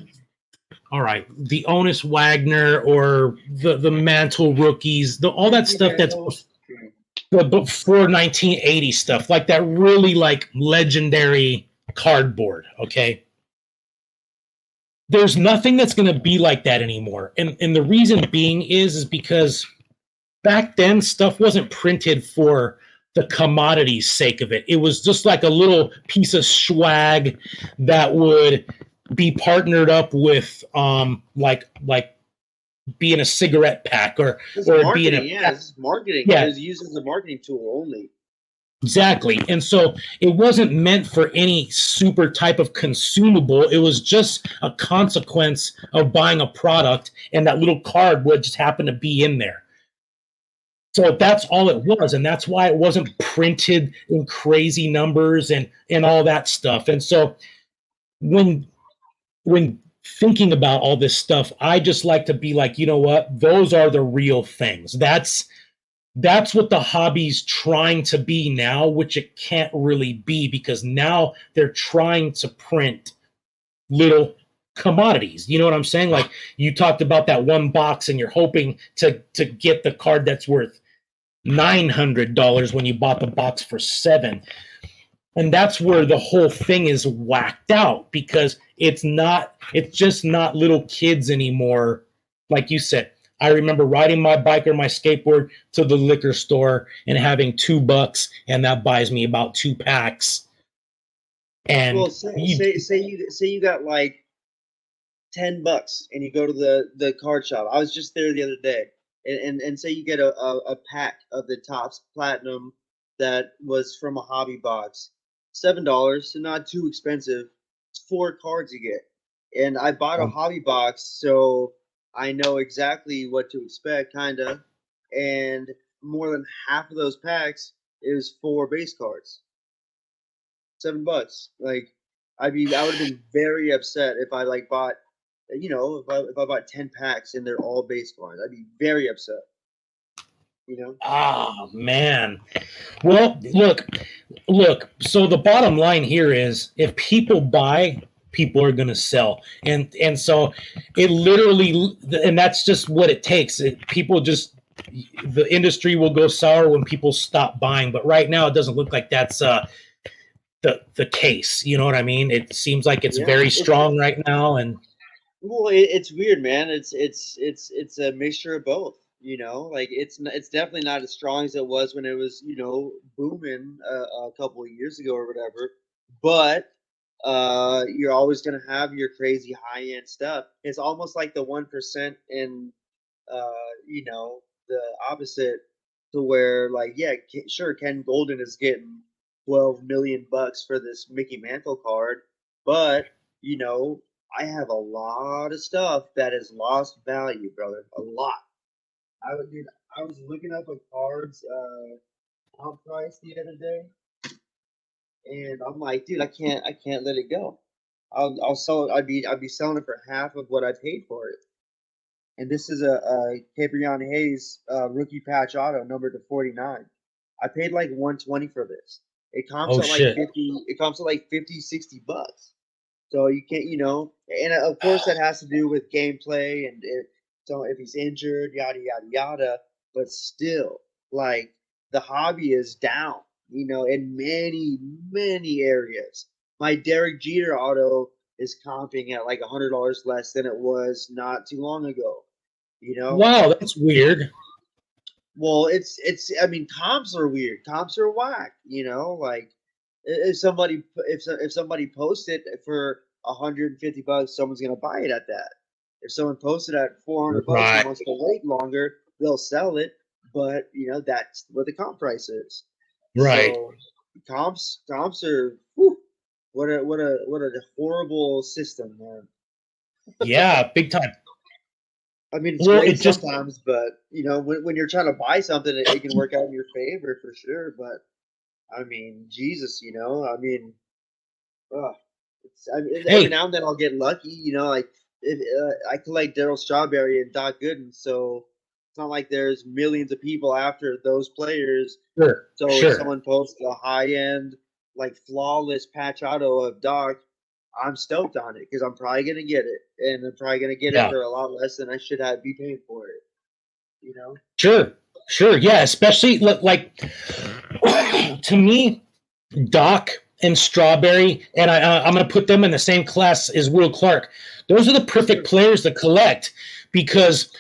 S1: all right, the Onus Wagner or the Mantle rookies, all that
S2: Ricky
S1: stuff that's
S2: Mantle.
S1: before 1980 stuff, like that really like legendary cardboard. Okay, there's nothing that's going to be like that anymore, and the reason being is because back then stuff wasn't printed for the commodity's sake of it. It was just like a little piece of swag that would be partnered up with like being a cigarette pack
S2: This is
S1: or being a
S2: marketing, yeah. This is marketing. It
S1: yeah,
S2: was used as a marketing tool only.
S1: exactly. And so it wasn't meant for any super type of consumable. It was just a consequence of buying a product, and that little card would just happen to be in there. So that's all it was, and that's why it wasn't printed in crazy numbers and all that stuff. And so when when thinking about all this stuff, I just like to be like, you know what? Those are the real things. That's what the hobby's trying to be now, which it can't really be because now they're trying to print little commodities. You know what I'm saying? Like you talked about that one box and you're hoping to get the card that's worth $900 when you bought the box for $7. And that's where the whole thing is whacked out because it's just not little kids anymore. Like you said, I remember riding my bike or my skateboard to the liquor store and having $2, and that buys me about 2 packs.
S2: Well,
S1: And
S2: say you got like $10 and you go to the card shop. I was just there the other day, and say you get a pack of the Topps Platinum that was from a hobby box, $7, so not too expensive. It's 4 cards you get, and I bought a hobby box, so I know exactly what to expect, kinda. And more than half of those packs It was 4 base cards, $7. Like, I would have been very upset if I like bought, if I bought 10 packs and they're all base cards. I'd be very upset. You know.
S1: Ah, man. Well, look. So the bottom line here is, if people buy, people are going to sell, and so it literally, and that's just what it takes. People just, the industry will go sour when people stop buying. But right now, it doesn't look like that's the case. You know what I mean? It seems like it's
S2: Yeah.
S1: very strong right now, and
S2: Well, it's weird, man. It's a mixture of both. Like it's definitely not as strong as it was when it was booming a couple of years ago or whatever. But you're always gonna have your crazy high end stuff. It's almost like the 1% in the opposite, to where like yeah, sure, Ken Golden is getting 12 million bucks for this Mickey Mantle card, but you know I have a lot of stuff that has lost value, brother. A lot. Dude, I was looking up a card's comp price the other day, and I'm like, dude, I can't let it go. I'll sell it. I'd be selling it for half of what I paid for it. And this is a Caprion Hayes rookie patch auto, numbered to 49. I paid like 120 for this. It comps
S1: oh
S2: at like
S1: shit,
S2: 50. It comps at like 50, $60. So you can't, and of course that has to do with gameplay and so if he's injured, yada yada yada. But still, like the hobby is down, in many many areas. My Derek Jeter auto is comping at like $100 less than it was not too long ago. You know,
S1: wow, that's weird.
S2: well, it's. I mean, comps are weird. Comps are whack. Like if somebody posts it for $150, someone's gonna buy it at that. If someone posts it at $400 and
S1: Right,
S2: wants to wait longer, they'll sell it. But that's what the comp price is.
S1: right.
S2: So comps are whew, what a horrible system, man.
S1: Yeah, big time.
S2: I mean, it's
S1: Well,
S2: great
S1: it just
S2: sometimes, but when you're trying to buy something, it can work out in your favor for sure. But I mean, Jesus, I mean, ugh, every
S1: hey,
S2: now and then I'll get lucky, like I collect Daryl Strawberry and Doc Gooden, so it's not like there's millions of people after those players.
S1: sure,
S2: So if
S1: sure.
S2: someone posts a high end, like flawless patch auto of Doc, I'm stoked on it because I'm probably gonna get it, and I'm probably gonna get it
S1: Yeah,
S2: for a lot less than I should have be paying for it. You know?
S1: sure, sure. Yeah, especially like to me, Doc and Strawberry, and I'm going to put them in the same class as Will Clark. Those are the perfect
S2: Sure.
S1: players to collect because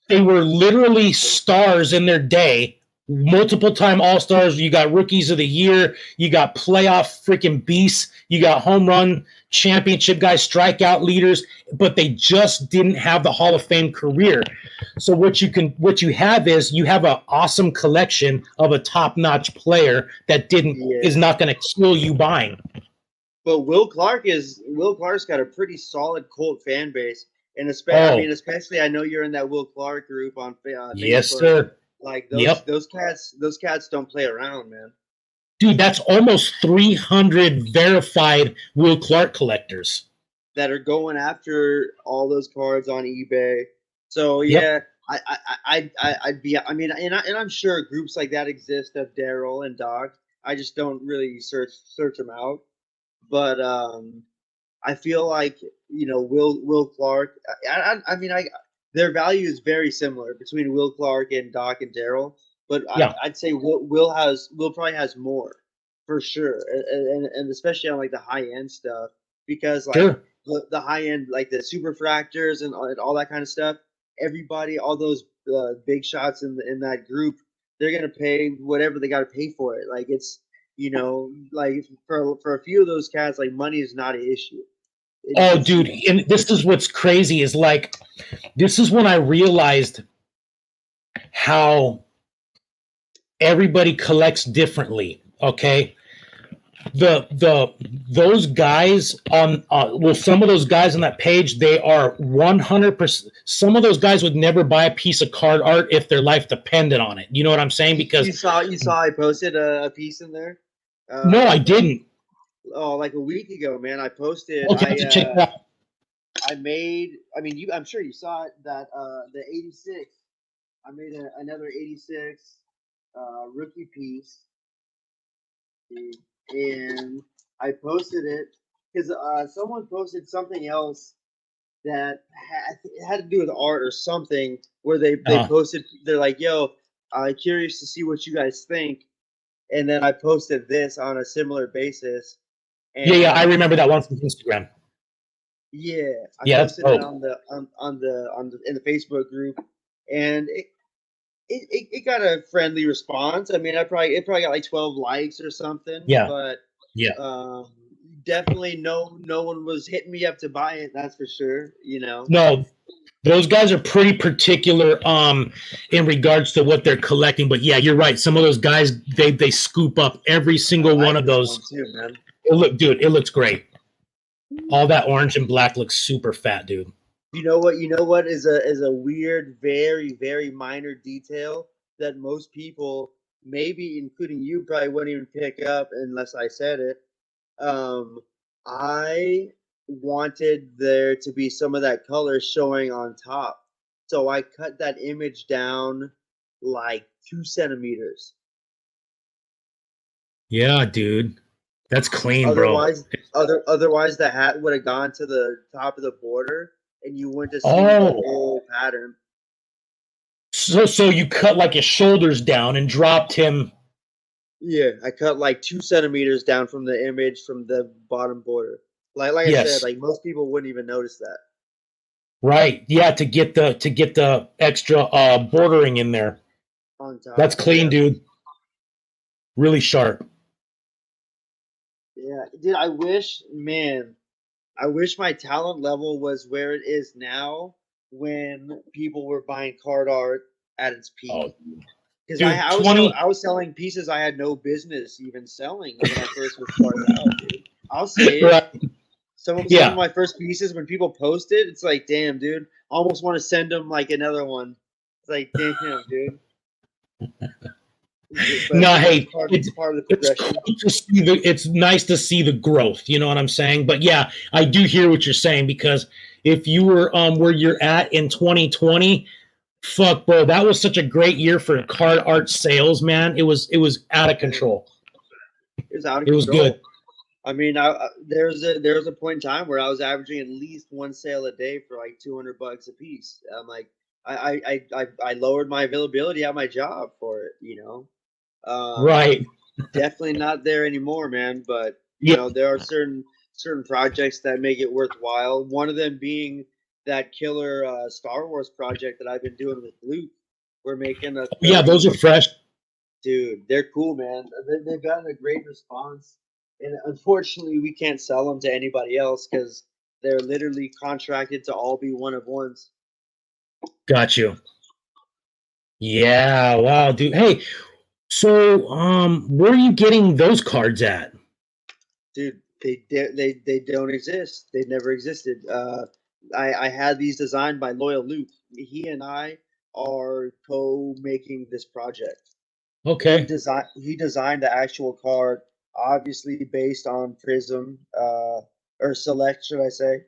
S1: they were literally stars in their day, multiple time All Stars. You got rookies of the year, you got playoff freaking beasts, you got home run championship guys, strikeout leaders, but they just didn't have the Hall of Fame career. So what you have is you have an awesome collection of a top notch player that didn't is
S2: Yes.
S1: not going to kill you buying.
S2: But Will Clark's got a pretty solid cult fan base, and
S1: Oh,
S2: especially I know you're in that Will Clark group on
S1: yes,
S2: Facebook.
S1: sir.
S2: Like
S1: Yep.
S2: those cats don't play around, man.
S1: Dude, that's almost 300 verified Will Clark collectors.
S2: That are going after all those cards on eBay. So
S1: Yep.
S2: yeah, I'd be. I mean, and I'm sure groups like that exist of Daryl and Doc. I just don't really search them out. But I feel like Will Clark. I mean, their value is very similar between Will Clark and Doc and Daryl. But
S1: Yeah.
S2: I'd say Will probably has more for sure, and especially on like the high end stuff, because like
S1: Sure.
S2: the high end like the super fractors and all that kind of stuff. Everybody, all those big shots in that group, they're gonna pay whatever they got to pay for it. Like it's like for a few of those cats, like money is not an issue.
S1: Oh,
S2: It's
S1: dude, and this is what's crazy is like this is when I realized how everybody collects differently. Okay. the those guys on well, some of those guys on that page, they are 100%. Some of those guys would never buy a piece of card art if their life depended on it. You know what I'm saying? Because
S2: You saw I posted a piece in there.
S1: no, I
S2: Like
S1: didn't.
S2: like a week ago, man. I posted.
S1: Okay, I have to check that out.
S2: I made. I mean, I'm sure you saw it. That the '86. I made another '86 rookie piece, and I posted it because someone posted something else that had to do with art or something, where they
S1: Uh,
S2: posted. They're like, "Yo, I'm curious to see what you guys think," and then I posted this on a similar basis,
S1: yeah, I
S2: and
S1: remember that one from Instagram.
S2: yeah, I
S1: Yeah, that's
S2: posted it
S1: dope.
S2: on the in the Facebook group, and it got a friendly response. I mean, it probably got like 12 likes or something,
S1: Yeah,
S2: but
S1: yeah.
S2: um, definitely no one was hitting me up to buy it. That's for sure. You know.
S1: No, those guys are pretty particular in regards to what they're collecting. But yeah, you're right. Some of those guys, they scoop up every
S2: I
S1: single one
S2: like
S1: of
S2: this
S1: those.
S2: one too, man.
S1: Dude, it looks great. All that orange and black looks super fat, dude.
S2: You know what? You know what is a weird, very minor detail that most people, maybe including you, probably wouldn't even pick up unless I said it. Um, I wanted there to be some of that color showing on top, so I cut that image down like 2 centimeters.
S1: Yeah, dude. That's clean, bro.
S2: Otherwise, otherwise the hat would have gone to the top of the border, and you wouldn't have seen the
S1: Oh,
S2: whole pattern.
S1: so you cut like his shoulders down and dropped him.
S2: Yeah, I cut like 2 centimeters down from the image from the bottom border. Like I said,
S1: Yes,
S2: like most people wouldn't even notice that
S1: right. Yeah, to get the extra bordering in there.
S2: on
S1: That's
S2: top.
S1: clean,
S2: Yeah,
S1: dude. Really sharp.
S2: yeah, dude. I wish my talent level was where it is now when people were buying card art at its peak.
S1: Oh,
S2: Because
S1: dude, 20.
S2: I was selling pieces I had no business even selling when I first would start out, dude. I'll say it.
S1: Right.
S2: Some of
S1: Yeah.
S2: my first pieces when people post it, it's like, damn, dude. I almost want to send them like another one. It's like, damn, dude.
S1: No,
S2: But that's
S1: hey,
S2: part of the
S1: it's
S2: progression.
S1: cool to see it's nice to see the growth. You know what I'm saying? But yeah, I do hear what you're saying because if you were where you're at in 2020, fuck, bro, that was such a great year for card art sales, man. It was out of control.
S2: It was out of
S1: It was good.
S2: control. I mean, there was a point in time where I was averaging at least one sale a day for like $200 a piece. I'm like, I lowered my availability at my job for it. You know,
S1: Right.
S2: definitely not there anymore, man. But you
S1: Yeah.
S2: know, there are certain projects that make it worthwhile. One of them being that killer Star Wars project that I've been doing with Luke. We're making a
S1: Yeah, those are
S2: 30.
S1: fresh.
S2: Dude, they're cool, man. They've gotten a great response, and unfortunately, we can't sell them to anybody else because they're literally contracted to all be one of ones.
S1: Got you. Yeah, wow, dude. Hey, so where are you getting those cards at?
S2: Dude, they don't exist. They never existed. I had these designed by Loyal Luke. He and I are co-making this project.
S1: Okay.
S2: He designed the actual card, obviously based on Prism, or Select, should I say?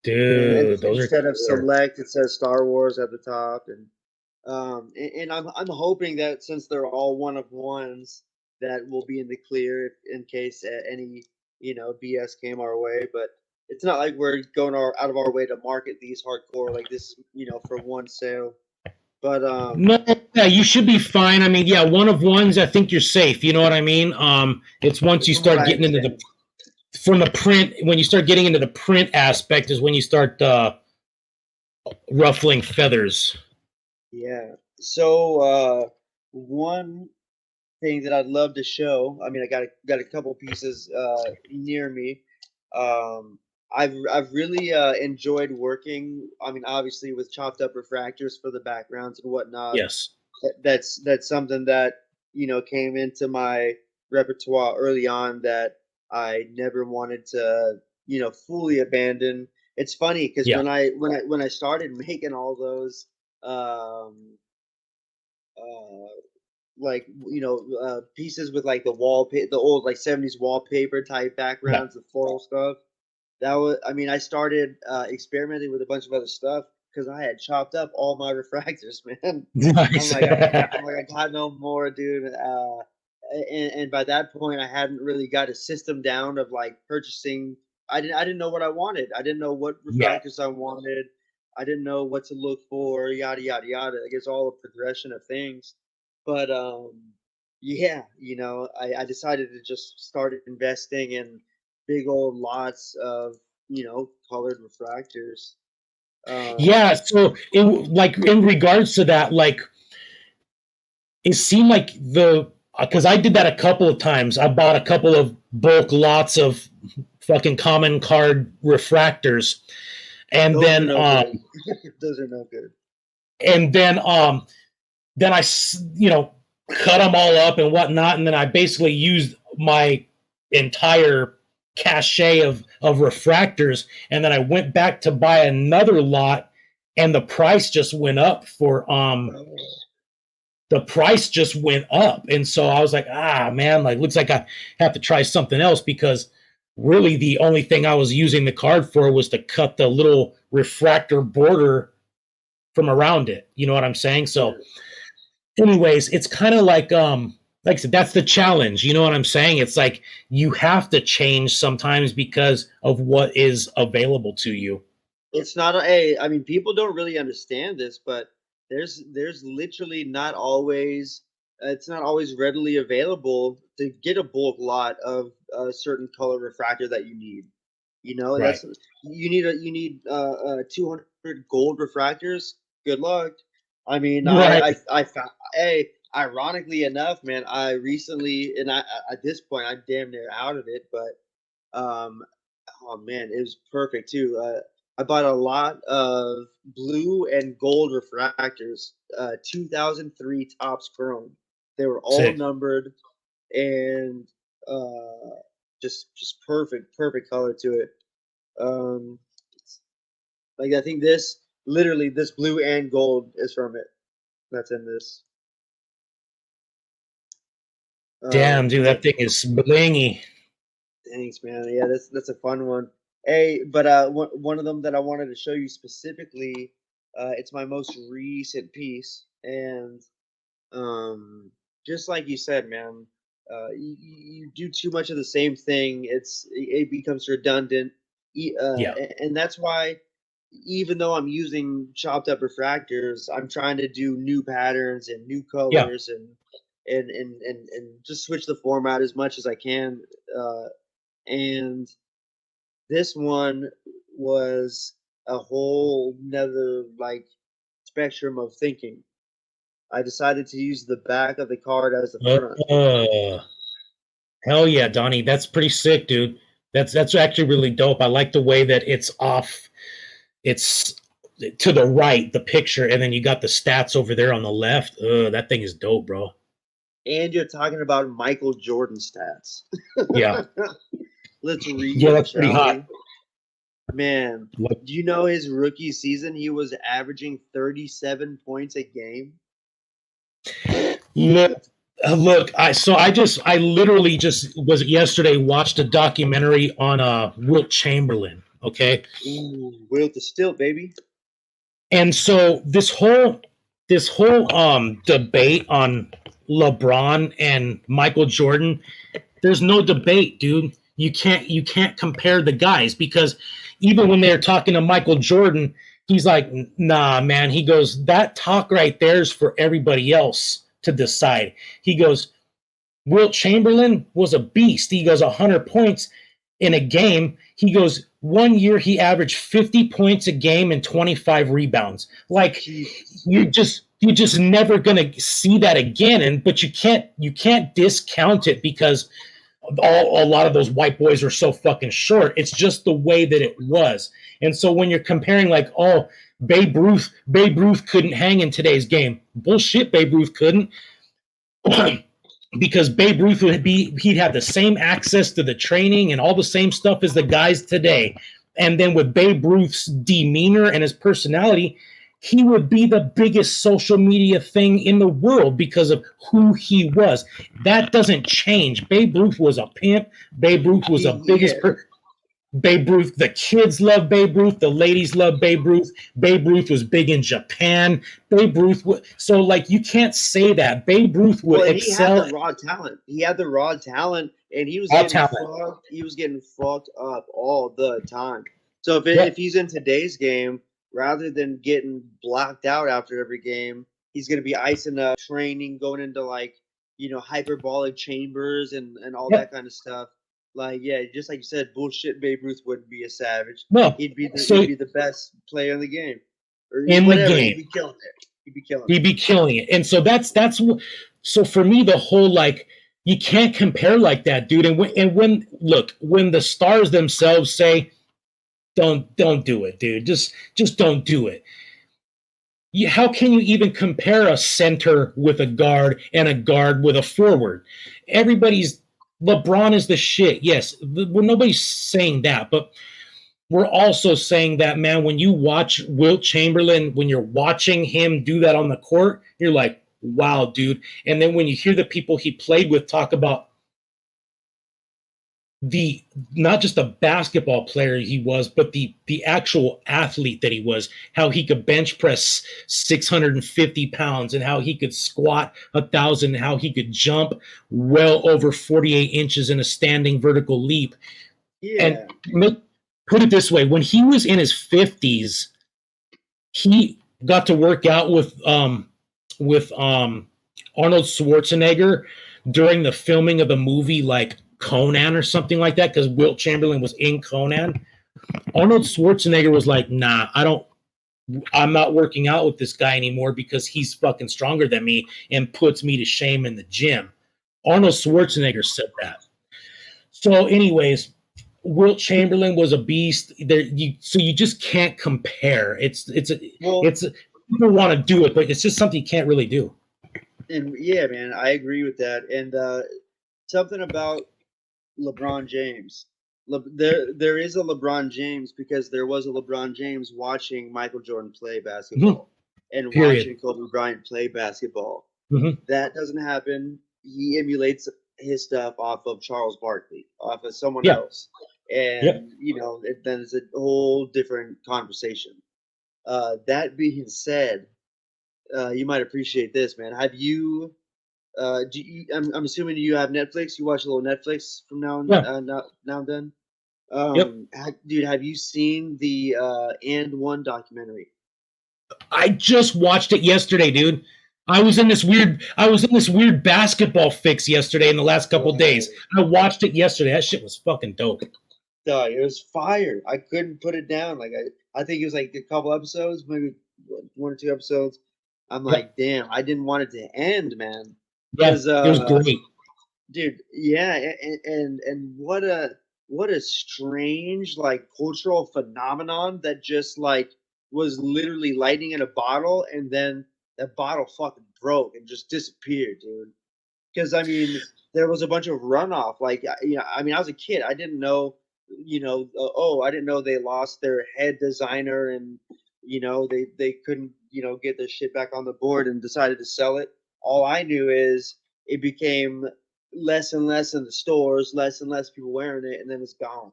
S2: And
S1: Dude, those are
S2: instead of
S1: killer.
S2: select, it says Star Wars at the top, and I'm hoping that since they're all one of ones, that we'll be in the clear in case any BS came our way. But it's not like we're going out of our way to market these hardcore like this, for one sale. But
S1: No, yeah, you should be fine. I mean, yeah, one of ones, I think you're safe. You know what I mean? It's once you
S2: from what
S1: start
S2: I
S1: getting into the
S2: understand,
S1: from the print, when you start getting into the print aspect, is when you start ruffling feathers.
S2: yeah. So one thing that I'd love to show. I mean, I got a couple pieces near me. Um, I've really enjoyed working. I mean, obviously with chopped up refractors for the backgrounds and whatnot.
S1: Yes.
S2: That's something that came into my repertoire early on that I never wanted to, fully abandon. It's funny because
S1: Yeah.
S2: when I started making all those, uh, like pieces with like the old like 70s wallpaper type
S1: Yeah.
S2: backgrounds, the floral stuff. That was, I mean, I started experimenting with a bunch of other stuff because I had chopped up all my refractors, man.
S1: Nice.
S2: I'm like, I got no more, dude. And by that point, I hadn't really got a system down of like purchasing. I didn't know what I wanted. I didn't know what
S1: Yeah.
S2: refractors I wanted. I didn't know what to look for. Yada yada yada. I guess all a progression of things. But yeah, I decided to just start investing in big old lots of colored refractors. Um,
S1: Yeah. So like in regards to that, like it seemed like because I did that a couple of times. I bought a couple of bulk lots of fucking common card refractors, and
S2: those are
S1: then
S2: no good. Those are no good.
S1: and then I cut them all up and whatnot, and then I basically used my entire cachet of refractors, and then I went back to buy another lot, and the price just went up. And so I was like, man, like looks like I have to try something else because really the only thing I was using the card for was to cut the little refractor border from around it. You know what I'm saying?
S2: Yeah.
S1: So anyways, it's kind of like I said, that's the challenge. You know what I'm saying? It's like you have to change sometimes because of what is available to you.
S2: It's not a. I mean, people don't really understand this, but there's literally not always. It's not always readily available to get a bulk lot of a certain color refractor that you need.
S1: Right.
S2: That's you need 200 gold refractors. Good luck. I mean,
S1: Right.
S2: I found. Hey, ironically enough, man, I recently, and at this point I'm damn near out of it, but um, oh man, it was perfect too. I bought a lot of blue and gold refractors, 2003 tops chrome. They were all
S1: Sick.
S2: numbered and uh, just perfect color to it. Um, like I think this blue and gold is from it. That's in this.
S1: Damn, dude,
S2: Yeah,
S1: that thing is blingy.
S2: thanks, man. Yeah, that's a fun one. Hey, but one of them that I wanted to show you specifically, it's my most recent piece, and just like you said, man, you do too much of the same thing, it becomes redundant,
S1: Yeah.
S2: and that's why even though I'm using chopped up refractors, I'm trying to do new patterns and new
S1: Yeah.
S2: colors and just switch the format as much as I can. And this one was a whole nother like spectrum of thinking. I decided to use the back of the card as the front.
S1: Uh, Hell yeah, Donnie. That's pretty sick, dude. That's actually really dope. I like the way that it's off. It's to the right, the picture, and then you got the stats over there on the left. That thing is dope, bro.
S2: And you're talking about Michael Jordan stats.
S1: Yeah.
S2: Let's read
S1: Yeah,
S2: them,
S1: that's pretty
S2: shall
S1: hot.
S2: we? Man,
S1: Look,
S2: do you know his rookie season he was averaging 37 points a game?
S1: look, look. I literally just was yesterday watched a documentary on Wilt Chamberlain. Okay,
S2: Ooh, Will the Stilt, baby.
S1: and so this whole debate on LeBron and Michael Jordan, there's no debate, dude. You can't compare the guys because even when they're talking to Michael Jordan, he's like, nah, man. He goes, that talk right there is for everybody else to decide. He goes, Wilt Chamberlain was a beast. He goes 100 points in a game. He goes, one year he averaged 50 points a game and 25 rebounds. Like
S2: Jesus.
S1: you're just never gonna see that again. And but you can't discount it because a lot of those white boys are so fucking short. It's just the way that it was. And so when you're comparing like, oh, Babe Ruth couldn't hang in today's game. Bullshit, Babe Ruth couldn't. because Babe Ruth he'd have the same access to the training and all the same stuff as the guys today. And then with Babe Ruth's demeanor and his personality, he would be the biggest social media thing in the world because of who he was. That doesn't change. Babe Ruth was a pimp. Babe Ruth was the biggest Babe Ruth, the kids love Babe Ruth, the ladies love Babe Ruth. Babe Ruth was big in Japan. Babe Ruth, so like you can't say that. Babe Ruth would
S2: Well, and he had
S1: excel.
S2: the raw talent. He had the raw talent, and he was
S1: All
S2: getting
S1: talent.
S2: fucked. He was getting fucked up all the time. So
S1: Yep.
S2: if he's in today's game, rather than getting blacked out after every game, he's going to be icing up, training, going into like hyperbolic chambers and all
S1: Yep.
S2: that kind of stuff. Like yeah, just like you said, bullshit. Babe Ruth wouldn't be a savage.
S1: No.
S2: He'd be
S1: So
S2: the best player in the game, or
S1: in the
S2: whatever.
S1: game,
S2: He'd be killing it. He'd be killing it.
S1: he'd be killing it. And so that's so for me the whole like you can't compare like that, dude. And when look when the stars themselves say don't do it, dude. Just don't do it. How can you even compare a center with a guard and a guard with a forward? Everybody's LeBron is the shit. Yes, well, nobody's saying that, but we're also saying that, man, when you watch Wilt Chamberlain, when you're watching him do that on the court, you're like, wow, dude. And then when you hear the people he played with talk about the not just a basketball player he was, but the actual athlete that he was, how he could bench press 650 pounds and how he could squat 1,000, how he could jump well over 48 inches in a standing vertical leap.
S2: Yeah.
S1: And put it this way, when he was in his 50s, he got to work out with Arnold Schwarzenegger during the filming of a movie like Conan or something like that, because Wilt Chamberlain was in Conan. Arnold Schwarzenegger was like, nah, I'm not working out with this guy anymore because he's fucking stronger than me and puts me to shame in the gym. Arnold Schwarzenegger said that. So anyways, Wilt Chamberlain was a beast. So you just can't compare. People want to do it, but it's just something you can't really do.
S2: And yeah, man, I agree with that. And something about LeBron James. There is a LeBron James because there was a LeBron James watching Michael Jordan play basketball and watching Kobe Bryant play basketball. That doesn't happen. He emulates his stuff off of Charles Barkley, off of someone else. And then it's a whole different conversation. That being said, you might appreciate this, man. Have you? I'm assuming you have Netflix. You watch a little Netflix from now and then. Dude, have you seen the And One documentary?
S1: I just watched it yesterday, dude. I was in this weird basketball fix yesterday in the last couple of days. I watched it yesterday. That shit was fucking dope.
S2: It was fire. I couldn't put it down. Like I think it was like a couple episodes, maybe 1 or 2 episodes. I'm like, damn, I didn't want it to end, man.
S1: Yeah, it was great,
S2: dude. Yeah, and what a strange like cultural phenomenon that just like was literally lightning in a bottle, and then that bottle fucking broke and just disappeared, dude. Because I mean, there was a bunch of runoff. Like, I mean, I was a kid. I didn't know, I didn't know they lost their head designer, and they couldn't, get their shit back on the board and decided to sell it. All I knew is it became less and less in the stores, less and less people wearing it, and then it's gone.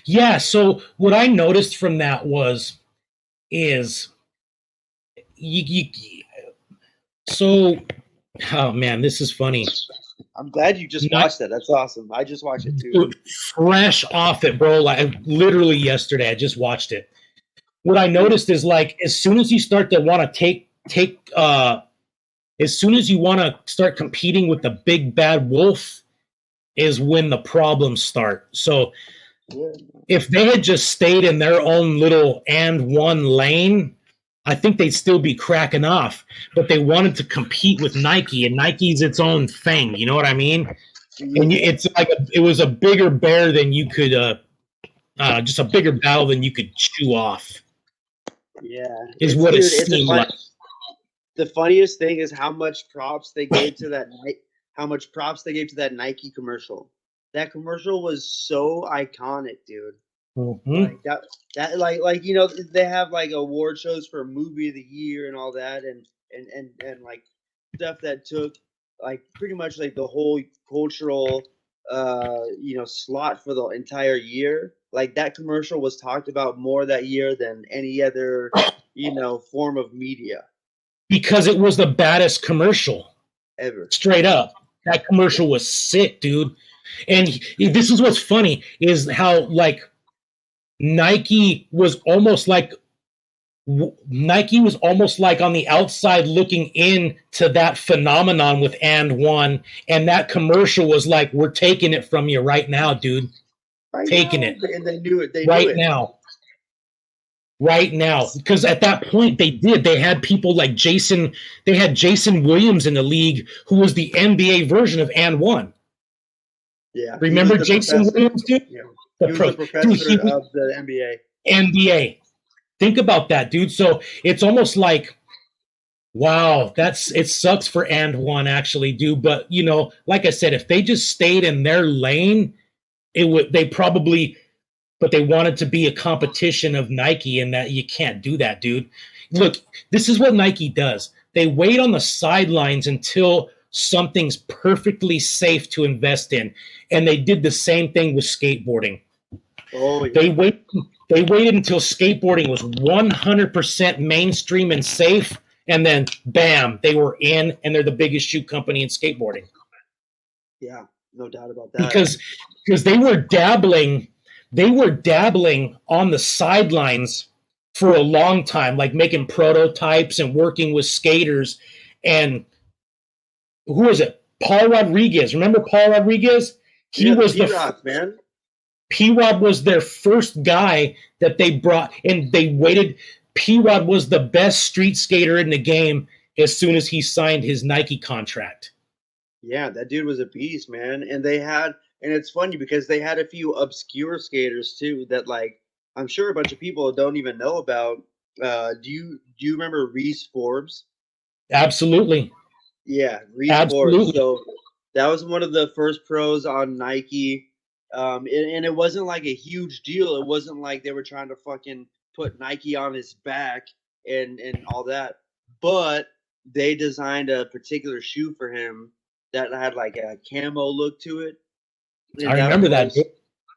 S1: Yeah. So what I noticed from that is you so oh man, this is funny.
S2: I'm glad you just watched that. That's awesome. I just watched it too.
S1: Fresh off it, bro. Like literally yesterday, I just watched it. What I noticed is like as soon as you start to want to as soon as you want to start competing with the big bad wolf is when the problems start. So if they had just stayed in their own little and one lane, I think they'd still be cracking off. But they wanted to compete with Nike, and Nike's its own thing. You know what I mean? And it's like it was a bigger bear than you could, just a bigger battle than you could chew off.
S2: Yeah,
S1: is what it seemed like.
S2: The funniest thing is how much props they gave to that how much props they gave to that Nike commercial. That commercial was so iconic, dude.
S1: Mm-hmm.
S2: Like that like you know they have like award shows for movie of the year and all that and like stuff that took like pretty much like the whole cultural you know slot for the entire year. Like that commercial was talked about more that year than any other you know form of media
S1: Because it was the baddest commercial.
S2: ever.
S1: Straight up. That
S2: Yeah.
S1: commercial was sick, dude. And this is what's funny is how like Nike was almost like Nike was almost like on the outside looking in to that phenomenon with And One, and that commercial was like, "We're taking it from you right now, dude.
S2: Right
S1: Taking
S2: now,
S1: it
S2: and they knew it. They knew
S1: right
S2: it.
S1: now, right now." Because at that point, they did. They had people like Jason. They had Jason Williams in the league, who was the NBA version of And One.
S2: Yeah, he was
S1: Remember
S2: the
S1: Jason
S2: professor.
S1: Williams, dude?
S2: Yeah,
S1: The
S2: he was the
S1: pro, dude. He
S2: professor
S1: was
S2: of the NBA.
S1: NBA. Think about that, dude. So it's almost like, wow, it sucks for And One actually, dude. But you know, like I said, if they just stayed in their lane, it would they probably but they wanted to be a competition of Nike, and that you can't do that, dude. Look, this is what Nike does. They wait on the sidelines until something's perfectly safe to invest in. And they did the same thing with skateboarding.
S2: Oh yeah,
S1: They wait they waited until skateboarding was 100% mainstream and safe, and then bam, they were in, and they're the biggest shoe company in skateboarding.
S2: yeah, no doubt about that.
S1: Because they were dabbling on the sidelines for a long time, like making prototypes and working with skaters. And who was it? Paul Rodriguez. Remember Paul Rodriguez? He
S2: Yeah, the
S1: was
S2: P
S1: the
S2: Rock man.
S1: P Rod was their first guy that they brought, and they waited. P Rod was the best street skater in the game as soon as he signed his Nike contract.
S2: Yeah, that dude was a beast, man. And they had, and it's funny because they had a few obscure skaters too that like I'm sure a bunch of people don't even know about. Do you remember Reese Forbes?
S1: Absolutely.
S2: Yeah, Reese Forbes.
S1: Absolutely.
S2: So that was one of the first pros on Nike. And it wasn't like a huge deal. It wasn't like they were trying to fucking put Nike on his back and all that. But they designed a particular shoe for him that had like a camo look to it. And
S1: I
S2: that
S1: remember that.
S2: was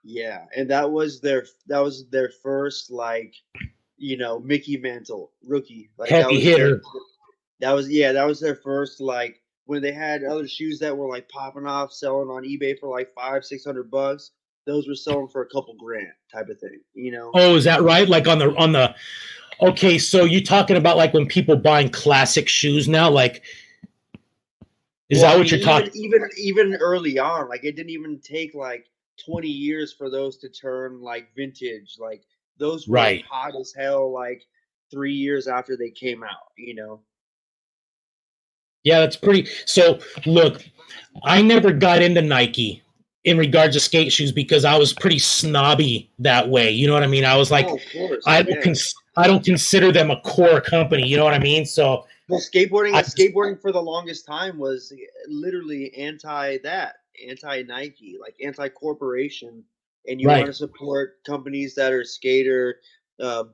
S2: yeah, and that was their first like, Mickey Mantle rookie. Like that
S1: Heavy
S2: was their
S1: hitter.
S2: that was their first like when they had other shoes that were like popping off, selling on eBay for like 500-600 bucks. Those were selling for a couple grand, type of thing.
S1: Oh, is that right? Like on the okay, so you talking about like when people buying classic shoes now? Like, is
S2: Well,
S1: that
S2: I
S1: what
S2: mean,
S1: you're
S2: even
S1: talking?
S2: even even early on, like it didn't even take like 20 years for those to turn like vintage. Like those were
S1: Right.
S2: hot as hell like 3 years after they came out.
S1: Yeah, that's pretty. So look, I never got into Nike in regards to skate shoes because I was pretty snobby that way. You know what I mean? I was
S2: Oh,
S1: like,
S2: of course, yeah.
S1: I don't consider them a core company. You know what I mean? So
S2: Well, skateboarding
S1: I
S2: skateboarding for the longest time was literally anti that, anti Nike, like anti corporation, and you want
S1: right.
S2: to support companies that are skater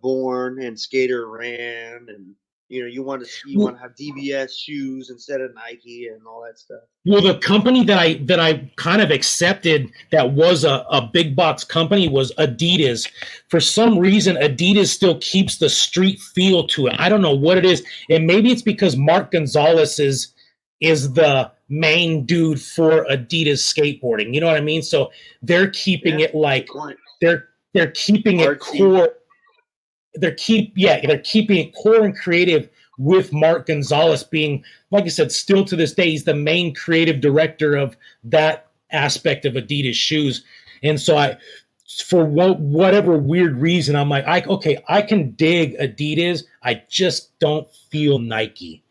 S2: born and skater ran, and you want to have DBS shoes instead of Nike and all that stuff.
S1: Well, the company that I kind of accepted that was a big box company was Adidas. For some reason, Adidas still keeps the street feel to it. I don't know what it is, and maybe it's because Mark Gonzalez is the main dude for Adidas skateboarding. You know what I mean? So they're keeping
S2: Yeah,
S1: it
S2: good
S1: like
S2: point.
S1: they're keeping it
S2: Artsy.
S1: core they're keeping it core and creative with Mark Gonzalez being, like I said, still to this day, he's the main creative director of that aspect of Adidas shoes. And so for whatever weird reason, I'm like, okay, I can dig Adidas. I just don't feel Nike.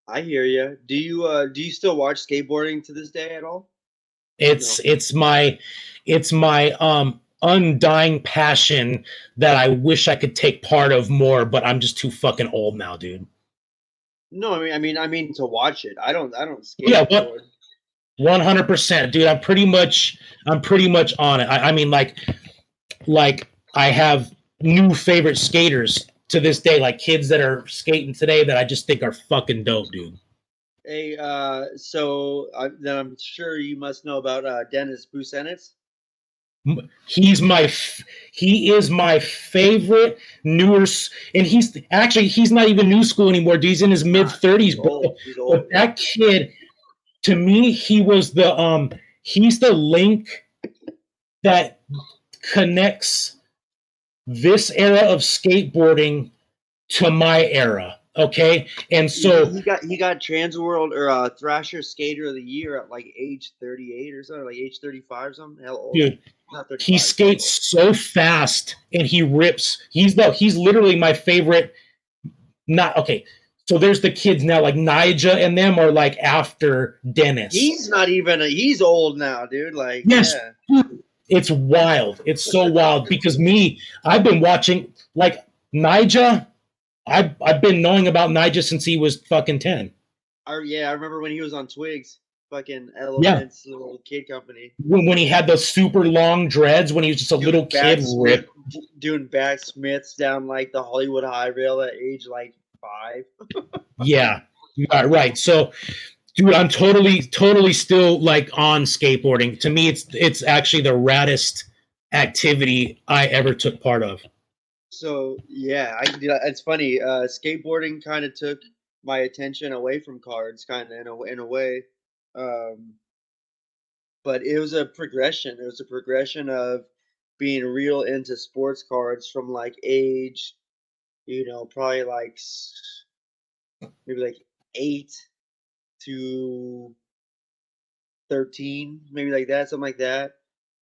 S2: I hear you. Do you still watch skateboarding to this day at all?
S1: It's
S2: No.
S1: it's my it's my undying passion that I wish I could take part of more, but I'm just too fucking old now, dude.
S2: No, I mean to watch it. I don't
S1: Yeah, what
S2: skateboard.
S1: 100%, dude. I'm pretty much on it. I mean, like I have new favorite skaters to this day, like kids that are skating today that I just think are fucking dope, dude.
S2: Hey, then I'm sure you must know about Dennis Busenitz.
S1: He's my he is my favorite newer, and he's not even new school anymore. Dude. He's in his mid
S2: Nah,
S1: 30s,
S2: he's
S1: bro.
S2: old. He's
S1: But
S2: old. Yeah.
S1: that kid, to me, he's the link that connects this era of skateboarding to my era. Okay, and so
S2: He got Trans World or Thrasher Skater of the Year at like age 38 or something, like age 35 or something. Hell old.
S1: dude,
S2: Not
S1: he
S2: 35. Hell old.
S1: skates so fast and he rips. He's literally my favorite. Not okay. So there's the kids now, like Nija and them are like after Dennis.
S2: He's not even. He's old now, dude. Like,
S1: Yes,
S2: yeah.
S1: it's wild. It's so wild because I've been watching like Nija. I've been knowing about Nija since he was fucking 10.
S2: I remember when he was on Twigs, fucking
S1: Yeah,
S2: Elements, little kid company,
S1: when he had those super long dreads when he was just a little
S2: doing
S1: kid
S2: backsmith,
S1: rip.
S2: doing backsmiths down like the Hollywood High Rail at age like 5.
S1: Yeah, right. So dude, I'm totally still like on skateboarding. To me, it's actually the raddest activity I ever took part of.
S2: So yeah, it's funny. Skateboarding kind of took my attention away from cards, kind of in a way. Um, but it was a progression. It was a progression of being real into sports cards from like age, probably like maybe like 8 to 13, maybe like that, something like that.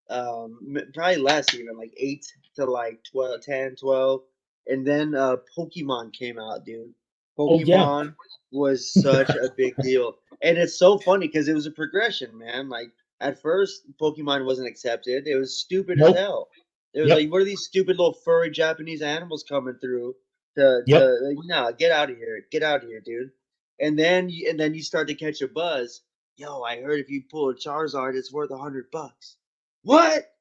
S2: Probably less even, like 8 to like 12, 10, 12. And then Pokemon came out, dude.
S1: Oh yeah,
S2: Pokemon was such a big deal. And it's so funny because it was a progression, man. Like at first Pokemon wasn't accepted. It was stupid as
S1: nope,
S2: hell. It was like,
S1: yep,
S2: what are these stupid little furry Japanese animals coming through to
S1: yep,
S2: like, no, get out of here. Get out of here, dude. And then you start to catch a buzz. Yo, I heard if you pull a Charizard, it's worth $100. What?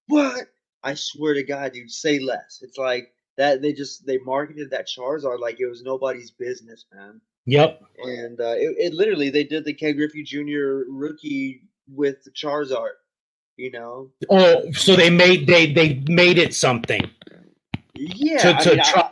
S2: What? I swear to God, dude, say less. It's like that they marketed that Charizard like it was nobody's business, man.
S1: yep.
S2: And it literally they did the Ken Griffey Jr. rookie with the Charizard, you know.
S1: Oh, so they made it something
S2: Yeah, I
S1: to
S2: mean,
S1: try.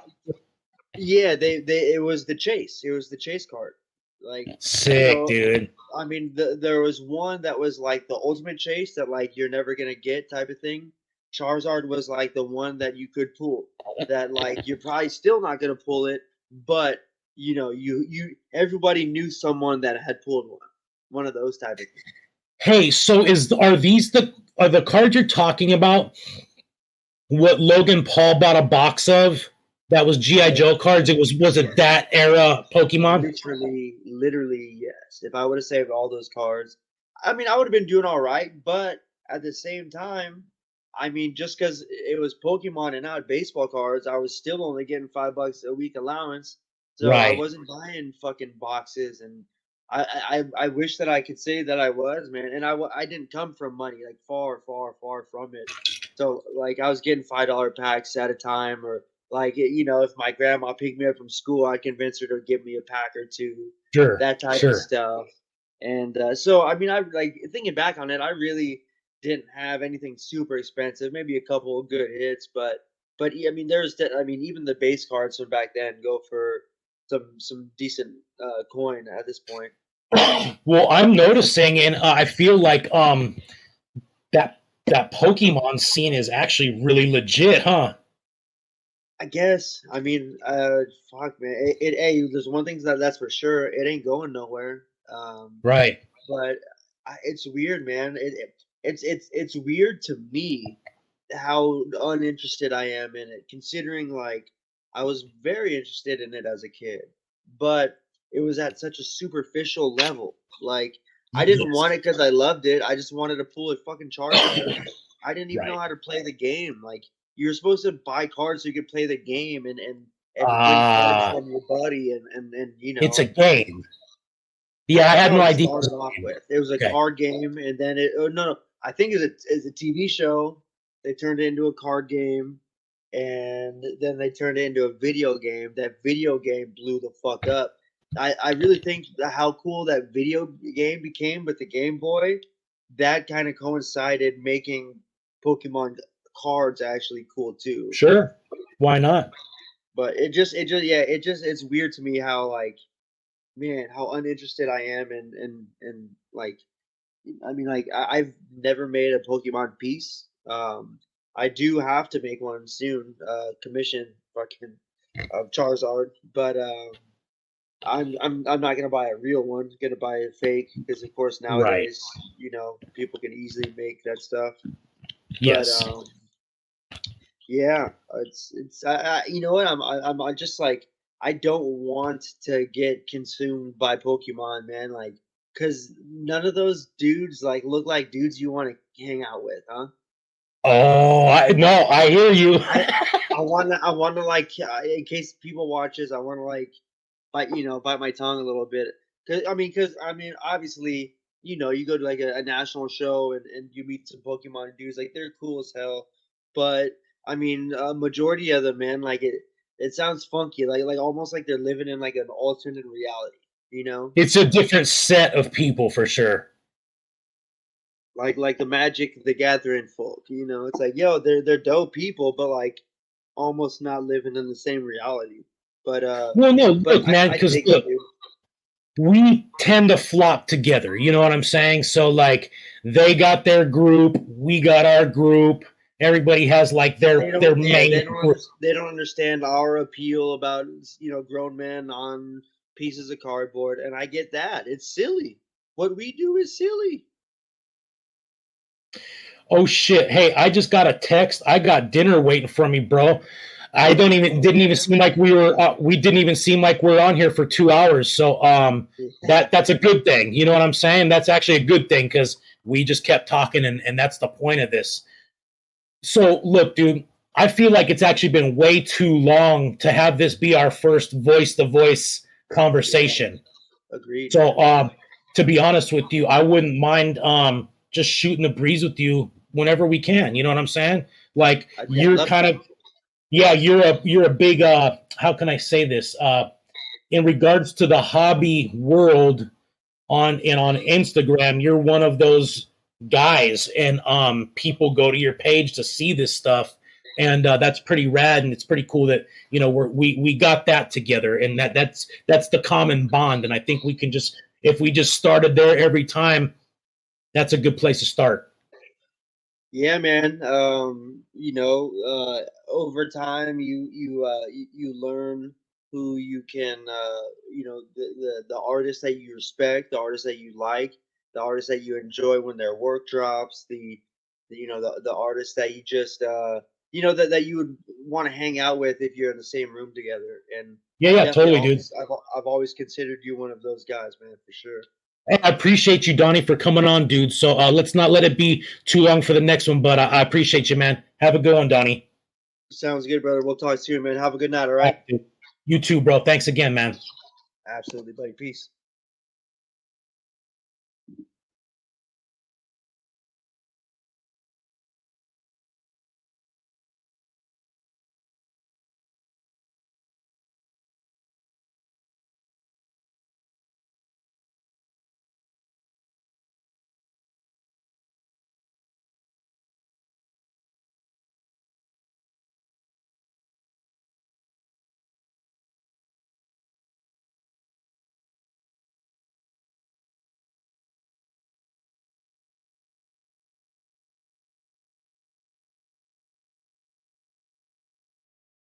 S2: yeah, they it was the chase. It was the chase card. Like, you
S1: Sick,
S2: know,
S1: dude.
S2: I mean, there was one that was like the ultimate chase that like you're never gonna get type of thing. Charizard was like the one that you could pull. That like you're probably still not gonna pull it, but you everybody knew someone that had pulled one of those type of things.
S1: Hey, so is are these the cards you're talking about? What Logan Paul bought a box of? That was GI
S2: I
S1: Joe cards. Was it
S2: Yes,
S1: that era Pokemon?
S2: literally yes. If I would have saved all those cards, I mean, I would have been doing all right. But at the same time, I mean, just because it was Pokemon and not baseball cards, I was still only getting $5 a week allowance. So I
S1: Right.
S2: wasn't buying fucking boxes, and I wish that I could say that I was, man. And I didn't come from money, like far, far, far from it. So like I was getting $5 packs at a time, or like, if my grandma picked me up from school, I convinced her to give me a pack or two,
S1: Sure.
S2: that type of
S1: Sure.
S2: stuff. And so, I mean, I like thinking back on it, I really didn't have anything super expensive. Maybe a couple of good hits, but yeah, I mean, I mean, even the base cards from back then go for some decent coin at this point.
S1: Well, I'm noticing, and I feel like that that Pokemon scene is actually really legit, huh?
S2: I guess. I mean, fuck, man. Hey, there's one thing that's for sure. It ain't going nowhere.
S1: Right.
S2: But it's weird, man. It's weird to me how uninterested I am in it, considering like I was very interested in it as a kid, but it was at such a superficial level. Like I didn't
S1: Yes.
S2: want it because I loved it. I just wanted to pull a fucking Charizard. I didn't even know
S1: Right.
S2: how to play the game. Like you're supposed to buy cards so you could play the game and win cards
S1: Ah,
S2: from your buddy and
S1: it's a game. Yeah, I
S2: That's
S1: had
S2: how
S1: no
S2: it
S1: idea.
S2: started off with. It was a
S1: Okay.
S2: card game, and then no, I think it's a TV show. They turned it into a card game, and then they turned it into a video game. That video game blew the fuck up. I really think how cool that video game became with the Game Boy, that kind of coincided making Pokemon cards actually cool too.
S1: Sure. Why not?
S2: But it's weird to me how like, man, how uninterested I am in like, I mean, like I've never made a Pokemon piece. I do have to make one soon. Commission fucking of Charizard, but I'm not gonna buy a real one. I'm gonna buy a fake because of course
S1: Right.
S2: nowadays people can easily make that stuff. But
S1: Yes.
S2: yeah, it's you know what, I just like, I don't want to get consumed by Pokemon, man. Like, cause none of those dudes like look like dudes you want to hang out with, huh?
S1: Oh, no, I hear you.
S2: I I wanna like, in case people watches, I wanna like bite my tongue a little bit. Cause obviously, you go to like a national show and you meet some Pokemon dudes, like they're cool as hell. But I mean, a majority of them, man, like it sounds funky, like almost like they're living in like an alternate reality, you know?
S1: It's a different set of people for sure.
S2: Like the Magic the Gathering folk, it's like, yo, they're dope people, but like almost not living in the same reality. But
S1: Well, no,
S2: but
S1: look,
S2: I,
S1: man,
S2: I
S1: because
S2: dig it,
S1: look,
S2: dude.
S1: we tend to flock together. You know what I'm saying? So, like, they got their group, we got our group. Everybody has like their main group.
S2: They don't understand our appeal about grown men on pieces of cardboard, and I get that. It's silly. What we do is silly.
S1: Oh shit! Hey, I just got a text. I got dinner waiting for me, bro. I don't even didn't
S2: Okay,
S1: even
S2: man.
S1: seem like we didn't even seem like we're on here for 2 hours. So that's a good thing. You know what I'm saying? That's actually a good thing because we just kept talking and that's the point of this. So look, dude, I feel like it's actually been way too long to have this be our first voice to voice
S2: Yeah,
S1: conversation.
S2: agreed,
S1: So,
S2: man.
S1: to be honest with you, I wouldn't mind just shooting the breeze with you whenever we can. You know what I'm saying? Like
S2: I'd
S1: you're
S2: love
S1: kind
S2: to.
S1: of yeah, you're a big how can I say this? In regards to the hobby world on Instagram, you're one of those guys, and people go to your page to see this stuff, and that's pretty rad, and it's pretty cool that we got that together, and that's the common bond, and I think we can just if we just started there every time, that's a good place to start.
S2: Yeah, man. Over time, you learn who you can, the artists that you respect, the artists that you like, the artists that you enjoy when their work drops, the artists that you just, that you would want to hang out with if you're in the same room together. And
S1: Yeah, yeah, totally, dude.
S2: I've always considered you one of those guys, man, for sure.
S1: Hey, I appreciate you, Donnie, for coming on, dude. So let's not let it be too long for the next one, but I appreciate you, man. Have a good one, Donnie.
S2: Sounds good, brother. We'll talk soon, man. Have a good night. All
S1: All
S2: right.
S1: right, dude. You too, bro. Thanks again, man.
S2: Absolutely, buddy. Peace.